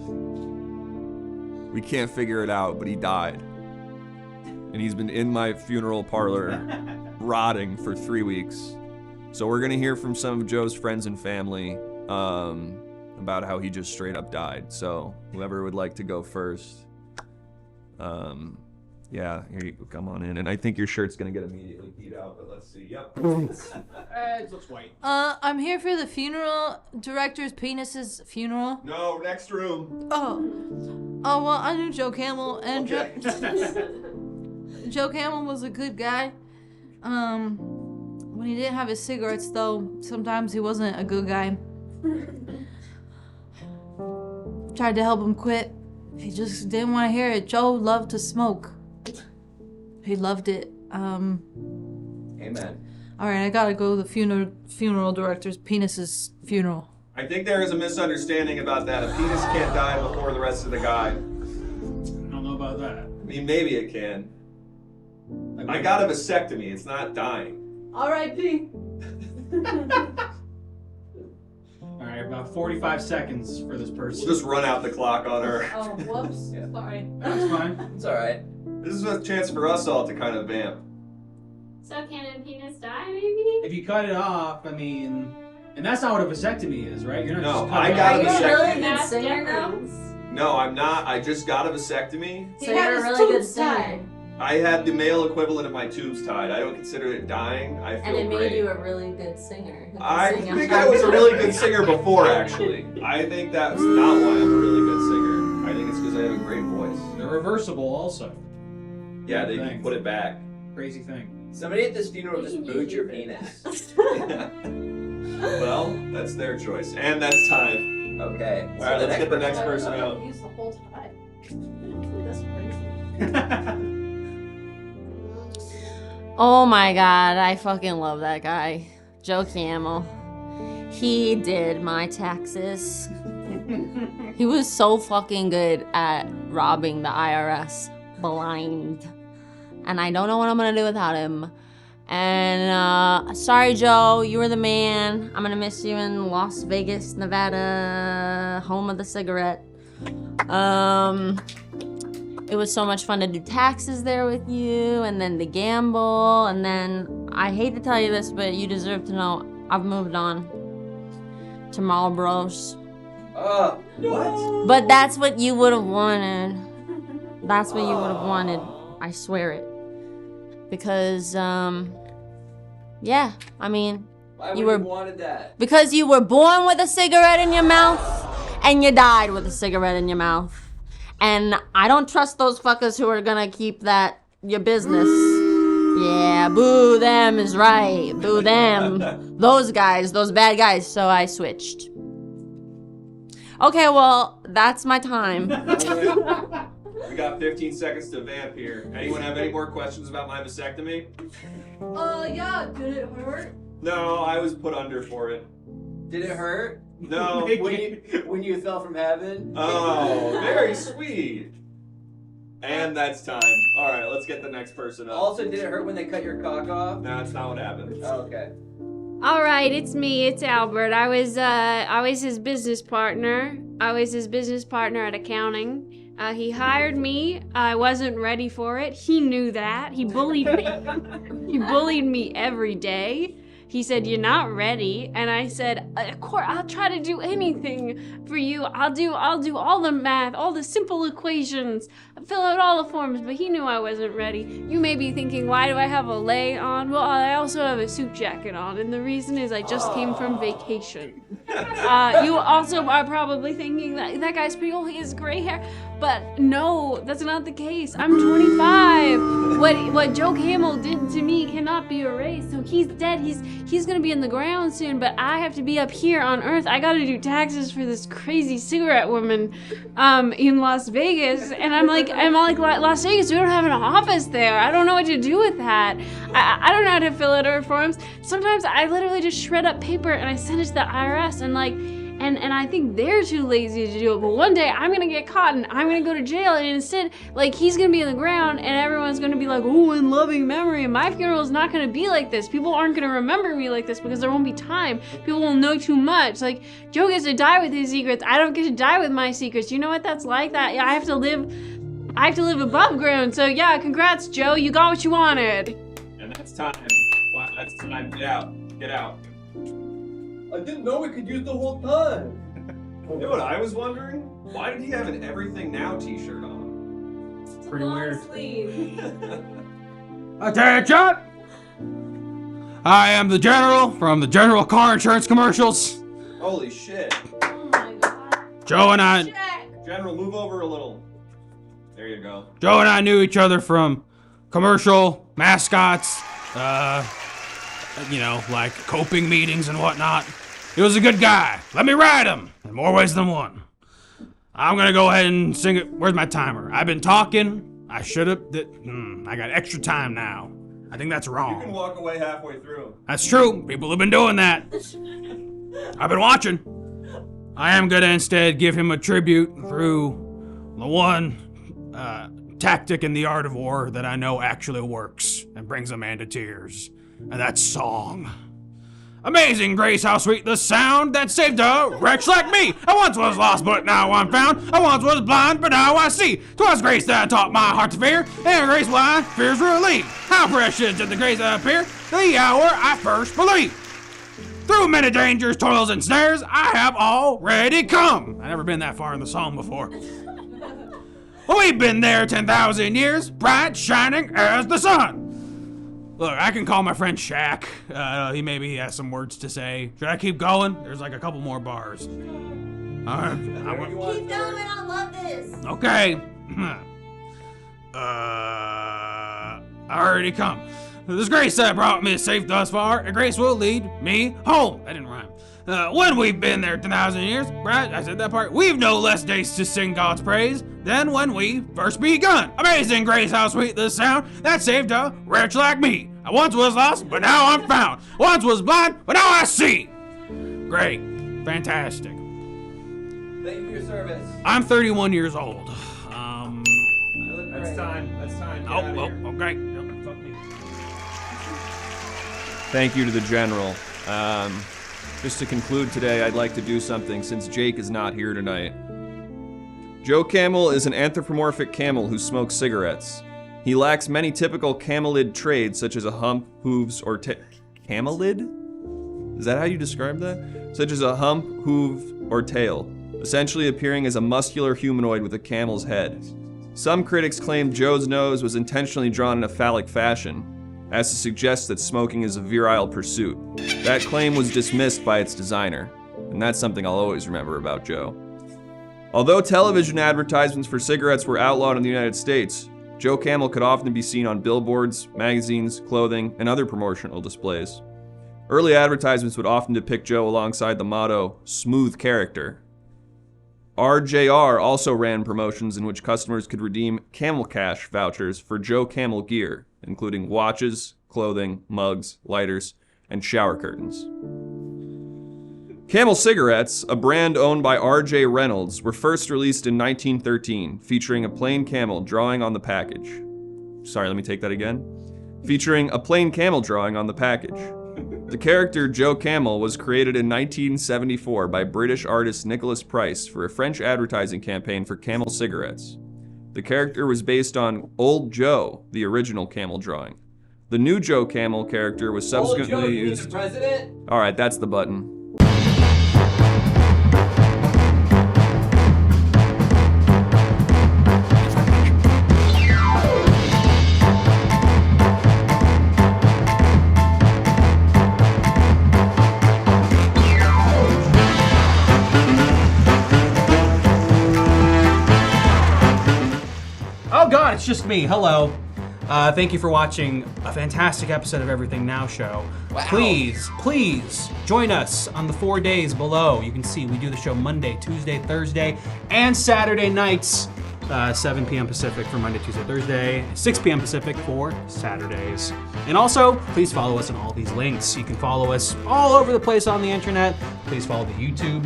We can't figure it out, but he died. And he's been in my funeral parlor rotting for 3 weeks. So we're gonna hear from some of Joe's friends and family about how he just straight up died. So whoever would like to go first. Yeah, here you go, come on in. And I think your shirt's gonna get immediately beat out, but let's see. Yep. It looks white. I'm here for the funeral director's penis's funeral. No, next room. Oh, well, I knew Joe Camel, and Okay. Joe Camel was a good guy. When he didn't have his cigarettes, though, sometimes he wasn't a good guy. Tried to help him quit. He just didn't want to hear it. Joe loved to smoke. He loved it. Amen. All right, I gotta go to the funeral director's penis's funeral. I think there is a misunderstanding about that. A penis can't die before the rest of the guy. I don't know about that. I mean, maybe it can. I got a vasectomy. It's not dying. R.I.P. All right, about 45 seconds for this person. We'll just run out the clock on her. Oh, whoops. Sorry. That's fine. It's alright. This is a chance for us all to kind of vamp. So can a penis die, maybe? If you cut it off, I mean, and that's not what a vasectomy is, right? You're not No, just I cutting got it a off. vasectomy. That's singer now? difference. No, I'm not. I just got a vasectomy. So you're a really good singer. I had the male equivalent of my tubes tied. I don't consider it dying. I feel And it great. made you a really good singer. who can I sing think on- I was a really good singer before, actually. I think that's not why I'm a really good singer. I think it's because I have a great voice. They're reversible also. Yeah, they can put it back. Crazy thing. Somebody at this funeral just booed your penis. Well, that's their choice. And that's time. Okay. All right, let's get the next person out. Use the whole time. That's crazy. Oh my god, I fucking love that guy. Joe Camel. He did my taxes. He was so fucking good at robbing the IRS blind. And I don't know what I'm gonna do without him. And sorry Joe, you were the man. I'm gonna miss you in Las Vegas, Nevada, home of the cigarette. It was so much fun to do taxes there with you, and then to gamble, and then, I hate to tell you this, but you deserve to know, I've moved on to Marlboros. What? But that's what you would have wanted. That's what you would have wanted. I swear it. Because, Yeah, I mean, Why you would were you wanted that? because you were born with a cigarette in your mouth and you died with a cigarette in your mouth. And I don't trust those fuckers who are gonna keep that your business. Yeah, boo them is right. Boo them. Those guys, those bad guys. So I switched. Okay, well, that's my time. We got 15 seconds to vamp here. Anyone have any more questions about my vasectomy? Yeah, did it hurt? No, I was put under for it. Did it hurt? No. when you fell from heaven? Oh, very sweet. And that's time. All right, let's get the next person up. Also, did it hurt when they cut your cock off? No, that's not what happened. Oh, okay. All right, it's me. It's Albert. I was his business partner. I was his business partner at accounting. He hired me. I wasn't ready for it. He knew that. He bullied me. He bullied me every day. He said, "You're not ready," and I said, "Of course, I'll try to do anything for you. I'll do all the math, all the simple equations, fill out all the forms." But he knew I wasn't ready. You may be thinking, why do I have a lei on? Well, I also have a suit jacket on, and the reason is I just came from vacation. You also are probably thinking that guy's pretty old. He has gray hair. But no, that's not the case. I'm 25. What Joe Camel did to me cannot be erased. So he's dead. He's gonna be in the ground soon. But I have to be up here on Earth. I gotta do taxes for this crazy cigarette woman, in Las Vegas. And I'm like Las Vegas. We don't have an office there. I don't know what to do with that. I don't know how to fill out our forms. Sometimes I literally just shred up paper and I send it to the IRS and And I think they're too lazy to do it. But one day I'm gonna get caught and I'm gonna go to jail, and instead, he's gonna be in the ground and everyone's gonna be like, "Oh, in loving memory." And my funeral is not gonna be like this. People aren't gonna remember me like this because there won't be time. People will know too much. Joe gets to die with his secrets. I don't get to die with my secrets. You know what that's like? That I have to live above ground. So yeah, congrats, Joe. You got what you wanted. And that's time. That's time. Get out. Get out. I didn't know we could use the whole time. You know what I was wondering? Why did he have an Everything Now t-shirt on? Pretty weird. Attention! I am the General from the General Car Insurance commercials. Holy shit. Oh my god. Joe and I... General, move over a little. There you go. Joe and I knew each other from commercial mascots, like coping meetings and whatnot. He was a good guy. Let me ride him in more ways than one. I'm gonna go ahead and sing it. Where's my timer? I've been talking. I should have. I got extra time now. I think that's wrong. You can walk away halfway through. That's true. People have been doing that. I've been watching. I am gonna instead give him a tribute through the one tactic in the art of war that I know actually works and brings a man to tears. And that's song. Amazing grace, how sweet the sound that saved a wretch like me. I once was lost, but now I'm found. I once was blind, but now I see. 'Twas grace that taught my heart to fear, and grace why fears relieve. How precious did the grace appear, the hour I first believed. Through many dangers, toils, and snares, I have already come. I've never been that far in the song before. We've been there 10,000 years, bright, shining as the sun. Look, I can call my friend Shaq. He has some words to say. Should I keep going? There's a couple more bars. Alright. Keep going, I love this. Okay. I already come. This grace that brought me safe thus far, and grace will lead me home. That didn't rhyme. When we've been there 10,000 years, right? I said that part. We've no less days to sing God's praise than when we first begun. Amazing grace, how sweet the sound that saved a wretch like me. I once was lost, but now I'm found. Once was blind, but now I see. Great. Fantastic. Thank you for your service. I'm 31 years old. That's time. That's time. Get Oh, out of here. okay. No, fuck me. Thank you to the General. Just to conclude today, I'd like to do something since Jake is not here tonight. Joe Camel is an anthropomorphic camel who smokes cigarettes. He lacks many typical camelid traits such as a hump, hooves, or camelid? Is that how you describe that? Such as a hump, hoof, or tail, essentially appearing as a muscular humanoid with a camel's head. Some critics claimed Joe's nose was intentionally drawn in a phallic fashion. as to suggest that smoking is a virile pursuit. That claim was dismissed by its designer, and that's something I'll always remember about Joe. Although television advertisements for cigarettes were outlawed in the United States, Joe Camel could often be seen on billboards, magazines, clothing, and other promotional displays. Early advertisements would often depict Joe alongside the motto, "Smooth Character." RJR also ran promotions in which customers could redeem Camel Cash vouchers for Joe Camel gear, including watches, clothing, mugs, lighters, and shower curtains. Camel cigarettes, a brand owned by R.J. Reynolds, were first released in 1913, featuring a plain camel drawing on the package. Sorry, let me take that again. Featuring a plain camel drawing on the package. The character Joe Camel was created in 1974 by British artist Nicholas Price for a French advertising campaign for Camel cigarettes. The character was based on Old Joe, the original camel drawing. The new Joe Camel character was subsequently used. The president? Alright, that's the button. Oh God, it's just me. Hello. Thank you for watching a fantastic episode of Everything Now Show. Wow. Please join us on the 4 days below. You can see we do the show Monday, Tuesday, Thursday, and Saturday nights. 7 p.m. Pacific for Monday, Tuesday, Thursday, 6 p.m. Pacific for Saturdays. And also, please follow us on all these links. You can follow us all over the place on the internet. Please follow the YouTube.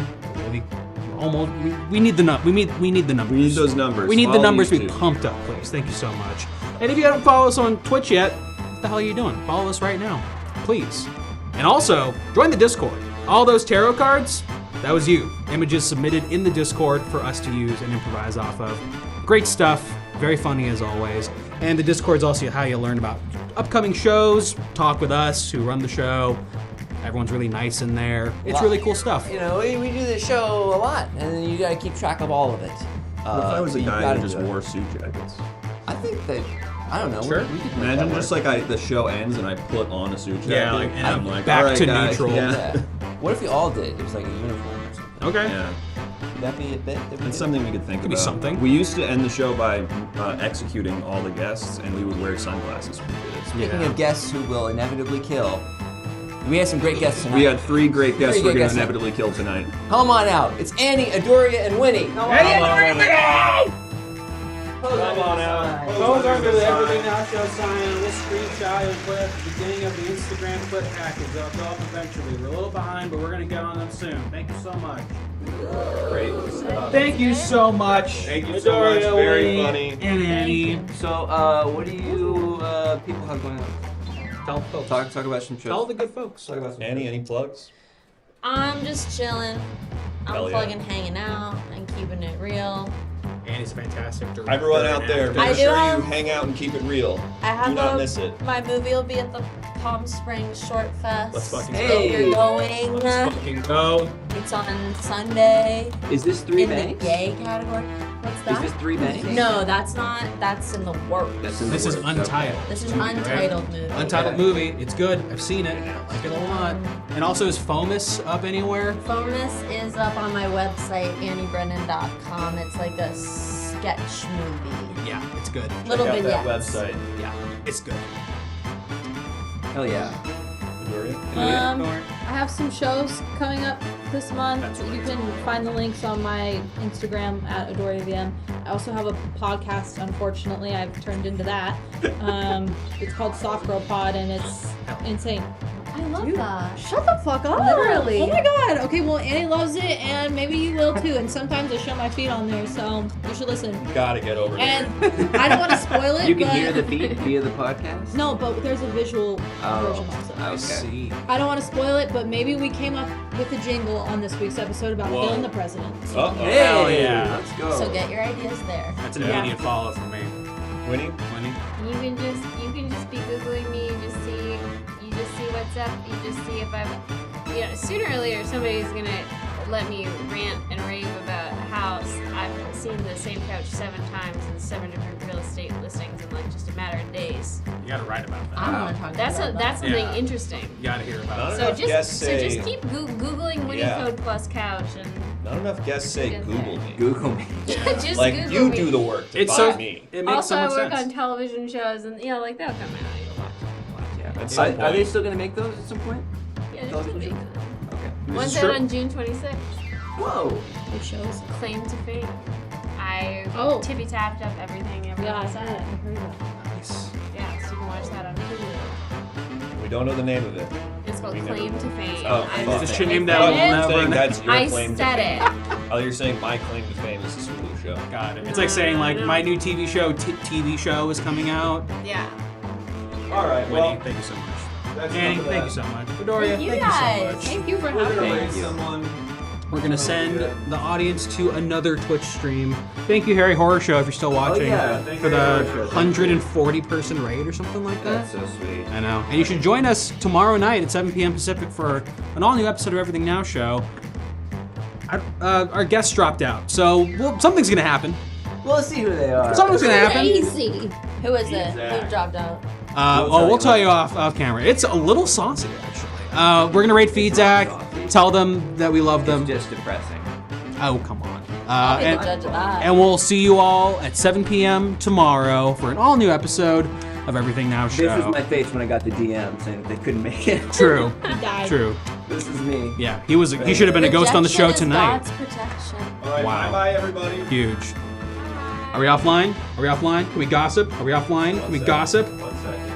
We need the numbers. We need those numbers. We need the Follow numbers to be YouTube. pumped up, please. Thank you so much. And if you haven't followed us on Twitch yet, what the hell are you doing? Follow us right now, please. And also, join the Discord. All those tarot cards, that was you. Images submitted in the Discord for us to use and improvise off of. Great stuff. Very funny as always. And the Discord's also how you learn about upcoming shows, talk with us who run the show. Everyone's really nice in there. It's really cool stuff. You know, we do this show a lot, and you gotta keep track of all of it. What if I was a guy who just wore suit jackets? I think that, I don't know. Sure. We could make Imagine that just work. like the show ends and I put on a suit jacket. Yeah, like, and I'm like, back all right, to guys, neutral. Yeah. What if we all did? It was like a uniform or something. Okay. Yeah. Would that be a bit? That's something we could think Could be about. something. We used to end the show by executing all the guests, and we would wear sunglasses when we did it. Speaking of guests who will inevitably kill, we had some great guests tonight. We had 3 great guests Three we're great going to guests. inevitably kill tonight. Come on out. It's Annie, Adouria, and Winnie. Come on out. Those are the Everything Now Show sign. This screenshot you'll put at the beginning of the Instagram clip package. They'll go up eventually. We're a little behind, but we're going to get on them soon. Thank you so much. Great. Thank you so much. Thank you so much. Very funny. And Annie. So, what do you people have going on? Tell the folks. Talk about some shows. Tell the good folks. Talk about some Annie, any plugs? I'm just chilling. Hell I'm yeah. plugging, hanging out, and keeping it real. Annie's a fantastic director. Everyone out there, I make do sure have- you hang out and keep it real. I have Do not miss it. my movie will be at the Palm Springs Short Fest. Let's fucking If go. you're going, Let's fucking go. it's on Sunday. Is this 3 in banks? the gay category. What's that? Is this 3 banks? No, that's not. That's in the works. That's in the This is works. Untitled. This is Untitled movie. Untitled movie. It's good. I've seen it. I like it a lot. And also, is FOMUS up anywhere? Bonus is up on my website, AnnieBrennan.com. It's like a sketch movie. Yeah, it's good. Little Check out that vignettes. website. Yeah, it's good. Hell yeah. I have some shows coming up this month. You can find the links on my Instagram at AdouriaVM. I also have a podcast, unfortunately. I've turned into that. It's called Soft Girl Pod, and it's insane. I love that. Shut the fuck up. Literally. Oh my god. Okay, well, Annie loves it, and maybe you will too. And sometimes I show my feet on there, so you should listen. Gotta get over And I don't want to spoil it, You can but... hear the feed via the podcast? No, but there's a visual version also. Okay. I don't want to spoil it, but maybe we came up with a jingle on this week's episode about Whoa. killing the president. Uh-oh. Hey, Hell yeah. let's go. So get your ideas there. That's an immediate follow for me. Winnie? You can just be googling me. You just see what's up. You just see if sooner or later somebody's gonna let me rant and rave about how I've seen the same couch 7 times in 7 different real estate listings in like just a matter of days. You gotta write about that. I want to talk That's about that's something Yeah. interesting. You gotta hear about Not it. enough guests So say. just keep googling Winnie Yeah. Code Plus couch and Not enough guests say Get Google there. me. Google me. just Like Google you me. do the work to It's buy so- me. It makes Also, so I much work sense. on television shows, and like they'll come out. You'll watch. Yeah. At some Are they point. still gonna make those at some point? Yeah, there's two big. Okay. One's is out true. on June 26th. Whoa. What shows? Claim to Fame. I Oh. tippy tapped up everything everyone said. heard that. Nice. Yeah, so you can watch that on Hulu. We don't know the name of it. It's called We never- Claim to Fame. Oh, I fuck. Just a name said that will it. You're saying never. that's your I claim said to it. Oh, you're saying my claim to fame is this Hulu show. Got it. It's like saying like my new TV show is coming out. Yeah. All right, Winnie, well, thank you so much. that's Annie, enough of thank you that. so much. Adouria, You thank guys, you so much. thank you for We're gonna having raise me. someone. We're gonna send the audience to another Twitch stream. Thank you, Harry Horror Show, if you're still watching. yeah. Thank For you, the Harry Horror Show. 140 person raid or something like that. That's so sweet. I know. And you should join us tomorrow night at 7 p.m. Pacific for an all new episode of Everything Now Show. Our guests dropped out, so something's gonna happen. Well, let's see who they are. Something's gonna happen. Crazy. Who is it? Exactly. Who dropped out? We'll tell you off camera. It's a little saucy, actually. We're gonna rate feed Zach, tell them that we love them. It's just depressing. Oh, come on. I'll be the judge of that. And we'll see you all at 7 p.m. tomorrow for an all new episode of Everything Now Show. This was my face when I got the DM saying that they couldn't make it. True. He died. True. This is me. Yeah, he should have been a ghost on the show Rejection is tonight. God's protection. All right, Wow. bye-bye, everybody. Huge. Are we offline? Are we offline? Can we gossip? Are we offline? Can we gossip? 1 second.